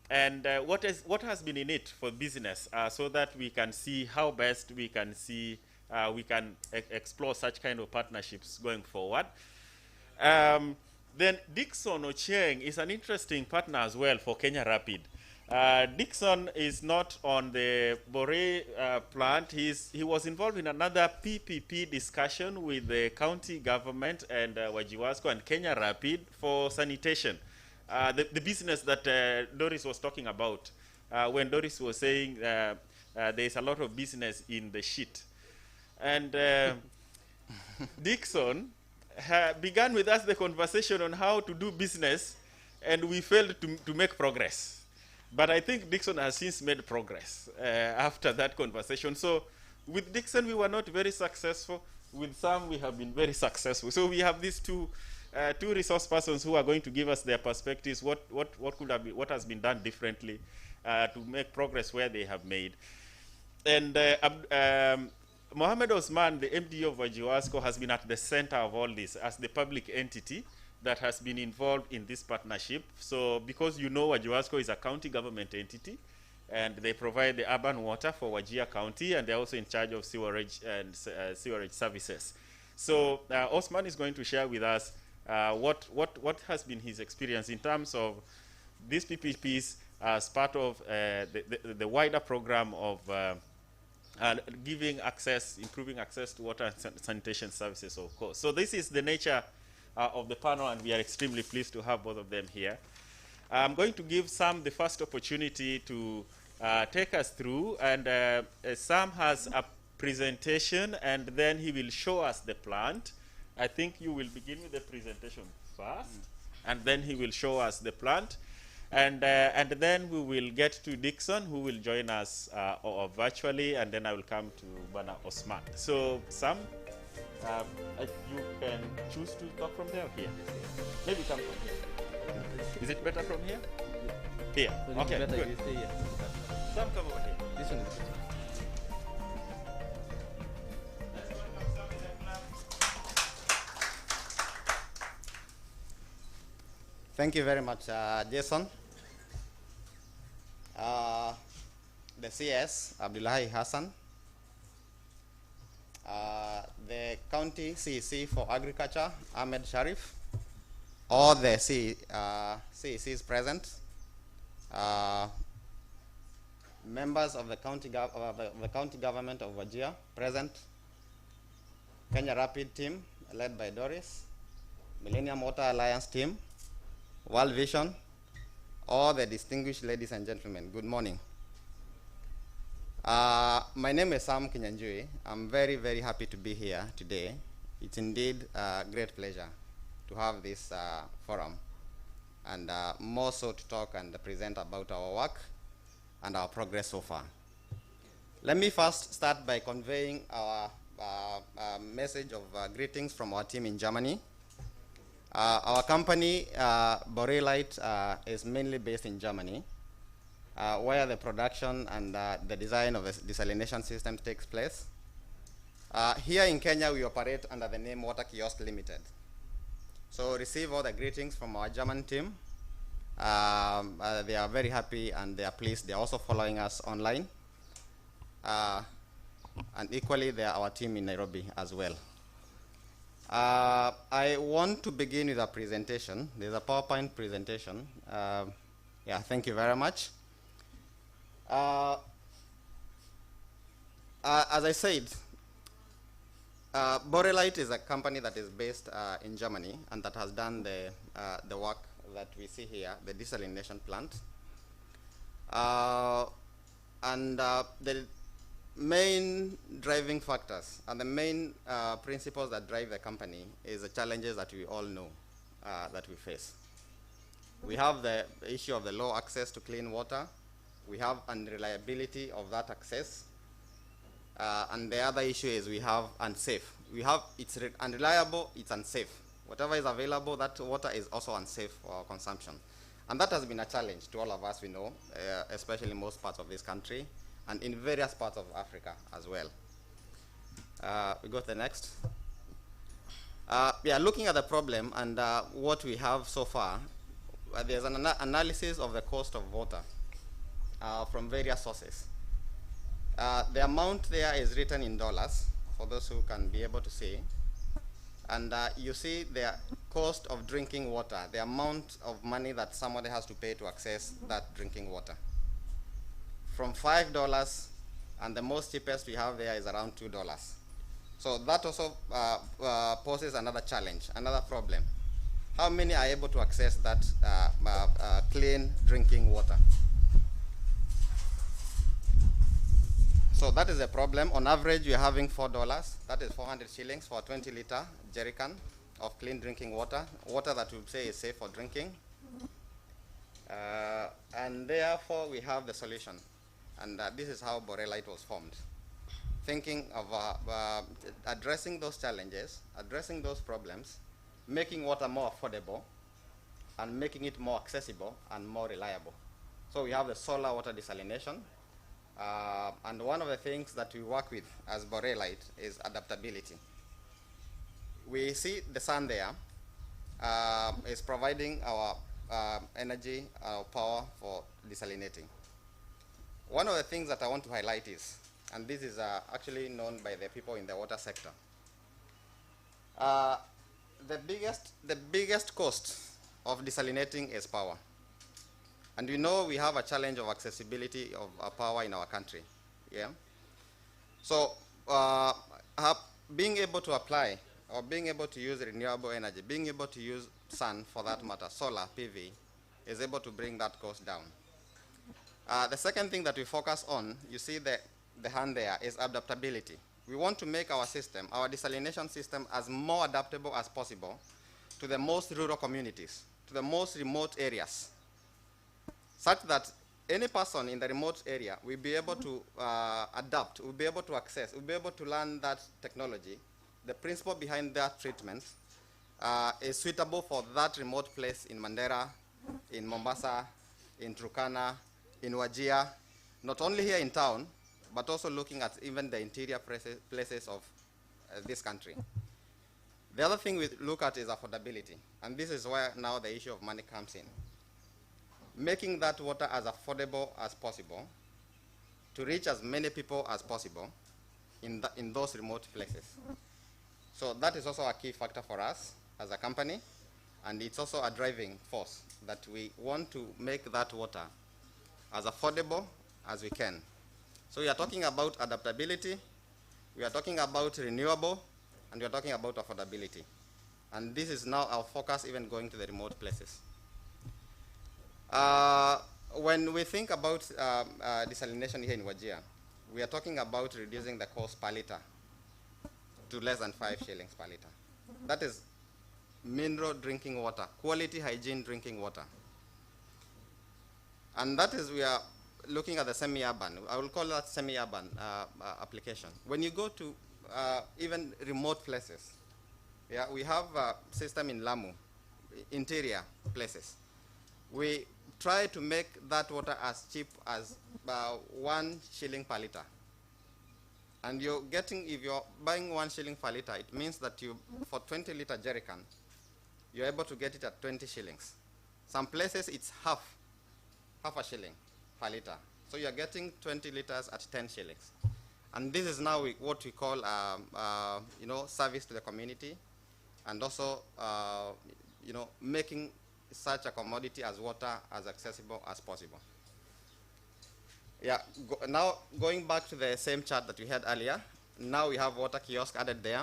and what has been in it for business, so that we can see how best we can see we can explore such kind of partnerships going forward. Then Dixon Ochieng is an interesting partner as well for Kenya Rapid. Dixon is not on the Bore plant. He was involved in another PPP discussion with the county government and Wajir and Kenya Rapid for sanitation. The business that Doris was talking about, when Doris was saying there's a lot of business in the shit. And Dixon began with us the conversation on how to do business, and we failed to make progress. But I think Dixon has since made progress after that conversation. So with Dixon, we were not very successful. With some, we have been very successful. So we have these two resource persons who are going to give us their perspectives, what could have been, what has been done differently to make progress where they have made. And Mohammed Osman, the MD of Wajir, has been at the center of all this as the public entity that has been involved in this partnership. So because you know Wajir is a county government entity, and they provide the urban water for Wajir County, and they're also in charge of sewerage and sewerage services. So Osman is going to share with us what has been his experience in terms of these PPPs as part of the wider program of giving access, improving access to water and sanitation services, of course. So this is the nature of the panel, and we are extremely pleased to have both of them here. I'm going to give Sam the first opportunity to take us through, and Sam has a presentation, and then he will show us the plant. I think you will begin with the presentation first, and then he will show us the plant. And then we will get to Dixon, who will join us virtually, and then I will come to Bana Osman. So Sam, you can choose to talk from there or here. Maybe come from here. Is it better from here? Here. Okay, good. Sam, come over here. This one is better. Thank you very much, Jason. The CS, Abdullahi Hassan. The county CEC for agriculture, Ahmed Sharif. All the CECs present. Members of the county government of Wajir present. Kenya Rapid team led by Doris. Millennium Water Alliance team. World Vision, all the distinguished ladies and gentlemen, good morning. My name is Sam Kinyanjui. I'm very, very happy to be here today. It's indeed a great pleasure to have this forum, and more so to talk and present about our work and our progress so far. Let me first start by conveying our message of greetings from our team in Germany. Our company, Borelite, is mainly based in Germany, where the production and the design of the desalination system takes place. Here in Kenya, we operate under the name Water Kiosk Limited. So receive all the greetings from our German team. They are very happy and they are pleased. They are also following us online. And equally, they are our team in Nairobi as well. I want to begin with a presentation. There's a PowerPoint presentation. Yeah, thank you very much. As I said, Borelite is a company that is based in Germany and that has done the work that we see here, the desalination plant. The main driving factors and the main principles that drive the company is the challenges that we all know that we face. We have the issue of the low access to clean water. We have unreliability of that access. And the other issue is we have unsafe. It's unreliable, it's unsafe. Whatever is available, that water is also unsafe for consumption. And that has been a challenge to all of us, we know, especially in most parts of this country, and in various parts of Africa as well. We go to the next. We are looking at the problem and what we have so far. There's an analysis of the cost of water from various sources. The amount there is written in dollars, for those who can be able to see. And you see the cost of drinking water, the amount of money that somebody has to pay to access that drinking water. from $5, and the most cheapest we have there is around $2. So that also poses another challenge, another problem. How many are able to access that clean drinking water? So that is a problem. On average, you're having $4. That is 400 shillings for a 20-liter jerrycan of clean drinking water, water that we say is safe for drinking. And therefore, we have the solution. And this is how Borelite was formed. Thinking of addressing those challenges, addressing those problems, making water more affordable, and making it more accessible and more reliable. So we have the solar water desalination. And one of the things that we work with as Borelite is adaptability. We see the sun there is providing our energy, our power for desalinating. One of the things that I want to highlight is, and this is actually known by the people in the water sector, the biggest cost of desalinating is power. And we know we have a challenge of accessibility of power in our country. Yeah. So being able to apply or being able to use renewable energy, being able to use sun for that matter, solar, PV, is able to bring that cost down. The second thing that we focus on, you see the hand there, is adaptability. We want to make our system, our desalination system, as more adaptable as possible to the most rural communities, to the most remote areas, such that any person in the remote area will be able to adapt, will be able to access, will be able to learn that technology. The principle behind that treatment is suitable for that remote place in Mandera, in Mombasa, in Turkana, in Wajir, not only here in town, but also looking at even the interior places of this country. The other thing we look at is affordability, and this is where now the issue of money comes in. Making that water as affordable as possible to reach as many people as possible in those remote places. So that is also a key factor for us as a company, and it's also a driving force that we want to make that water as affordable as we can. So we are talking about adaptability, we are talking about renewable, and we are talking about affordability. And this is now our focus, even going to the remote places. When we think about desalination here in Wajir, we are talking about reducing the cost per liter to less than 5 shillings per liter. That is mineral drinking water, quality hygiene drinking water. And that is, we are looking at the semi-urban. I will call that semi-urban application. When you go to even remote places, yeah, we have a system in Lamu, interior places. We try to make that water as cheap as 1 shilling per liter. And you're getting, if you're buying 1 shilling per liter, it means that you, for 20-liter jerrycan, you're able to get it at 20 shillings. Some places it's half a shilling per liter. So you're getting 20 liters at 10 shillings. And this is now what we call, service to the community, and also, making such a commodity as water as accessible as possible. Yeah, now going back to the same chart that we had earlier, now we have water kiosk added there.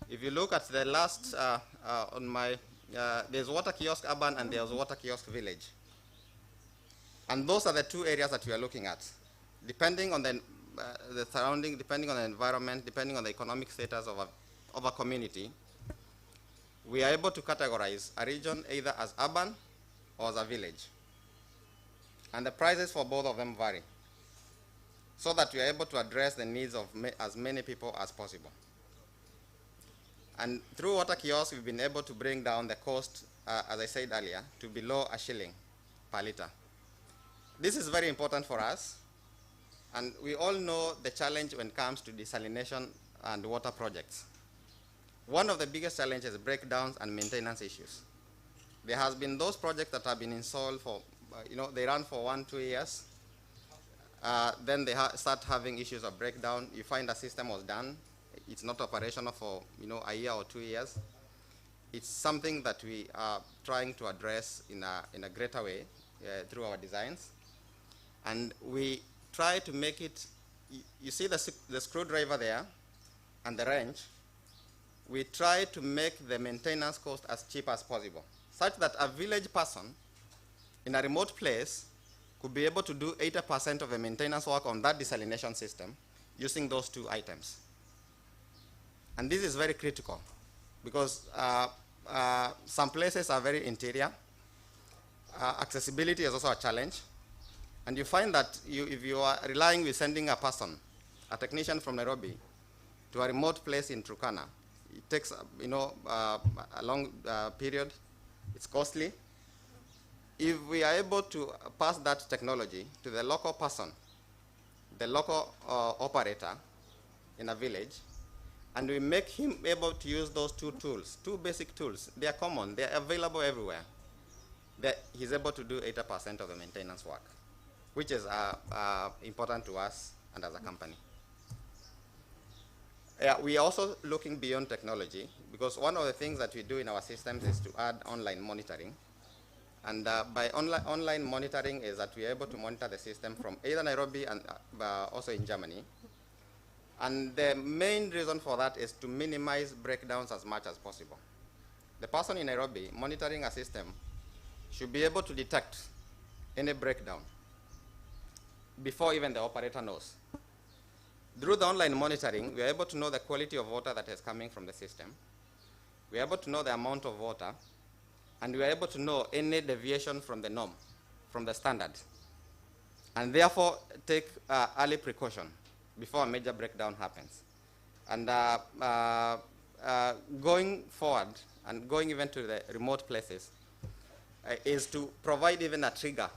If you look at the last, there's water kiosk urban and there's water kiosk village. And those are the two areas that we are looking at. Depending on the surrounding, depending on the environment, depending on the economic status of a community, we are able to categorize a region either as urban or as a village. And the prices for both of them vary, so that we are able to address the needs of as many people as possible. And through water kiosks, we've been able to bring down the cost, as I said earlier, to below a shilling per liter. This is very important for us, and we all know the challenge when it comes to desalination and water projects. One of the biggest challenges is breakdowns and maintenance issues. There has been those projects that have been installed for, they run for 1-2 years. Then they start having issues of breakdown. You find the system was done. It's not operational for a year or 2 years. It's something that we are trying to address in a greater way through our designs. And we try to make it, you see the screwdriver there and the wrench, we try to make the maintenance cost as cheap as possible, such that a village person in a remote place could be able to do 80% of the maintenance work on that desalination system using those two items. And this is very critical because some places are very interior. Accessibility is also a challenge. And you find that if you are relying with sending a person, a technician from Nairobi, to a remote place in Turkana, it takes a long period. It's costly. If we are able to pass that technology to the local person, the local operator in a village, and we make him able to use those two tools, two basic tools, they are common, they are available everywhere, he's able to do 80% of the maintenance work, which is important to us and as a company. We are also looking beyond technology, because one of the things that we do in our systems is to add online monitoring. And by online monitoring is that we are able to monitor the system from either Nairobi and also in Germany. And the main reason for that is to minimize breakdowns as much as possible. The person in Nairobi monitoring a system should be able to detect any breakdown before even the operator knows. Through the online monitoring, we are able to know the quality of water that is coming from the system. We are able to know the amount of water, and we are able to know any deviation from the norm, from the standard, and therefore take early precaution before a major breakdown happens. And going forward and going even to the remote places is to provide even a trigger.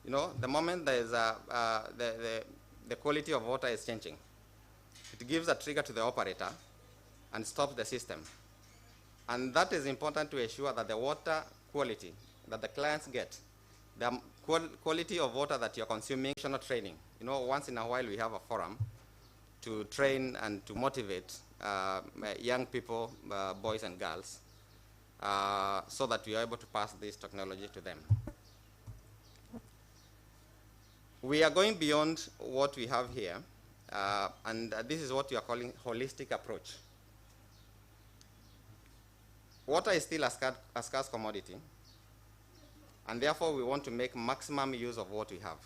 You know, the moment there is the quality of water is changing, it gives a trigger to the operator and stops the system. And that is important to ensure that the water quality that the clients get, the quality of water that you're consuming, national training. You know, once in a while we have a forum to train and to motivate young people, boys and girls, so that we are able to pass this technology to them. We are going beyond what we have here, and this is what we are calling holistic approach. Water is still a scarce commodity, and therefore we want to make maximum use of what we have.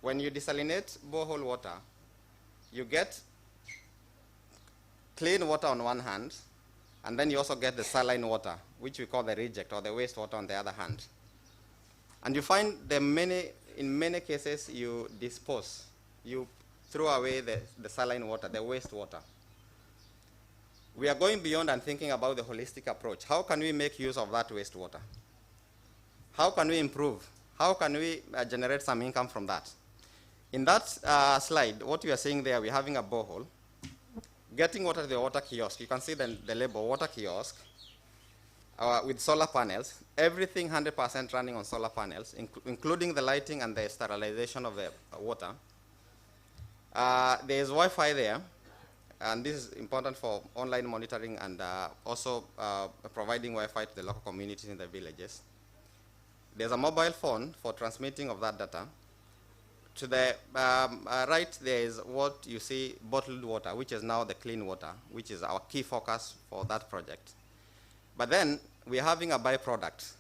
When you desalinate borehole water, you get clean water on one hand, and then you also get the saline water, which we call the reject or the wastewater on the other hand. And you find in many cases you dispose, you throw away the saline water, the wastewater. We are going beyond and thinking about the holistic approach. How can we make use of that wastewater? How can we improve? How can we generate some income from that? In that slide, what you are seeing there, we're having a borehole, getting water to the water kiosk. You can see the label, water kiosk, with solar panels, everything 100% running on solar panels, including the lighting and the sterilization of the water. There is Wi-Fi there, and this is important for online monitoring and also providing Wi-Fi to the local communities in the villages. There's a mobile phone for transmitting of that data. To the right, there is what you see, bottled water, which is now the clean water, which is our key focus for that project. But then we're having a byproduct.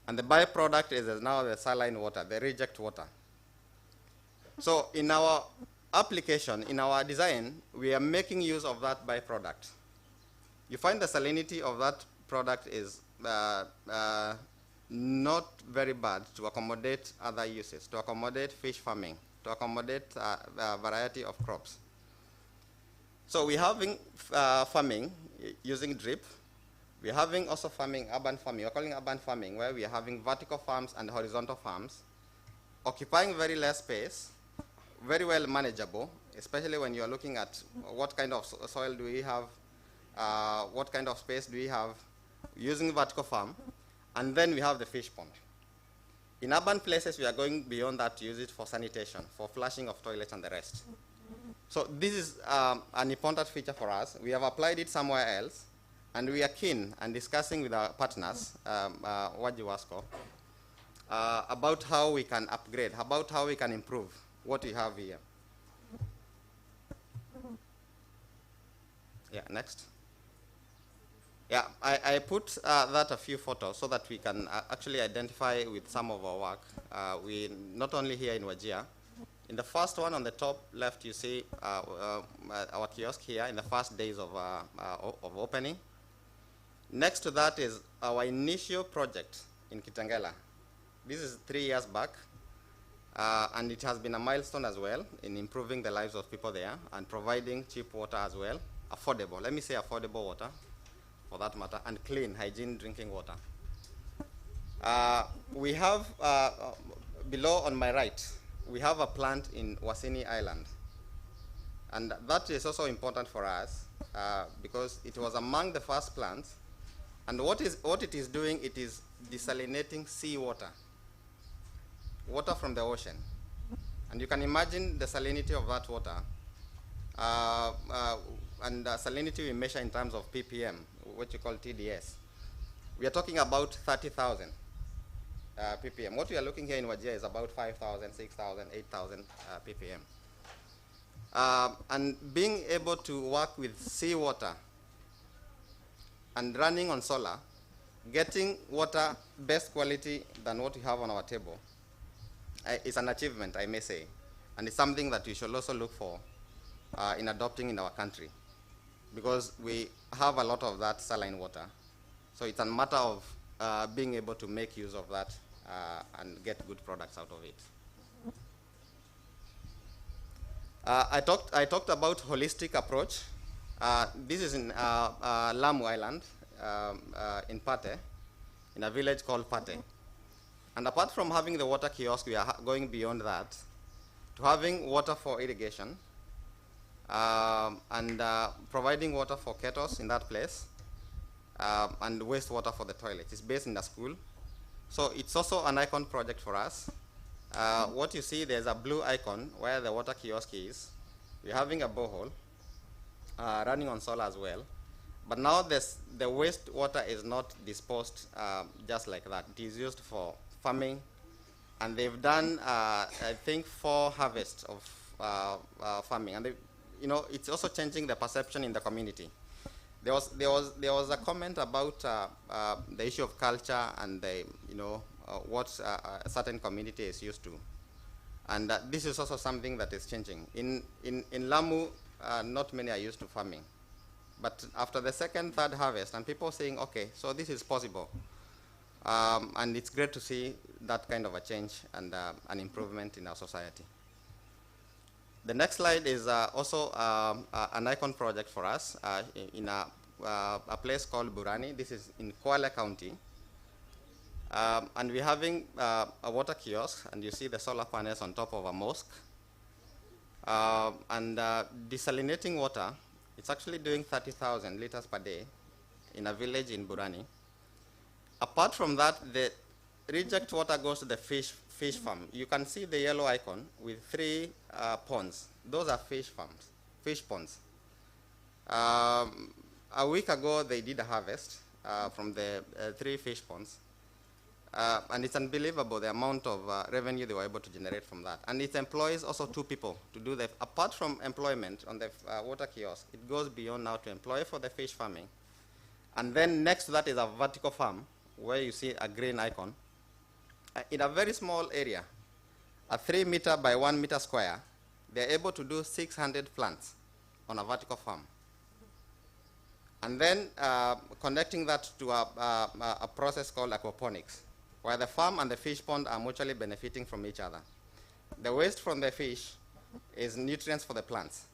And the byproduct is now the saline water, the reject water. So in our application, in our design, we are making use of that byproduct. You find the salinity of that product is not very bad to accommodate other uses, to accommodate fish farming, to accommodate a variety of crops. So we're having farming using drip. We're having also farming, urban farming. We're calling urban farming, where we are having vertical farms and horizontal farms, occupying very less space, very well manageable, especially when you're looking at what kind of soil do we have, what kind of space do we have, using vertical farm, and then we have the fish pond. In urban places, we are going beyond that to use it for sanitation, for flushing of toilets and the rest. So this is an important feature for us. We have applied it somewhere else, and we are keen and discussing with our partners, Wajir, about how we can upgrade, about how we can improve what we have here. Yeah, next. Yeah, I put that a few photos so that we can actually identify with some of our work. We not only here in Wajir. In the first one on the top left, you see our kiosk here in the first days of opening. Next to that is our initial project in Kitengela. This is 3 years back, and it has been a milestone as well in improving the lives of people there and providing cheap water as well, affordable, let me say affordable water for that matter, and clean, hygiene drinking water. We have, below on my right, we have a plant in Wasini Island. And that is also important for us because it was among the first plants. And what it is doing, it is desalinating seawater, water from the ocean. And you can imagine the salinity of that water. And salinity we measure in terms of ppm, what you call TDS. We are talking about 30,000 ppm. What we are looking here in Wajir is about 5,000, 6,000, 8,000 ppm. And being able to work with seawater and running on solar, getting water best quality than what we have on our table is an achievement, I may say. And it's something that we should also look for in adopting in our country, because we have a lot of that saline water. So it's a matter of being able to make use of that and get good products out of it. I talked about holistic approach. This is in Lamu Island, in Pate, in a village called Pate. And apart from having the water kiosk, we are going beyond that to having water for irrigation and providing water for kettles in that place and wastewater for the toilet. It's based in the school. So it's also an icon project for us. What you see, there's a blue icon where the water kiosk is. We're having a borehole running on solar as well. But now the wastewater is not disposed just like that. It is used for farming. And they've done, I think, 4 harvests of farming. And it's also changing the perception in the community. There was a comment about the issue of culture and what a certain community is used to, and this is also something that is changing. In Lamu, not many are used to farming, but after the second, third harvest, and people saying, okay, so this is possible, and it's great to see that kind of a change and an improvement in our society. The next slide is also an icon project for us in a place called Burani. This is in Kwale County. And we're having a water kiosk, and you see the solar panels on top of a mosque. And desalinating water, it's actually doing 30,000 liters per day in a village in Burani. Apart from that, the reject water goes to the fish farm. You can see the yellow icon with 3 ponds. Those are fish ponds. A week ago, they did a harvest from the 3 fish ponds. And it's unbelievable the amount of revenue they were able to generate from that. And it employs also 2 people to do that. Apart from employment on the water kiosk, it goes beyond now to employ for the fish farming. And then next to that is a vertical farm where you see a green icon. In a very small area, a 3 meter by 1 meter square, they're able to do 600 plants on a vertical farm. And then connecting that to a process called aquaponics, where the farm and the fish pond are mutually benefiting from each other. The waste from the fish is nutrients for the plants.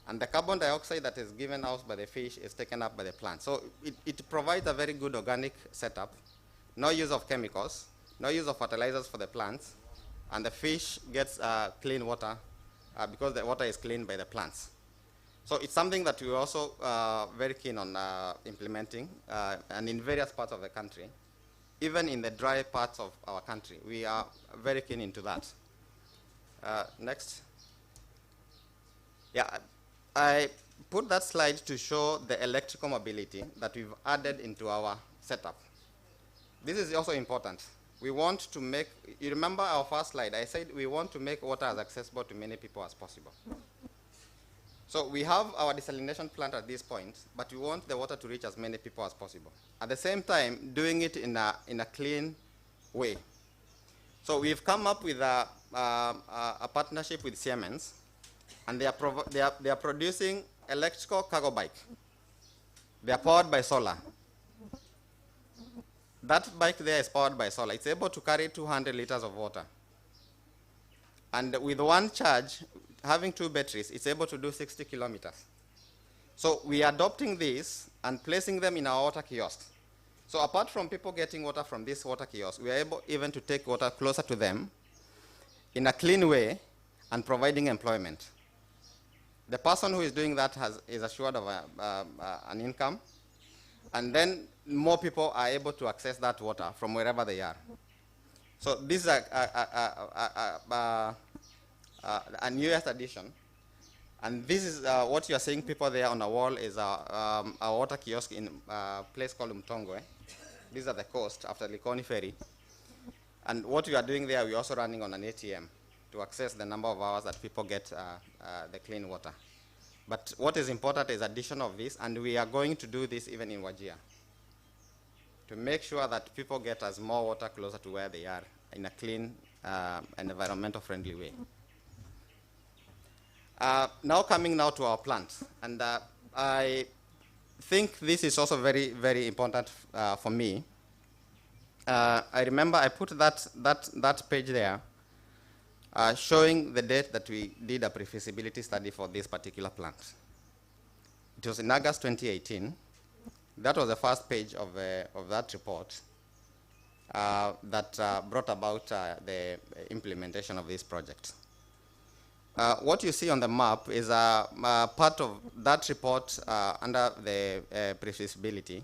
And the carbon dioxide that is given out by the fish is taken up by the plant. So it provides a very good organic setup, no use of chemicals, no use of fertilizers for the plants, and the fish gets clean water because the water is cleaned by the plants. So it's something that we're also very keen on implementing, and in various parts of the country. Even in the dry parts of our country, we are very keen into that. Next. Yeah, I put that slide to show the electrical mobility that we've added into our setup. This is also important. we want to make, you remember our first slide, I said we want to make water as accessible to many people as possible. So we have our desalination plant at this point, but we want the water to reach as many people as possible. At the same time, doing it in a clean way. So we've come up with a partnership with Siemens, and they are producing electrical cargo bike. They are powered by solar. That bike there is powered by solar. It's able to carry 200 liters of water. And with one charge, having 2 batteries, it's able to do 60 kilometers. So we are adopting this and placing them in our water kiosks. So apart from people getting water from this water kiosk, we are able even to take water closer to them in a clean way and providing employment. The person who is doing that is assured of an income, and then more people are able to access that water from wherever they are. So this is a newest addition, and this is what you are seeing people there on the wall is a water kiosk in a place called Mtongwe. These are the coast after Likoni Ferry. And what we are doing there, we're also running on an ATM to access the number of hours that people get the clean water. But what is important is addition of this, and we are going to do this even in Wajir, to make sure that people get as more water closer to where they are in a clean and environmental friendly way. Now coming now to our plant, and I think this is also very, very important for me. I remember I put that page there showing the date that we did a pre-feasibility study for this particular plant. It was in August 2018. That was the first page of that report that brought about the implementation of this project. What you see on the map is part of that report under the pre-feasibility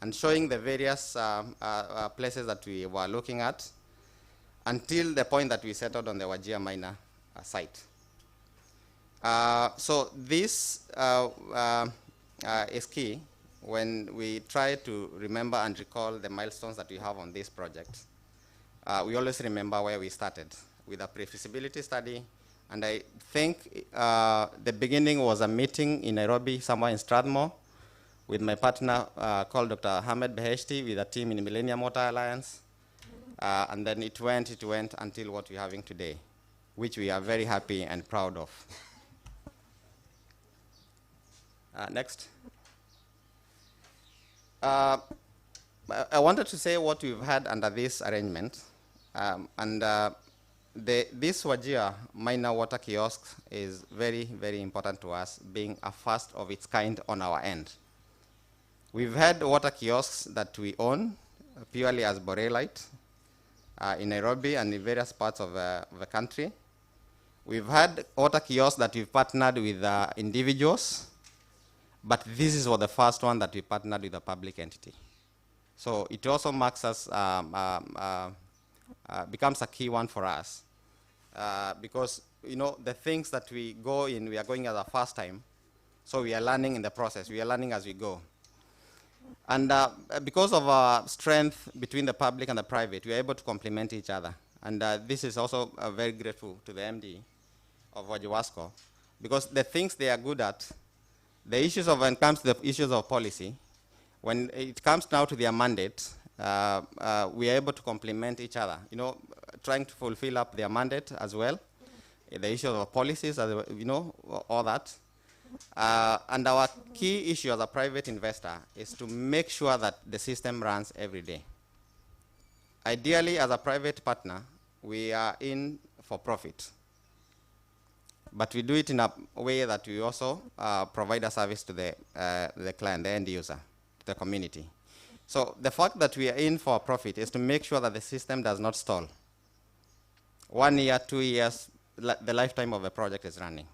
and showing the various places that we were looking at until the point that we settled on the Wajir minor site. So this is key when we try to remember and recall the milestones that we have on this project. We always remember where we started with a pre-feasibility study, and I think the beginning was a meeting in Nairobi, somewhere in Strathmore, with my partner called Dr. Ahmed Beheshti with a team in Millennium Water Alliance. And then it went until what we're having today, which we are very happy and proud of. Next. I wanted to say what we've had under this arrangement. This Wajir minor water kiosk is very, very important to us, being a first of its kind on our end. We've had water kiosks that we own purely as Borelite in Nairobi and in various parts of the country. We've had water kiosks that we've partnered with individuals, but this is the first one that we partnered with a public entity. So it also marks us, becomes a key one for us, because the things that we go in, we are going as a first time, so we are learning in the process. We are learning as we go. And because of our strength between the public and the private, we are able to complement each other. And this is also very grateful to the MD of Wajiwasco, because the things they are good at, the issues of, when it comes to the issues of policy, when it comes now to their mandate, we are able to complement each other, trying to fulfill up their mandate as well, the issues of policies, all that. And our key issue as a private investor is to make sure that the system runs every day. Ideally, as a private partner, we are in for profit. But we do it in a way that we also provide a service to the client, the end user, to the community. So the fact that we are in for profit is to make sure that the system does not stall. 1 year, 2 years, the lifetime of a project is running.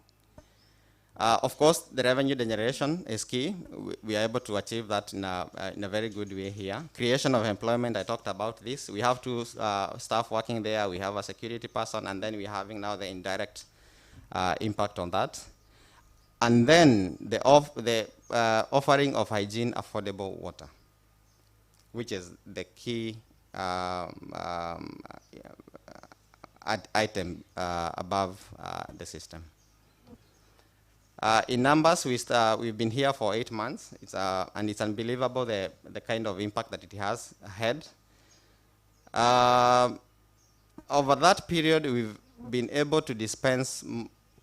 Of course, the revenue generation is key. We are able to achieve that in a very good way here. Creation of employment, I talked about this. We have 2 staff working there. We have a security person, and then we're having now the indirect impact on that. And then the offering of hygiene, affordable water, which is the key item above the system. In numbers, we've been here for 8 months, and it's unbelievable the kind of impact that it has had. Over that period, we've been able to dispense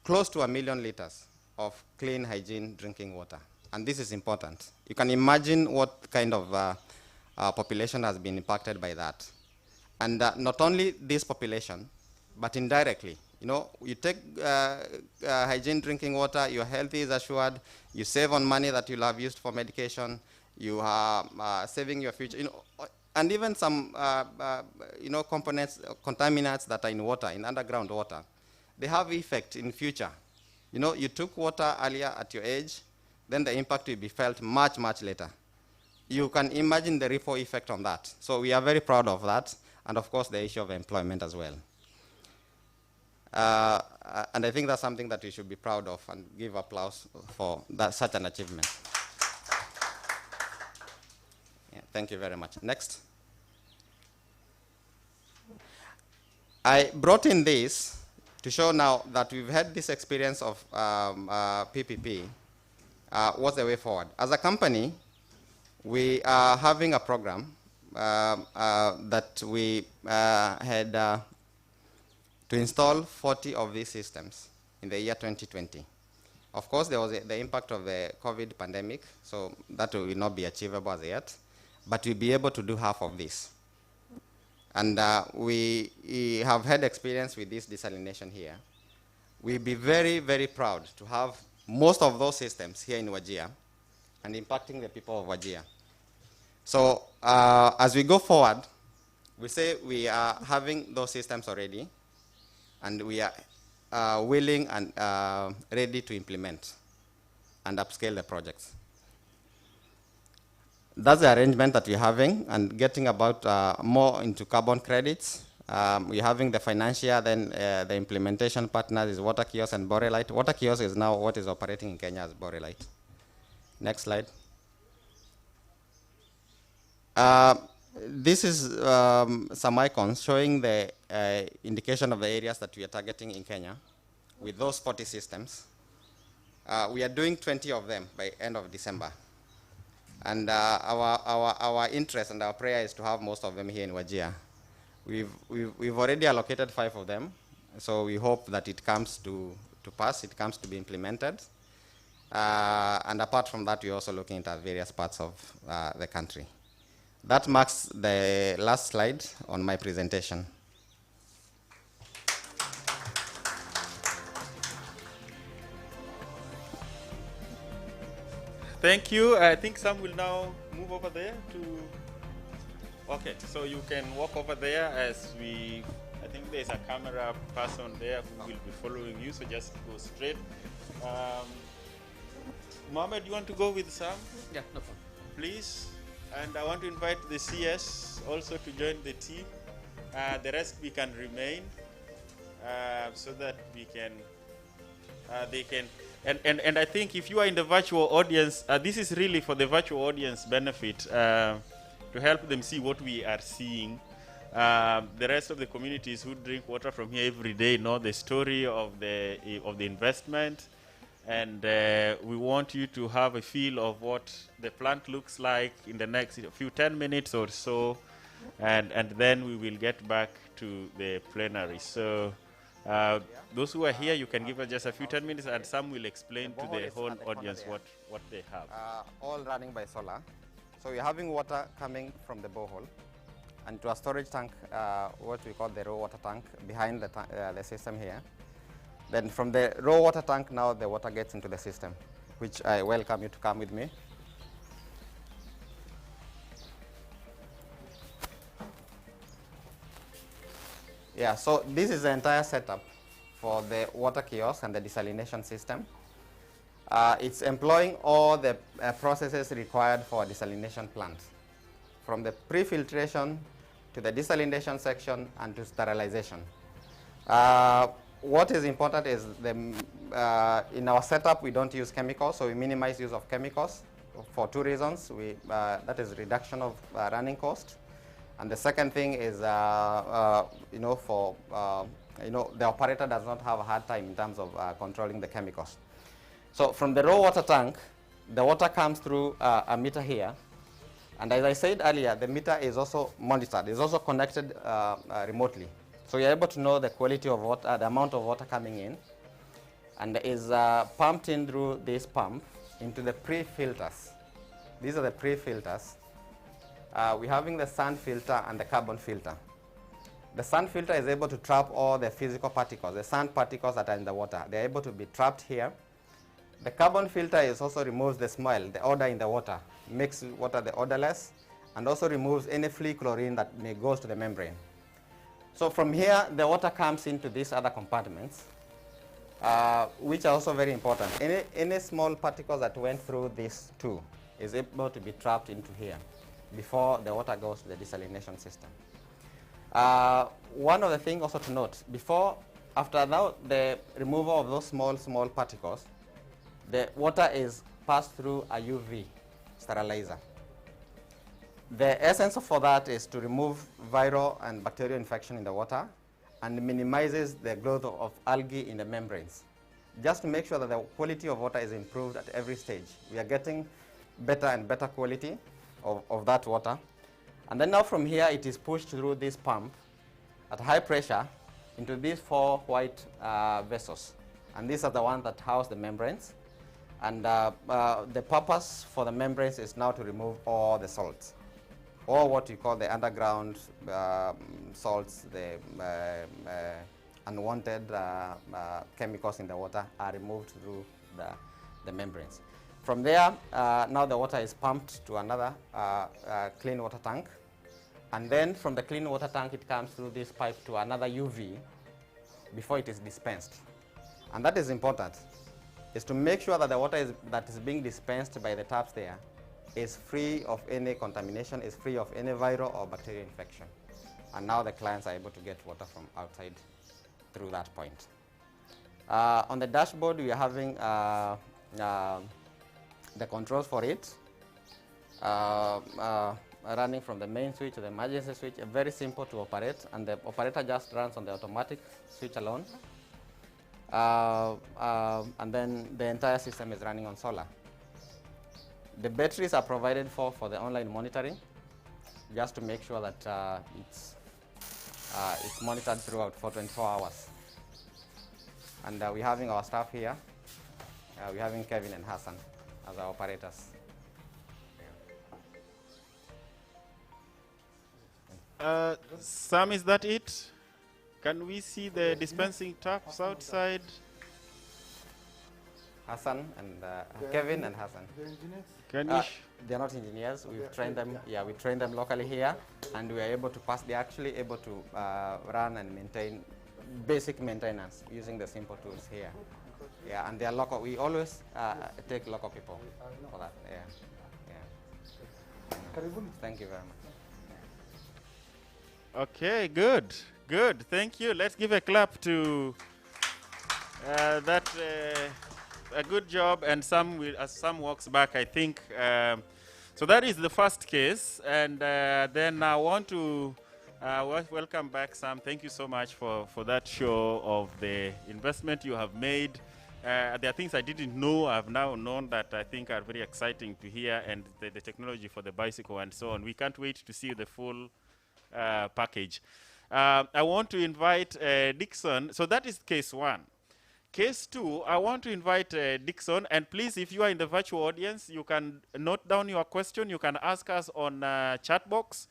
close to 1 million liters of clean, hygiene drinking water. And this is important. You can imagine what kind of population has been impacted by that. And not only this population, but indirectly. You know, you take hygiene drinking water, your health is assured, you save on money that you'll have used for medication, you are saving your future, you know, and even some, you know, components, contaminants that are in water, in underground water, they have effect in future. You know, you took water earlier at your age, then the impact will be felt much, much later. You can imagine the ripple effect on that. So we are very proud of that, and of course the issue of employment as well. And I think that's something that we should be proud of and give applause for such an achievement. Yeah, thank you very much. Next. I brought in this to show now that we've had this experience of PPP. What's the way forward? As a company, we are having a program that we had to install 40 of these systems in the year 2020. Of course, there was the impact of the COVID pandemic, so that will not be achievable as yet, but we'll be able to do half of this. And we have had experience with this desalination here. We'll be very, very proud to have most of those systems here in Wajir and impacting the people of Wajir. So as we go forward, we say we are having those systems already, and we are willing and ready to implement and upscale the projects. That's the arrangement that we're having, and getting about more into carbon credits. We're having the financial, then the implementation partners is Water Kiosk and Borelite. Water Kiosk is now what is operating in Kenya as Borelite. Next slide. This is some icons showing the indication of the areas that we are targeting in Kenya with those 40 systems. We are doing 20 of them by end of December. And our interest and our prayer is to have most of them here in Wajir. We've already allocated 5 of them, so we hope that it comes to pass, it comes to be implemented. And apart from that, we're also looking at various parts of the country. That marks the last slide on my presentation. Thank you. I think some will now move over there to... Okay, so you can walk over there as we... I think there's a camera person there who will be following you, so just go straight. Mohammed, you want to go with Sam? Yeah, no problem. Please. And I want to invite the CS also to join the team. The rest we can remain so that we can, they can, and I think if you are in the virtual audience, this is really for the virtual audience benefit to help them see what we are seeing. The rest of the communities who drink water from here every day know the story of the investment. And we want you to have a feel of what the plant looks like in the next few 10 minutes or so, and then we will get back to the plenary. So those who are here, you can give us just a few 10 minutes, and some will explain to the whole audience what they have. All running by solar. So we're having water coming from the borehole and to a storage tank, what we call the raw water tank, behind the system here. Then from the raw water tank, now the water gets into the system, which I welcome you to come with me. Yeah, so this is the entire setup for the water kiosk and the desalination system. It's employing all the processes required for a desalination plant, from the pre-filtration to the desalination section and to sterilization. What is important is in our setup, we don't use chemicals, so we minimize use of chemicals for 2 reasons. That is reduction of running cost, And the second thing is, you know, the operator does not have a hard time in terms of controlling the chemicals. So from the raw water tank, the water comes through a meter here. And as I said earlier, the meter is also monitored. It's also connected remotely. So you're able to know the quality of water, the amount of water coming in, and is pumped in through this pump into the pre-filters. These are the pre-filters. We're having the sand filter and the carbon filter. The sand filter is able to trap all the physical particles, the sand particles that are in the water. They're able to be trapped here. The carbon filter is also removes the smell, the odor in the water, makes water the odorless, and also removes any free chlorine that may goes to the membrane. So from here, the water comes into these other compartments, which are also very important. Any small particles that went through these two is able to be trapped into here before the water goes to the desalination system. One of the things also to note, after the removal of those small particles, the water is passed through a UV sterilizer. The essence for that is to remove viral and bacterial infection in the water and minimizes the growth of algae in the membranes. Just to make sure that the quality of water is improved at every stage. We are getting better and better quality of that water. And then now from here, it is pushed through this pump at high pressure into these 4 white vessels. And these are the ones that house the membranes. And the purpose for the membranes is now to remove all the salts, or what we call the underground salts, the unwanted chemicals in the water are removed through the membranes. From there, now the water is pumped to another clean water tank. And then from the clean water tank, it comes through this pipe to another UV before it is dispensed. And that is important, is to make sure that the water that is being dispensed by the taps there is free of any contamination, is free of any viral or bacterial infection. And now the clients are able to get water from outside through that point. On the dashboard, we are having the controls for it, running from the main switch to the emergency switch, very simple to operate, and the operator just runs on the automatic switch alone. And then the entire system is running on solar. The batteries are provided for the online monitoring, just to make sure that it's monitored throughout for 24 hours. And we're having our staff here. We're having Kevin and Hassan as our operators. Sam, is that it? Can we see the dispensing taps outside? Hassan and Kevin and Hassan. The engineers? They're not engineers. We've trained them. Yeah, we trained them locally here, and we are able to pass. They're actually able to run and maintain basic maintenance using the simple tools here. Yeah, and they are local. We always take local people for that. Yeah, yeah. Thank you very much. Okay, good. Thank you. Let's give a clap to that. A good job, and as Sam walks back, I think. So that is the first case, and then I want to welcome back Sam. Thank you so much for that show of the investment you have made. There are things I didn't know. I've now known that I think are very exciting to hear, and the technology for the bicycle and so on. We can't wait to see the full package. I want to invite Dixon. So that is case 1. Case 2, I want to invite Dixon, and please, if you are in the virtual audience, you can note down your question. You can ask us on chat box,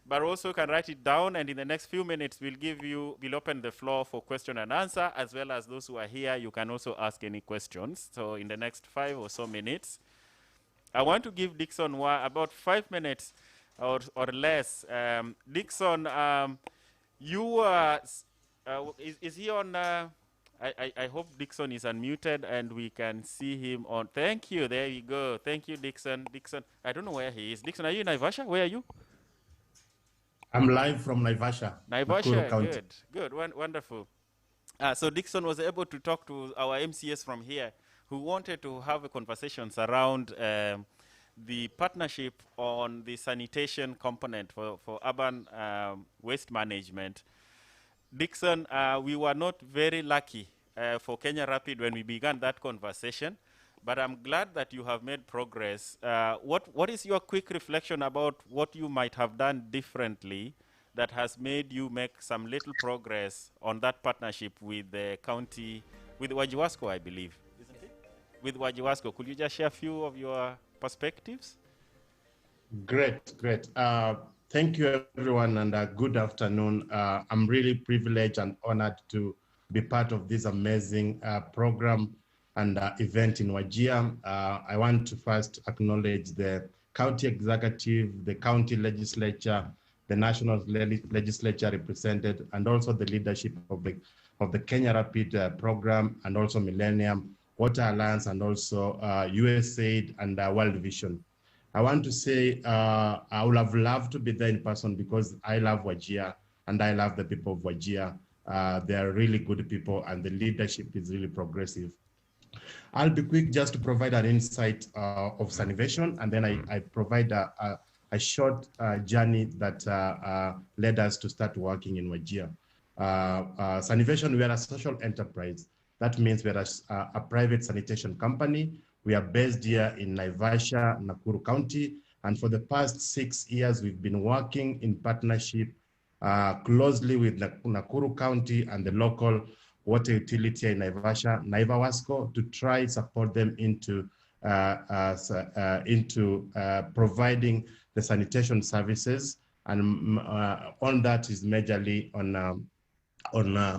but also you can write it down, and in the next few minutes, we'll open the floor for question and answer, as well as those who are here, you can also ask any questions. So in the next 5 or so minutes, I want to give Dixon about 5 minutes or less. Dixon, is he on... I hope Dixon is unmuted and we can see him on. Thank you. There you go. Thank you, Dixon. Dixon, I don't know where he is. Dixon, are you in Naivasha? Where are you? I'm live from Naivasha. Naivasha, good. Wonderful. So Dixon was able to talk to our MCS from here who wanted to have a conversations around the partnership on the sanitation component for urban waste management. Dixon, we were not very lucky for Kenya Rapid when we began that conversation, but I'm glad that you have made progress. What is your quick reflection about what you might have done differently that has made you make some little progress on that partnership with the county, with Wajiwasko, I believe, isn't it? With Wajiwasko, could you just share a few of your perspectives? Great. Thank you, everyone, and good afternoon. I'm really privileged and honored to be part of this amazing program and event in Wajir. I want to first acknowledge the county executive, the county legislature, the national legislature represented, and also the leadership of the Kenya Rapid program, and also Millennium Water Alliance, and also USAID and World Vision. I want to say I would have loved to be there in person because I love Wajir and I love the people of Wajir. They are really good people and the leadership is really progressive. I'll be quick just to provide an insight of sanitation, and then I provide a short journey that led us to start working in Wajir. Sanitation, we are a social enterprise. That means we are a private sanitation company. We are based here in Naivasha, Nakuru County, and for the past 6 years, we've been working in partnership closely with Nakuru County and the local water utility in Naivasha, Naivawasco, to try support them into providing the sanitation services, and on that is majorly on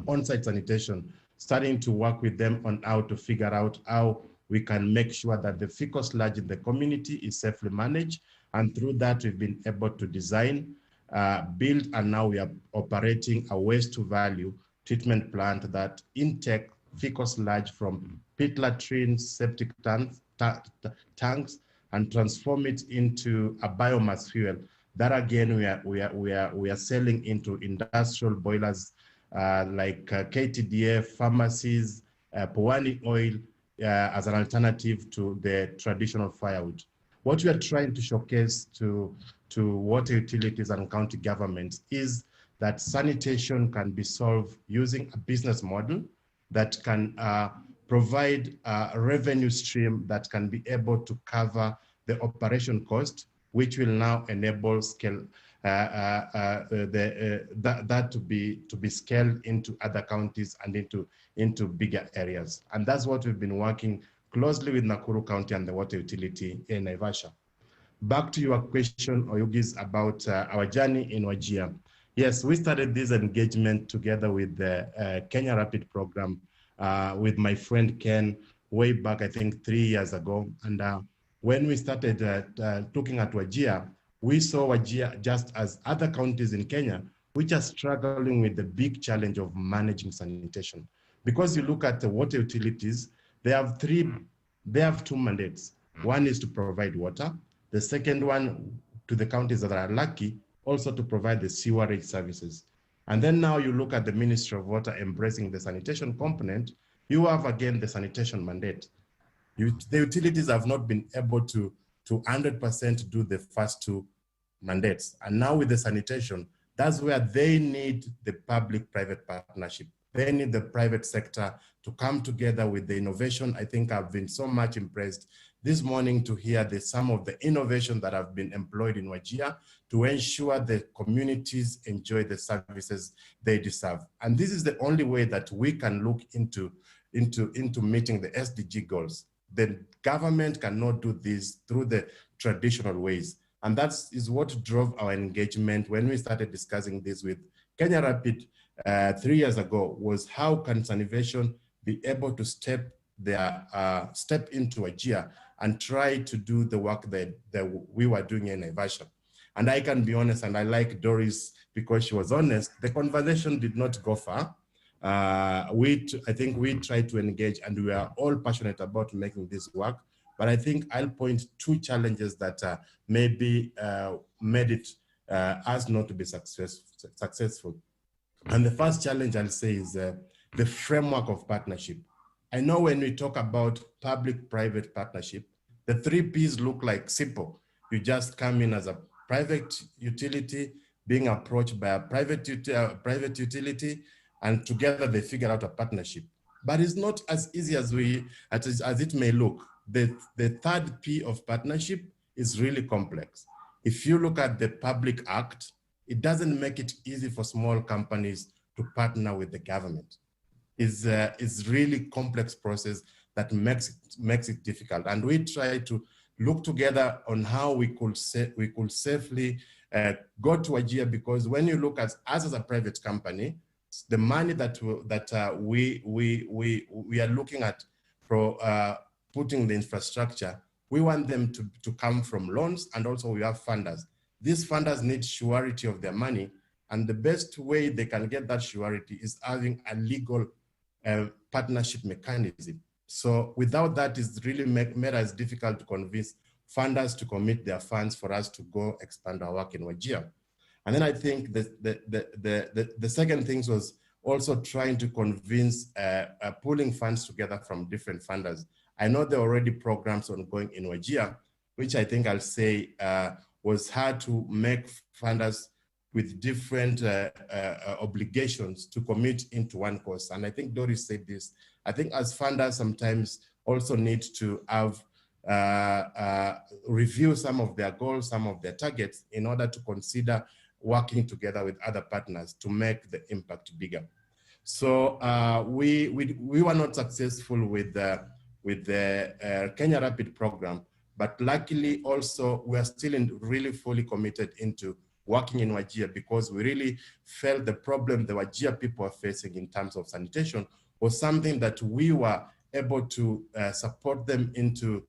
on-site sanitation, starting to work with them on how to figure out how we can make sure that the fecal sludge in the community is safely managed. And through that, we've been able to design, build, and now we are operating a waste-to-value treatment plant that intake fecal sludge from pit latrines, septic tanks, and transform it into a biomass fuel. That again, we are selling into industrial boilers like KTDF, pharmacies, Pawani oil, as an alternative to the traditional firewood. What we are trying to showcase to water utilities and county governments is that sanitation can be solved using a business model that can provide a revenue stream that can be able to cover the operation cost, which will now enable scale that to be scaled into other counties and into bigger areas. And that's what we've been working closely with Nakuru County and the water utility in Naivasha. Back to your question, Oyugis, about our journey in Wajir. Yes, we started this engagement together with the Kenya Rapid program with my friend Ken way back, I think 3 years ago. And when we started looking at Wajir, we saw Wajir just as other counties in Kenya, which are struggling with the big challenge of managing sanitation. Because you look at the water utilities, they have two mandates. One is to provide water. The second one, to the counties that are lucky, also to provide the sewerage services. And then now you look at the Ministry of Water embracing the sanitation component, you have again the sanitation mandate. The utilities have not been able to 100% do the first two mandates. And now with the sanitation, that's where they need the public-private partnership. They need the private sector to come together with the innovation. I think I've been so much impressed this morning to hear some of the innovation that have been employed in Wajir to ensure the communities enjoy the services they deserve. And this is the only way that we can look into meeting the SDG goals. The government cannot do this through the traditional ways. And that is what drove our engagement when we started discussing this with Kenya Rapid 3 years ago, was how can sanitation be able to step into Wajir and try to do the work that we were doing in Naivasha. And I can be honest, and I like Doris because she was honest, the conversation did not go far. I think we tried to engage and we are all passionate about making this work. But I think I'll point two challenges that maybe made it us not to be successful. And the first challenge I'll say is the framework of partnership. I know when we talk about public-private partnership, The 3 Ps look like simple. You just come in as a private utility, being approached by a private utility, and together they figure out a partnership. But it's not as easy as it may look. The 3rd P of partnership is really complex. If you look at the Public Act, it doesn't make it easy for small companies to partner with the government. It's really complex process that makes it difficult. And we try to look together on how we could safely go to Wajir, because when you look at us as a private company, the money that we are looking at for putting the infrastructure, we want them to come from loans, and also we have funders. These funders need surety of their money, and the best way they can get that surety is having a legal partnership mechanism. So without that, it's really made us difficult to convince funders to commit their funds for us to go expand our work in Wajir. And then I think the second thing was also trying to convince pooling funds together from different funders. I know there are already programs ongoing in Wajir, which I think I'll say was hard to make funders with different obligations to commit into one course. And I think Doris said this. I think as funders sometimes also need to have review some of their goals, some of their targets, in order to consider working together with other partners to make the impact bigger. So we were not successful with the Kenya Rapid program, but luckily also we are still really fully committed into working in Wajir, because we really felt the problem the Wajir people are facing in terms of sanitation was something that we were able to support them into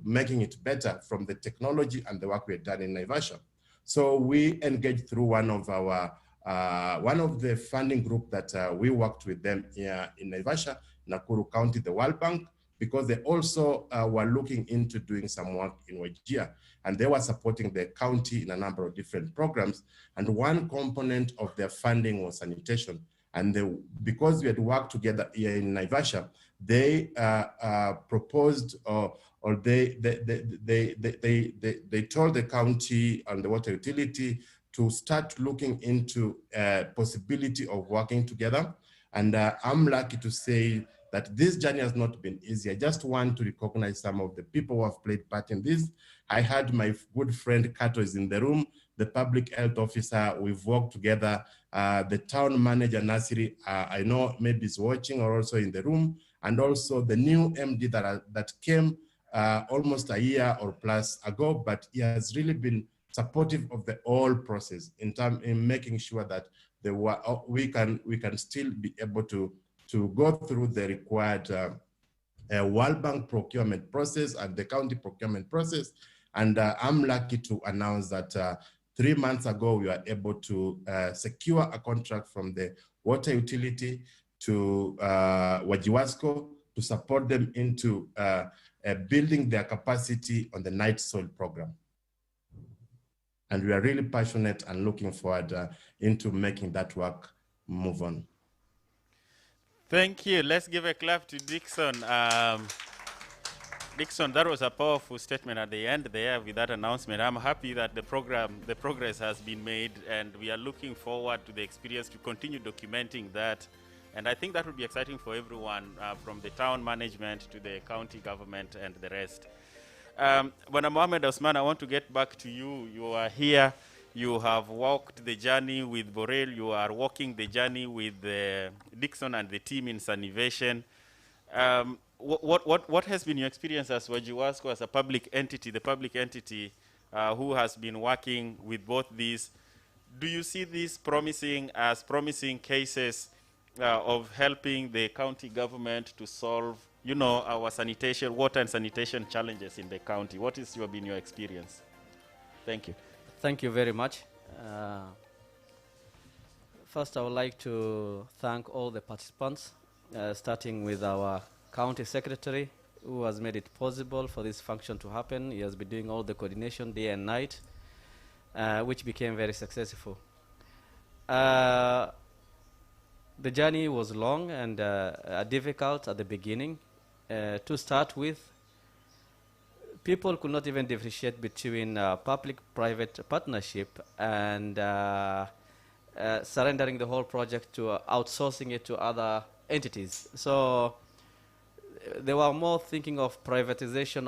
making it better from the technology and the work we had done in Naivasha. So we engaged through one of the funding group that we worked with them here in Naivasha, Nakuru County, the World Bank, because they also were looking into doing some work in Wajir, and they were supporting the county in a number of different programs. And one component of their funding was sanitation. And because we had worked together here in Naivasha, they proposed or they told the county and the water utility to start looking into possibility of working together. And I'm lucky to say that this journey has not been easy. I just want to recognize some of the people who have played part in this. I had my good friend Kato is in the room, the public health officer, we've worked together, the town manager Nasiri, I know maybe is watching or also in the room, and also the new MD that came almost a year or plus ago, but he has really been supportive of the whole process in making sure that we can still be able to go through the required World Bank procurement process and the county procurement process. And I'm lucky to announce that 3 months ago, we were able to secure a contract from the water utility to Wajiwasco to support them into building their capacity on the night soil program. And we are really passionate and looking forward into making that work move on. Thank you. Let's give a clap to Dixon. Dixon, that was a powerful statement at the end there with that announcement. I'm happy that the progress has been made, and we are looking forward to the experience to continue documenting that. And I think that will be exciting for everyone, from the town management to the county government and the rest. Bwana Mohamed Osman, I want to get back to you. You are here. You have walked the journey with Borel. You are walking the journey with Dixon and the team in Sanivation. What has been your experience as Wajiwasco, as a public entity, the public entity who has been working with both these? Do you see these as promising cases of helping the county government to solve, our sanitation, water and sanitation challenges in the county? What has been your experience? Thank you. Thank you very much. First, I would like to thank all the participants, starting with our County Secretary, who has made it possible for this function to happen. He has been doing all the coordination day and night, which became very successful. The journey was long and difficult at the beginning. To start with, people could not even differentiate between public-private partnership and surrendering the whole project to outsourcing it to other entities. So they were more thinking of privatization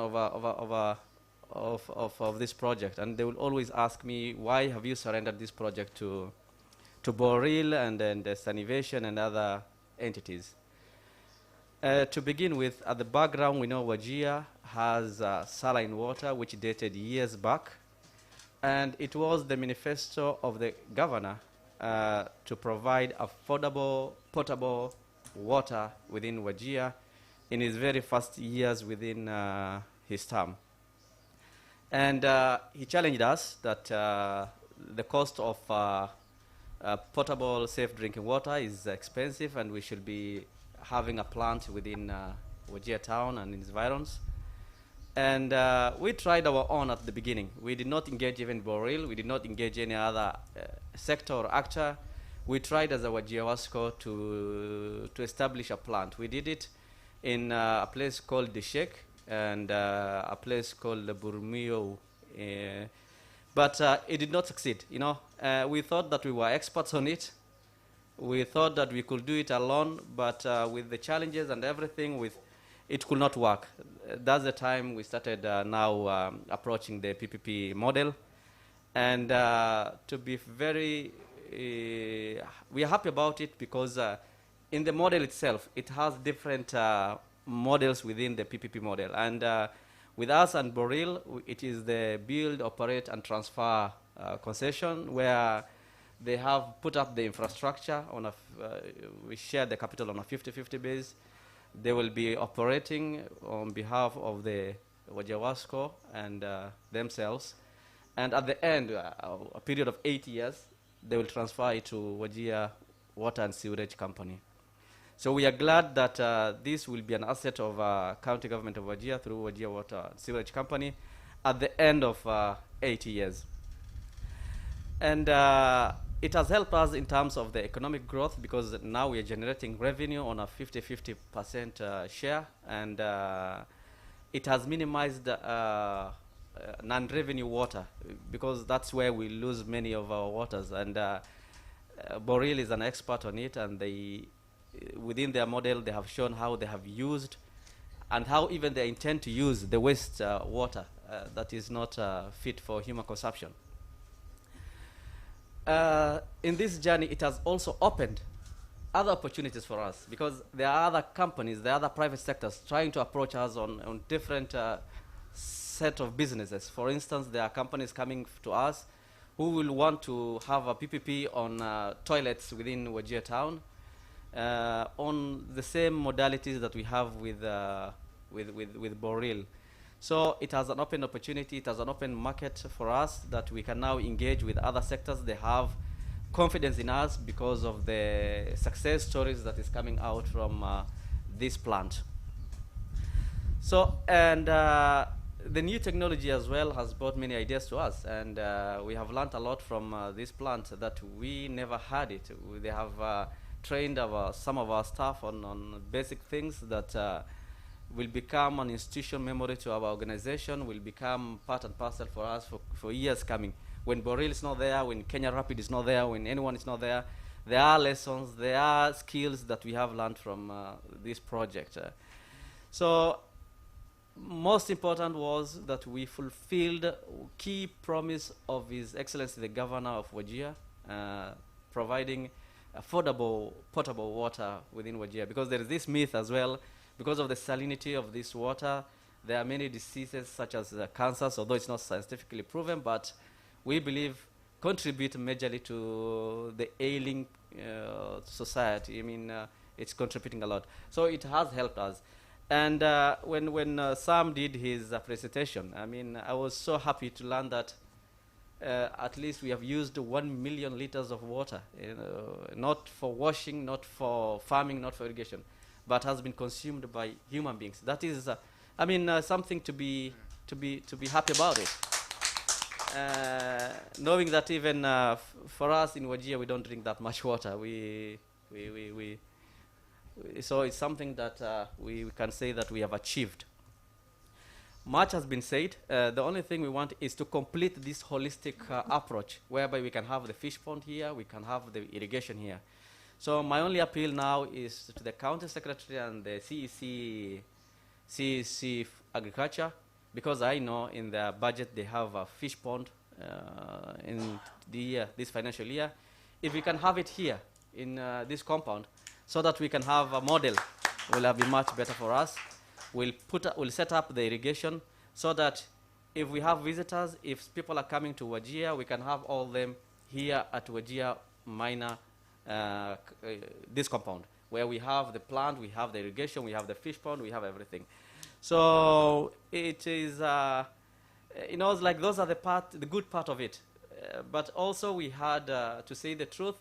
of this project, and they will always ask me, why have you surrendered this project to Boril and then the Sanitation and other entities? To begin with, at the background, we know Wajir has saline water, which dated years back, and it was the manifesto of the governor to provide affordable, potable water within Wajir in his very first years within his term. And he challenged us that the cost of potable, safe drinking water is expensive, and we should be having a plant within Wajir town and its environs. And we tried our own at the beginning. We did not engage even Boril. We did not engage any other sector or actor. We tried as a Wajir Wasco to establish a plant. We did it in a place called the Sheikh and a place called the Burmio. But it did not succeed. You know, we thought that we were experts on it. We thought that we could do it alone, but with the challenges and everything, it could not work. That's the time we started now approaching the PPP model. And to be very, we are happy about it because in the model itself, it has different models within the PPP model. And with us and Boril, it is the build, operate, and transfer concession where they have put up the infrastructure on we share the capital on a 50-50 base. They will be operating on behalf of the Wajir Wasco and themselves. And at the end, a period of 8 years, they will transfer it to Wajir Water and Sewerage Company. So we are glad that this will be an asset of county government of Wajir through Wajir Water and Sewerage Company at the end of 8 years. And it has helped us in terms of the economic growth because now we are generating revenue on a 50-50% share, and it has minimized non-revenue water because that's where we lose many of our waters. And Boril is an expert on it, and within their model they have shown how they have used and how even they intend to use the waste water that is not fit for human consumption. In this journey, it has also opened other opportunities for us because there are other companies, there are other private sectors trying to approach us on different set of businesses. For instance, there are companies coming to us who will want to have a PPP on toilets within Wajir town on the same modalities that we have with Boril. So it has an open opportunity, it has an open market for us that we can now engage with other sectors. They have confidence in us because of the success stories that is coming out from this plant. So, and the new technology as well has brought many ideas to us, and we have learned a lot from this plant that we never had it. They have trained some of our staff on basic things that will become an institutional memory to our organization, will become part and parcel for us for years coming. When Boril is not there, when Kenya Rapid is not there, when anyone is not there, there are lessons, there are skills that we have learned from this project. So most important was that we fulfilled key promise of His Excellency the Governor of Wajir, providing affordable potable water within Wajir, because there is this myth as well. Because of the salinity of this water, there are many diseases such as cancers, although it's not scientifically proven, but we believe contribute majorly to the ailing society. I mean, it's contributing a lot. So it has helped us. And when Sam did his presentation, I mean, I was so happy to learn that at least we have used 1 million liters of water, not for washing, not for farming, not for irrigation, but has been consumed by human beings. That is, I mean, something to be happy about it. Knowing that even for us in Wajir, we don't drink that much water. So it's something that we can say that we have achieved. much has been said. The only thing we want is to complete this holistic approach, whereby we can have the fish pond here, we can have the irrigation here. So my only appeal now is to the county secretary and the CEC agriculture, because I know in their budget they have a fish pond in the year, this financial year. If we can have it here in this compound, so that we can have a model, will be much better for us. We'll set up the irrigation so that if we have visitors, if people are coming to Wajir, we can have all them here at Wajir minor, this compound, where we have the plant, we have the irrigation, we have the fish pond, we have everything. So it is, you know, it's like those are the good part of it. But also we had, to say the truth,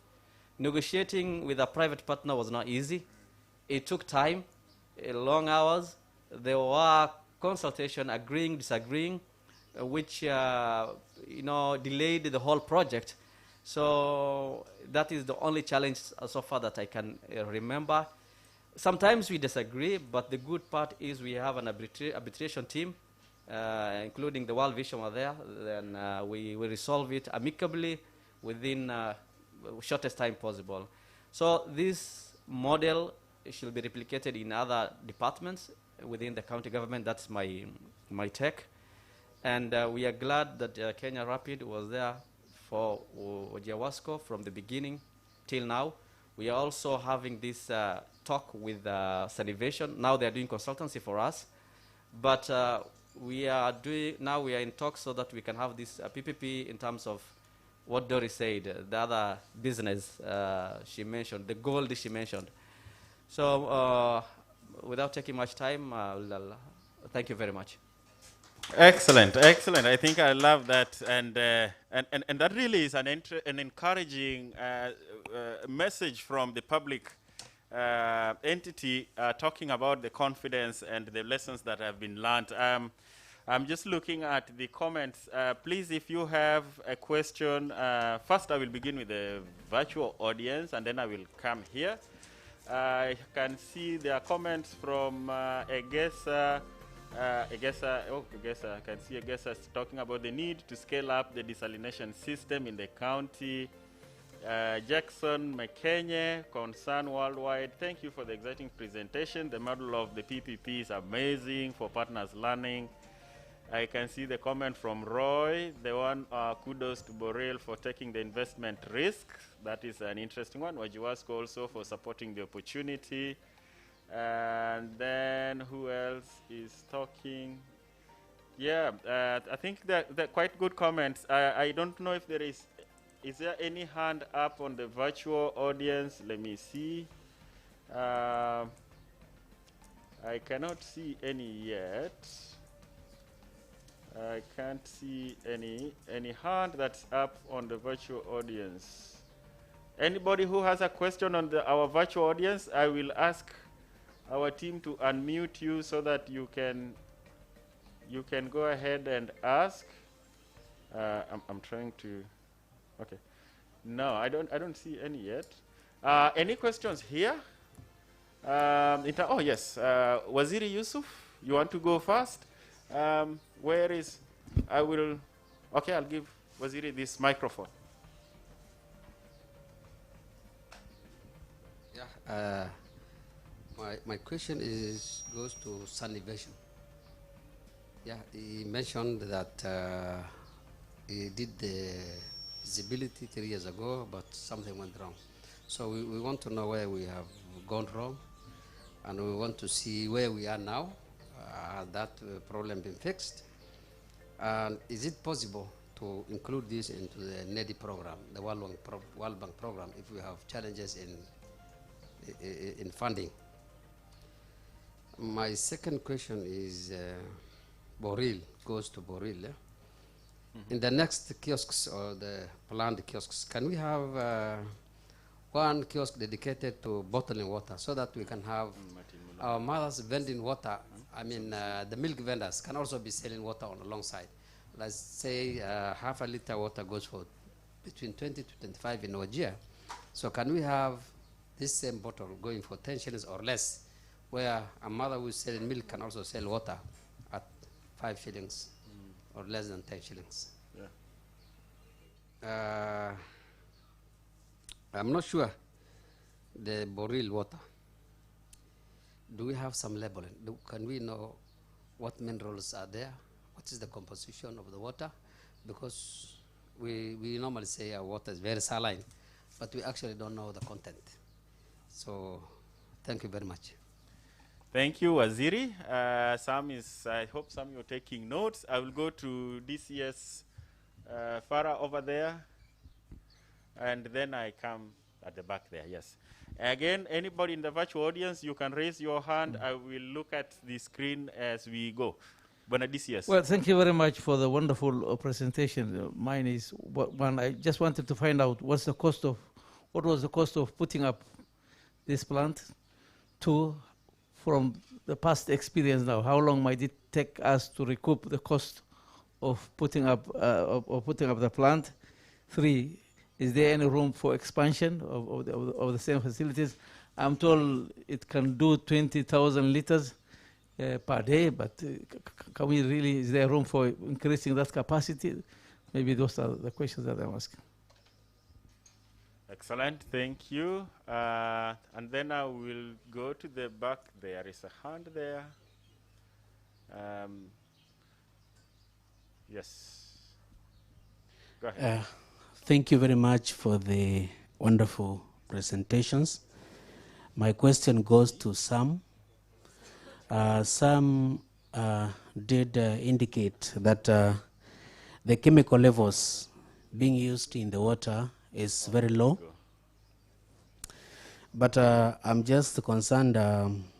negotiating with a private partner was not easy. It took time, long hours. There were consultation, agreeing, disagreeing, which you know, delayed the whole project. So that is the only challenge so far that I can remember. Sometimes we disagree, but the good part is we have an arbitration team, including the World Vision were there. Then we resolve it amicably within shortest time possible. So this model should be replicated in other departments within the county government. That's my take. And we are glad that Kenya Rapid was there for Wajir Wasco from the beginning till now. We are also having this talk with Sanitation. Now they are doing consultancy for us. But we are in talks so that we can have this PPP in terms of what Doris said, the other business she mentioned, the gold she mentioned. So without taking much time, thank you very much. Excellent, excellent. I think I love that, and that really is an encouraging message from the public entity talking about the confidence and the lessons that have been learned. I'm just looking at the comments. Please, if you have a question, first I will begin with the virtual audience, and then I will come here. I can see there are comments from Egesa. I can see Egesa talking about the need to scale up the desalination system in the county. Jackson McKenye, Concern Worldwide, thank you for the exciting presentation. The model of the PPP is amazing for partners learning. I can see the comment from Roy, the one, kudos to Borel for taking the investment risk. That is an interesting one. Wajir Wasco also for supporting the opportunity. And then who else is talking? Yeah, I think they're quite good comments. I don't know if there is there any hand up on the virtual audience? Let me see. I cannot see any yet. I can't see any hand that's up on the virtual audience. Anybody who has a question on our virtual audience, I will ask our team to unmute you so that you can go ahead and ask. I'm trying to. Okay. No, I don't see any yet. Any questions here? Oh yes, Waziri Yusuf, you want to go first? Where is? Okay, I'll give Waziri this microphone. Yeah. My question goes to sanitation. Yeah, he mentioned that he did the feasibility 3 years ago, but something went wrong. So we want to know where we have gone wrong, and we want to see where we are now. Has that problem been fixed? And is it possible to include this into the NEDI program, the World Bank program, if we have challenges in funding? My second question is Boril, goes to Boril. Yeah? In the next kiosks or the planned kiosks, can we have one kiosk dedicated to bottling water so that we can have our mothers vending water? I mean, the milk vendors can also be selling water on the long side. Let's say half a liter water goes for between 20 to 25 in Wajir. So can we have this same bottle going for 10 shillings or less, where a mother who is selling milk can also sell water at 5 shillings or less than 10 shillings. Yeah. I'm not sure the boreal water. Do we have some labeling? Can we know what minerals are there? What is the composition of the water? Because we normally say our water is very saline, but we actually don't know the content. So thank you very much. Thank you, Waziri. I hope Sam, you're taking notes. I will go to DCS Farah over there, and then I come at the back there, yes. Again, anybody in the virtual audience, you can raise your hand. I will look at the screen as we go. Bona DCS. Well, thank you very much for the wonderful presentation. Mine is one. I just wanted to find out what was the cost of putting up this plant. Two, from the past experience now, how long might it take us to recoup the cost of putting up the plant? Three, is there any room for expansion of the same facilities? I'm told it can do 20,000 liters per day, but can we really, is there room for increasing that capacity? Maybe those are the questions that I'm asking. Excellent, thank you. And then I will go to the back. There is a hand there. Yes. Go ahead. Thank you very much for the wonderful presentations. My question goes to Sam. Sam did indicate that the chemical levels being used in the water is very low. But I'm just concerned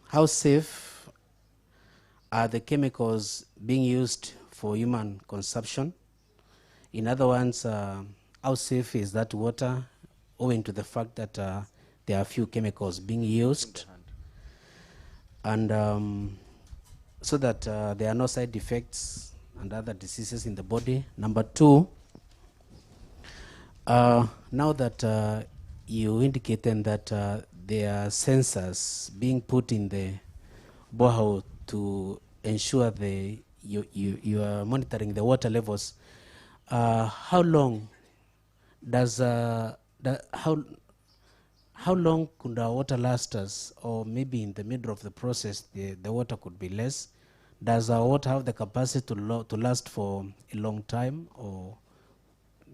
how safe are the chemicals being used for human consumption? In other words, how safe is that water owing to the fact that there are few chemicals being used, and so that there are no side effects and other diseases in the body. Number two, now that you indicated that there are sensors being put in the borehole to ensure you are monitoring the water levels, how long does how long could our water last us? Or maybe in the middle of the process the water could be less. Does our water have the capacity to last for a long time, or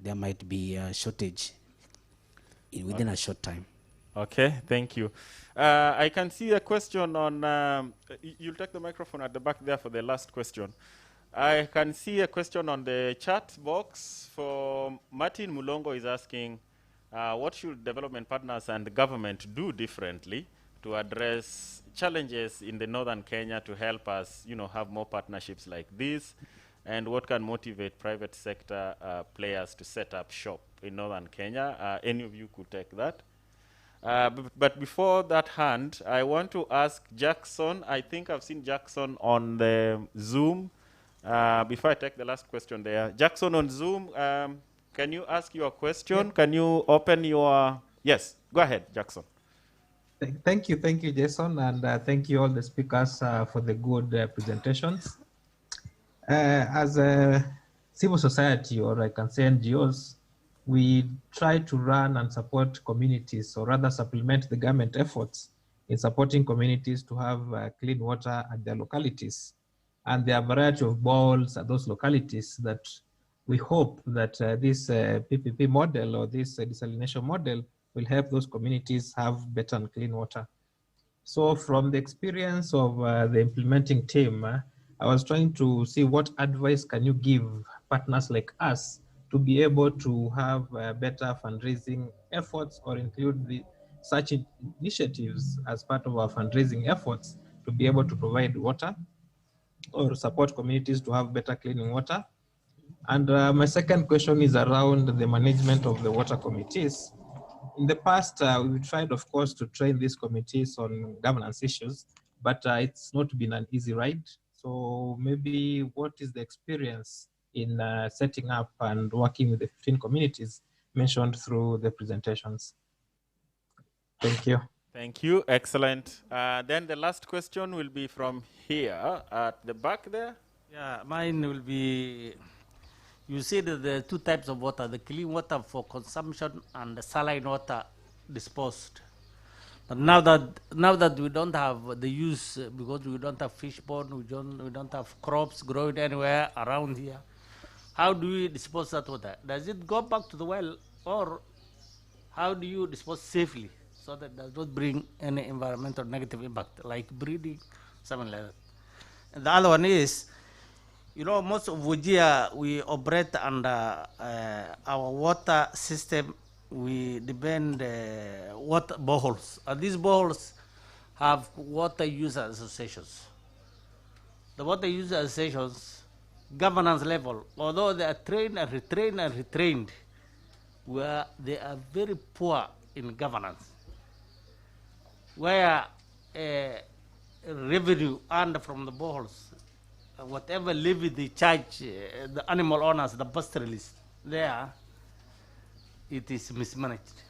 there might be a shortage within a short time? Okay, thank you. I can see a question on, you'll take the microphone at the back there for the last question. I can see a question on the chat box for Martin Mulongo is asking, what should development partners and the government do differently to address challenges in the northern Kenya to help us, have more partnerships like this? And what can motivate private sector players to set up shop in northern Kenya? Any of you could take that. But before that hand, I want to ask Jackson. I think I've seen Jackson on the Zoom. Before I take the last question there, Jackson on Zoom, can you ask your question? Yeah. Can you open your... Yes, go ahead, Jackson. Thank you, Jason, and thank you all the speakers for the good presentations. As a civil society, or I can say NGOs, we try to run and support communities, or rather supplement the government efforts in supporting communities to have clean water at their localities. And there are a variety of boreholes at those localities that we hope that this PPP model or this desalination model will help those communities have better and clean water. So from the experience of the implementing team, I was trying to see what advice can you give partners like us to be able to have better fundraising efforts, or include such initiatives as part of our fundraising efforts to be able to provide water or support communities to have better cleaning water. And my second question is around the management of the water committees. In the past, we've tried, of course, to train these committees on governance issues, but it's not been an easy ride. So maybe what is the experience in setting up and working with the 15 communities mentioned through the presentations? Thank you. Thank you, excellent. Then the last question will be from here at the back there. Yeah, mine will be, you see that there are two types of water, the clean water for consumption and the saline water disposed. But now that we don't have the use, because we don't have fish pond, we don't have crops growing anywhere around here, how do we dispose that water? Does it go back to the well, or how do you dispose safely so that it does not bring any environmental negative impact, like breeding, something like that? And the other one is, you know, most of Wajir, we operate under our water system. We depend water boreholes. And these boreholes have water user associations. The water user associations, governance level, although they are trained and retrained, where they are very poor in governance, where revenue earned from the boreholes, whatever levy they charge the animal owners, the pastoralists, there, it is mismanaged.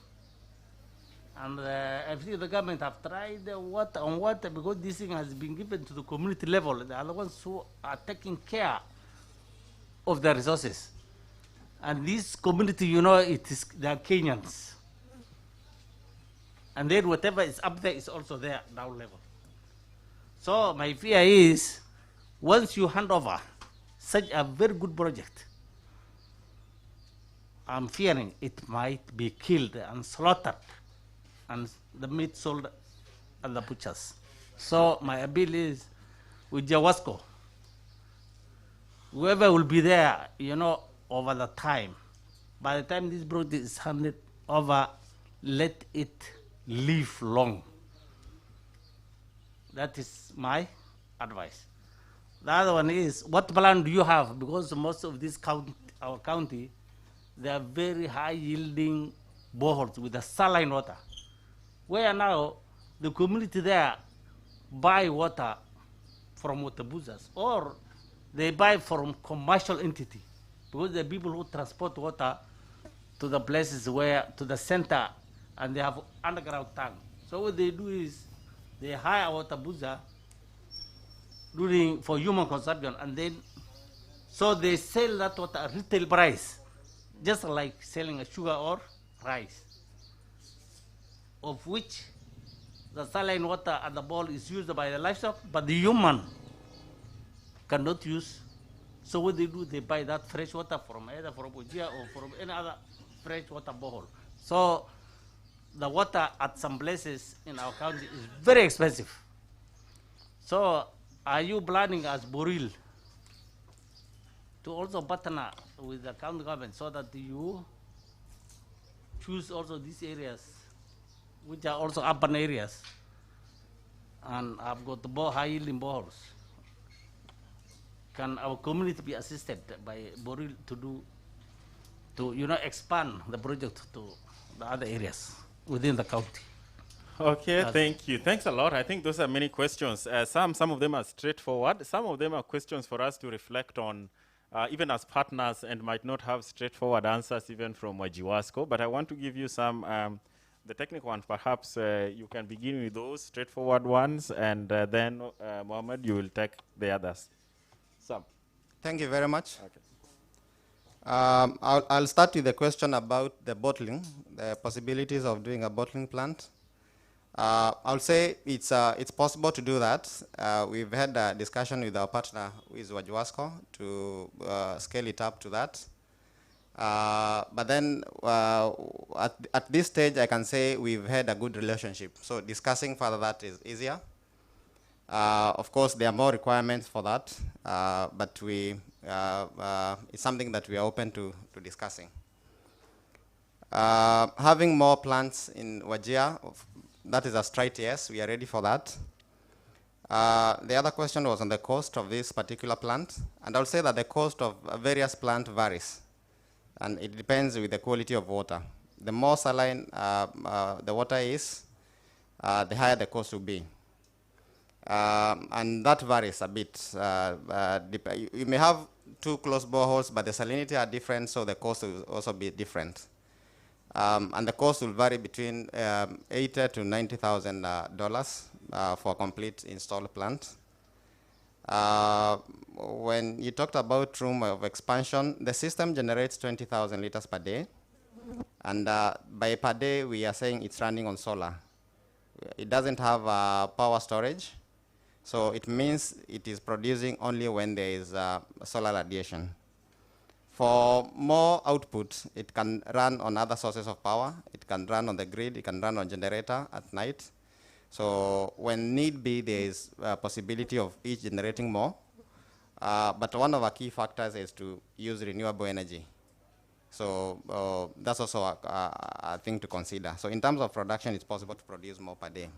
And I think the government have tried water on water, because this thing has been given to the community level. They are the ones who are taking care of the resources. And this community, you know, they are Kenyans. And then whatever is up there is also there down level. So my fear is, once you hand over such a very good project, I'm fearing it might be killed and slaughtered, and the meat sold at the butchers. So my appeal is, with Jawasco, whoever will be there, you know, over the time, by the time this project is handed over, let it live long. That is my advice. The other one is, what plan do you have? Because most of this county, our county, they are very high yielding boreholes with the saline water, where now the community there buy water from water boozers, or they buy from commercial entity, because the people who transport water to the places where, to the center, and they have underground tank. So what they do is, they hire water boozer for human consumption, and then, so they sell that water at retail price, just like selling a sugar or rice, of which the saline water at the bowl is used by the livestock, but the human cannot use. So what they do, they buy that fresh water from either from Wajir or from any other fresh water borehole. So the water at some places in our county is very expensive. So are you planning as Boril to also partner with the county government so that you choose also these areas, which are also urban areas, and have got the high yielding boreholes? Can our community be assisted by Boril to you know, expand the project to the other areas within the county? Okay, thank you. Thanks a lot. I think those are many questions. Some of them are straightforward. Some of them are questions for us to reflect on, even as partners, and might not have straightforward answers even from Wajiwasco. But I want to give you some, the technical ones. Perhaps you can begin with those straightforward ones, and then Mohammed, you will take the others. Sam. Thank you very much. Okay. I'll start with the question about the bottling, the possibilities of doing a bottling plant. I'll say it's possible to do that. We've had a discussion with our partner, who is Wajiwasco, to scale it up to that. But then at this stage, I can say we've had a good relationship. So discussing further that is easier. Of course, there are more requirements for that, but it's something that we are open to discussing. Having more plants in Wajir, that is a straight yes, we are ready for that. The other question was on the cost of this particular plant, and I'll say that the cost of various plants varies, and it depends with the quality of water. The more saline the water is, the higher the cost will be. And that varies a bit. You may have two close boreholes, but the salinity are different, so the cost will also be different. And the cost will vary between $80,000 to $90,000 for a complete installed plant. When you talked about room of expansion, the system generates 20,000 liters per day. And by per day, we are saying it's running on solar. It doesn't have power storage. So it means it is producing only when there is solar radiation. For more output, it can run on other sources of power. It can run on the grid. It can run on generator at night. So when need be, there is a possibility of each generating more. But one of our key factors is to use renewable energy. So that's also a thing to consider. So in terms of production, it's possible to produce more per day.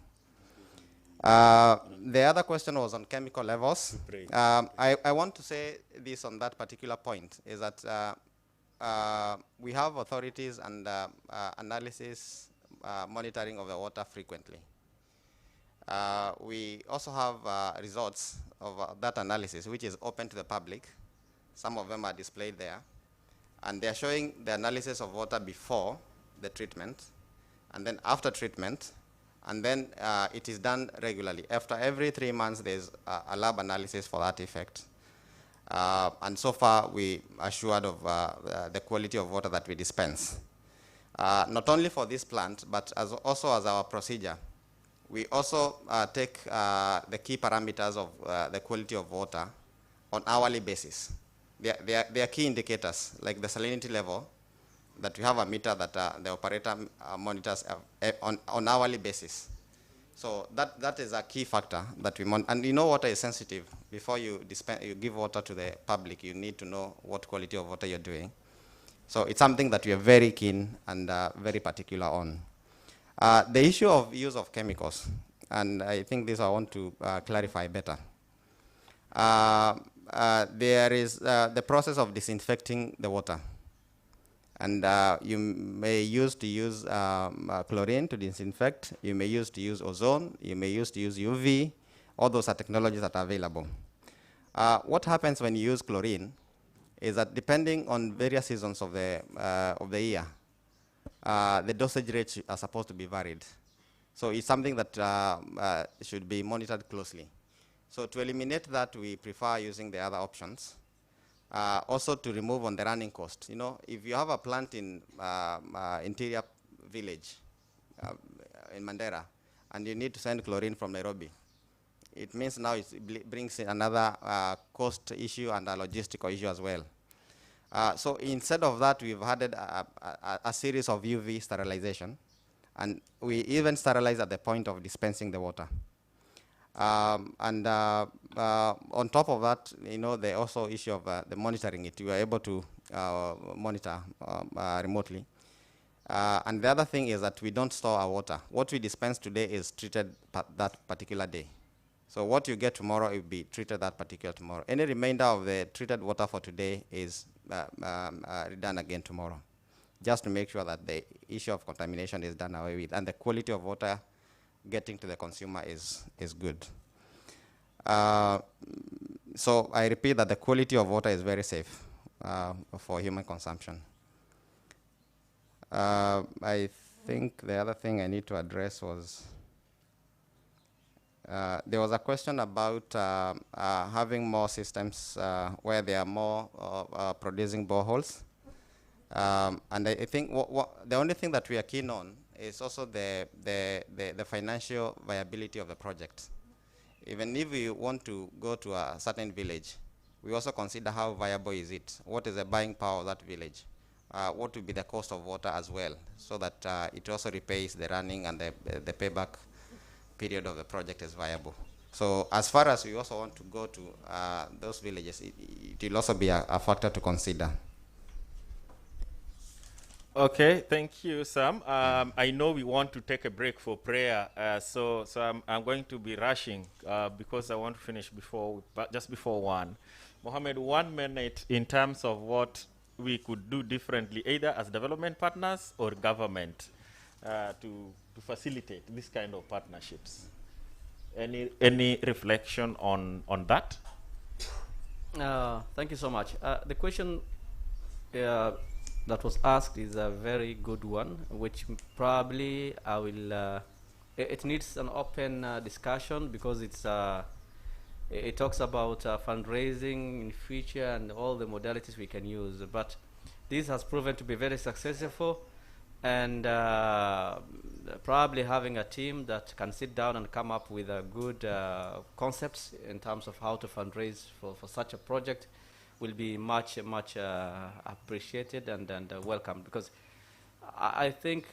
The other question was on chemical levels. I want to say this on that particular point, is that we have authorities and analysis monitoring of the water frequently. We also have results of that analysis, which is open to the public. Some of them are displayed there. And they're showing the analysis of water before the treatment, and then after treatment, and then it is done regularly. After every 3 months, there's a lab analysis for that effect. And so far, we are assured of the quality of water that we dispense. Not only for this plant, but also as our procedure. We also take the key parameters of the quality of water on hourly basis. They are key indicators, like the salinity level, that we have a meter that the operator monitors on hourly basis. So that is a key factor that we monitor. And you know water is sensitive. Before you give water to the public, you need to know what quality of water you're doing. So it's something that we are very keen and very particular on. The issue of use of chemicals, and I think this I want to clarify better. There is the process of disinfecting the water. And you may use chlorine to disinfect. You may use ozone. You may use UV. All those are technologies that are available. What happens when you use chlorine is that depending on various seasons of the year, the dosage rates are supposed to be varied. So it's something that should be monitored closely. So to eliminate that, we prefer using the other options. Also to remove on the running cost. You know, if you have a plant in interior village in Mandera, and you need to send chlorine from Nairobi, it means now it brings in another cost issue and a logistical issue as well. So instead of that, we've added a series of UV sterilization, and we even sterilize at the point of dispensing the water. On top of that, you know, the also issue of the monitoring it. We are able to monitor remotely. And the other thing is that we don't store our water. What we dispense today is treated that particular day. So what you get tomorrow will be treated that particular tomorrow. Any remainder of the treated water for today is redone again tomorrow, just to make sure that the issue of contamination is done away with, and the quality of water getting to the consumer is good. So I repeat that the quality of water is very safe for human consumption. I think the other thing I need to address was, there was a question about having more systems where there are more producing boreholes. And I think the only thing that we are keen on is also the financial viability of the project. Even if we want to go to a certain village, we also consider how viable is it. What is the buying power of that village? What will be the cost of water as well, so that it also repays the running and the payback period of the project is viable. So as far as we also want to go to those villages, it will also be a factor to consider. Okay, thank you, Sam. I know we want to take a break for prayer, so I'm going to be rushing because I want to finish just before 1. Mohammed, 1 minute in terms of what we could do differently, either as development partners or government, to facilitate this kind of partnerships. Any reflection on that? Thank you so much. The question that was asked is a very good one, which probably it needs an open discussion, because it's It talks about fundraising in future and all the modalities we can use. But this has proven to be very successful, and probably having a team that can sit down and come up with good concepts in terms of how to fundraise for such a project will be much appreciated and welcomed, because I think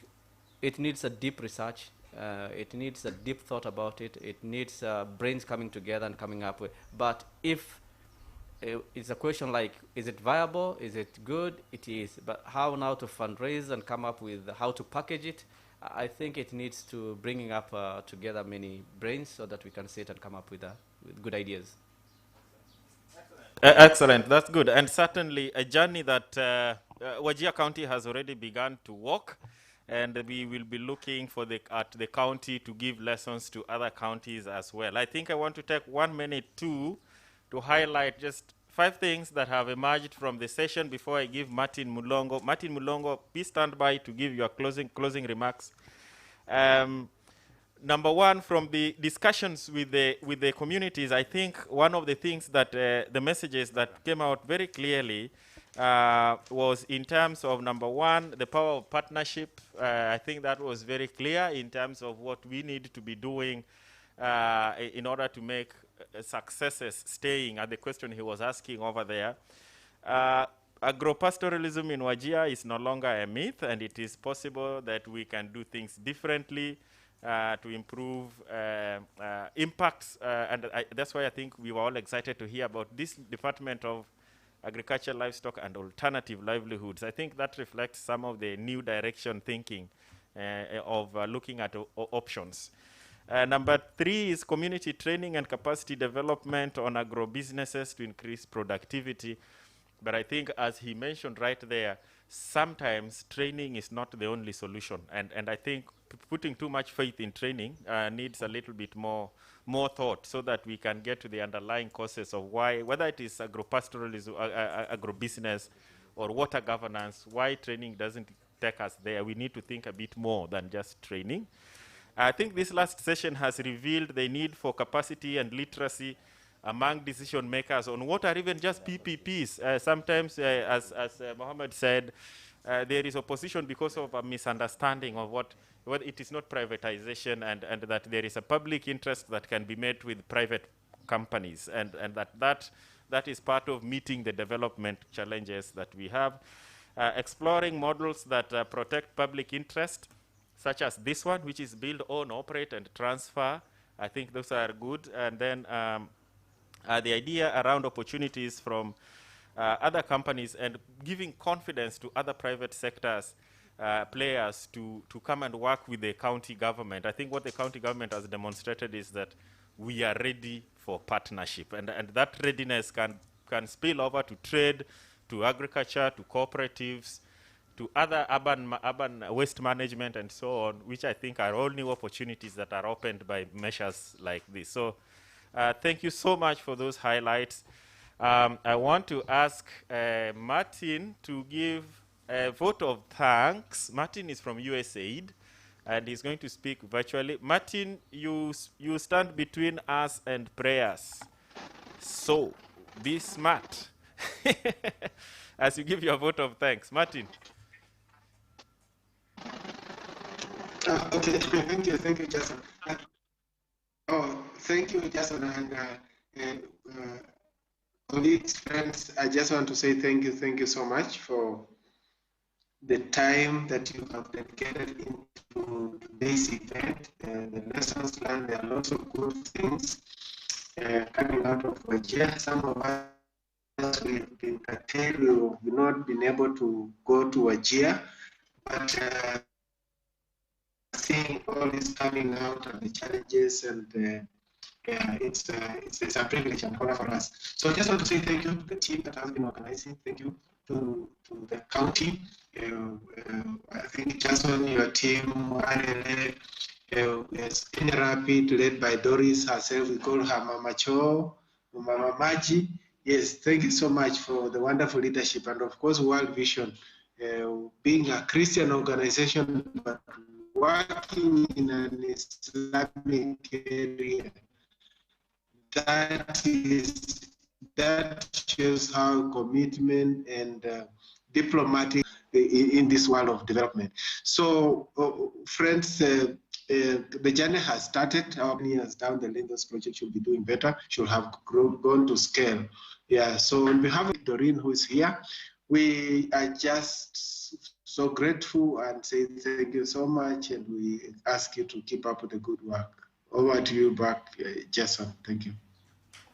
it needs a deep research. It needs a deep thought about it. It needs brains coming together and coming up with. But if it's a question like, is it viable? Is it good? It is. But how now to fundraise and come up with how to package it? I think it needs to bringing up together many brains so that we can sit and come up with good ideas. Excellent, that's good. And certainly a journey that Wajir County has already begun to walk, and we will be looking for at the county to give lessons to other counties as well. I think I want to take 1 minute to highlight just 5 things that have emerged from the session before I give Martin Mulongo. Martin Mulongo, please stand by to give your closing remarks. Number one, from the discussions with the communities, I think one of the things that the messages that came out very clearly was in terms of, number one, the power of partnership. I think that was very clear in terms of what we need to be doing in order to make successes staying, at the question he was asking over there. Agropastoralism in Wajir is no longer a myth, and it is possible that we can do things differently to improve impacts. And that's why I think we were all excited to hear about this Department of Agriculture, Livestock, and Alternative Livelihoods. I think that reflects some of the new direction thinking of looking at options. Number 3 is community training and capacity development on agro-businesses to increase productivity. But I think, as he mentioned right there, sometimes training is not the only solution. And I think putting too much faith in training needs a little bit more thought, so that we can get to the underlying causes of why, whether it is agro-pastoralism, agro-business, or water governance, why training doesn't take us there. We need to think a bit more than just training. I think this last session has revealed the need for capacity and literacy among decision makers on what are even just PPPs. Sometimes, as Mohammed said, there is opposition because of a misunderstanding of what it is not privatization, and that there is a public interest that can be met with private companies, and that is part of meeting the development challenges that we have. Exploring models that protect public interest, such as this one, which is build, own, operate, and transfer. I think those are good. And then the idea around opportunities from other companies and giving confidence to other private sectors players to come and work with the county government. I think what the county government has demonstrated is that we are ready for partnership, and that readiness can spill over to trade, to agriculture, to cooperatives, to other urban waste management, and so on, which I think are all new opportunities that are opened by measures like this. So thank you so much for those highlights. I want to ask Martin to give a vote of thanks. Martin is from USAID, and he's going to speak virtually. Martin, you stand between us and prayers. So be smart as you give your vote of thanks. Martin. Okay, thank you, Jason. Thank you, Jason, and colleagues, friends. I just want to say thank you so much for the time that you have dedicated into this event. The lessons learned, there are lots of good things coming out of Wajir. Some of us we have been curtailed, we have not been able to go to Wajir, but seeing all this coming out and the challenges, and it's a privilege and honor for us. So I just want to say thank you to the team that has been organizing. Thank you to the county. I think Jason, your team, RLA, Kenya Rapid, led by Doris herself. We call her Mama Cho, Mama Maji. Yes, thank you so much for the wonderful leadership, and of course World Vision, being a Christian organization but working in an Islamic area. that shows how commitment and diplomatic in this world of development. So, friends, the journey has started. Our years down the lane, this project should be doing better, should have gone to scale. Yeah, so on behalf of Doreen, who is here, we are just so grateful and say thank you so much, and we ask you to keep up with the good work. Over to you back, Jason. Thank you.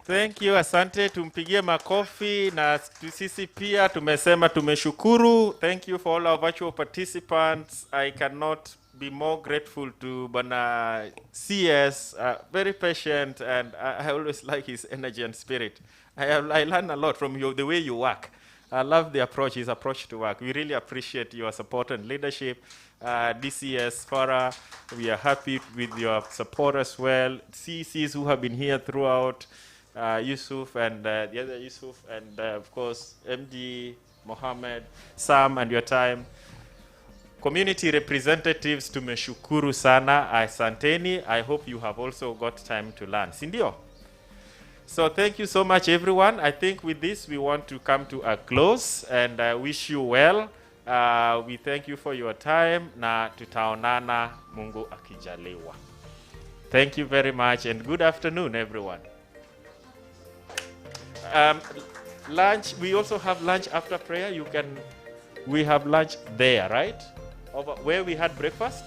Thank you, asante, tumpigie makofi na sisi pia tumesema tumeshukuru. Thank you for all our virtual participants. I cannot be more grateful to Bana CS, very patient, and I always like his energy and spirit. I learn a lot from you, the way you work. I love the approach, his approach to work. We really appreciate your support and leadership. DCS, Farah, we are happy with your support as well. CCs who have been here throughout, Yusuf and the other Yusuf, and of course, MD, Mohammed, Sam, and your time. Community representatives, tumeshukuru sana, asanteni. I hope you have also got time to learn. Sindio? So thank you so much, everyone. I think with this, we want to come to a close, and I wish you well. We thank you for your time, na tutaonana Mungu akijaliwa. Thank you very much, and good afternoon, everyone. Lunch, we also have lunch after prayer. We have lunch there, right? Over where we had breakfast,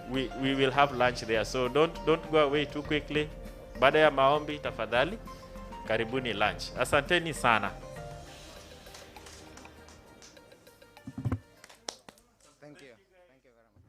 we will have lunch there. So don't go away too quickly. Baada ya maombi tafadhali, karibuni lunch. Asanteni sana. Thank you. Thank you very much.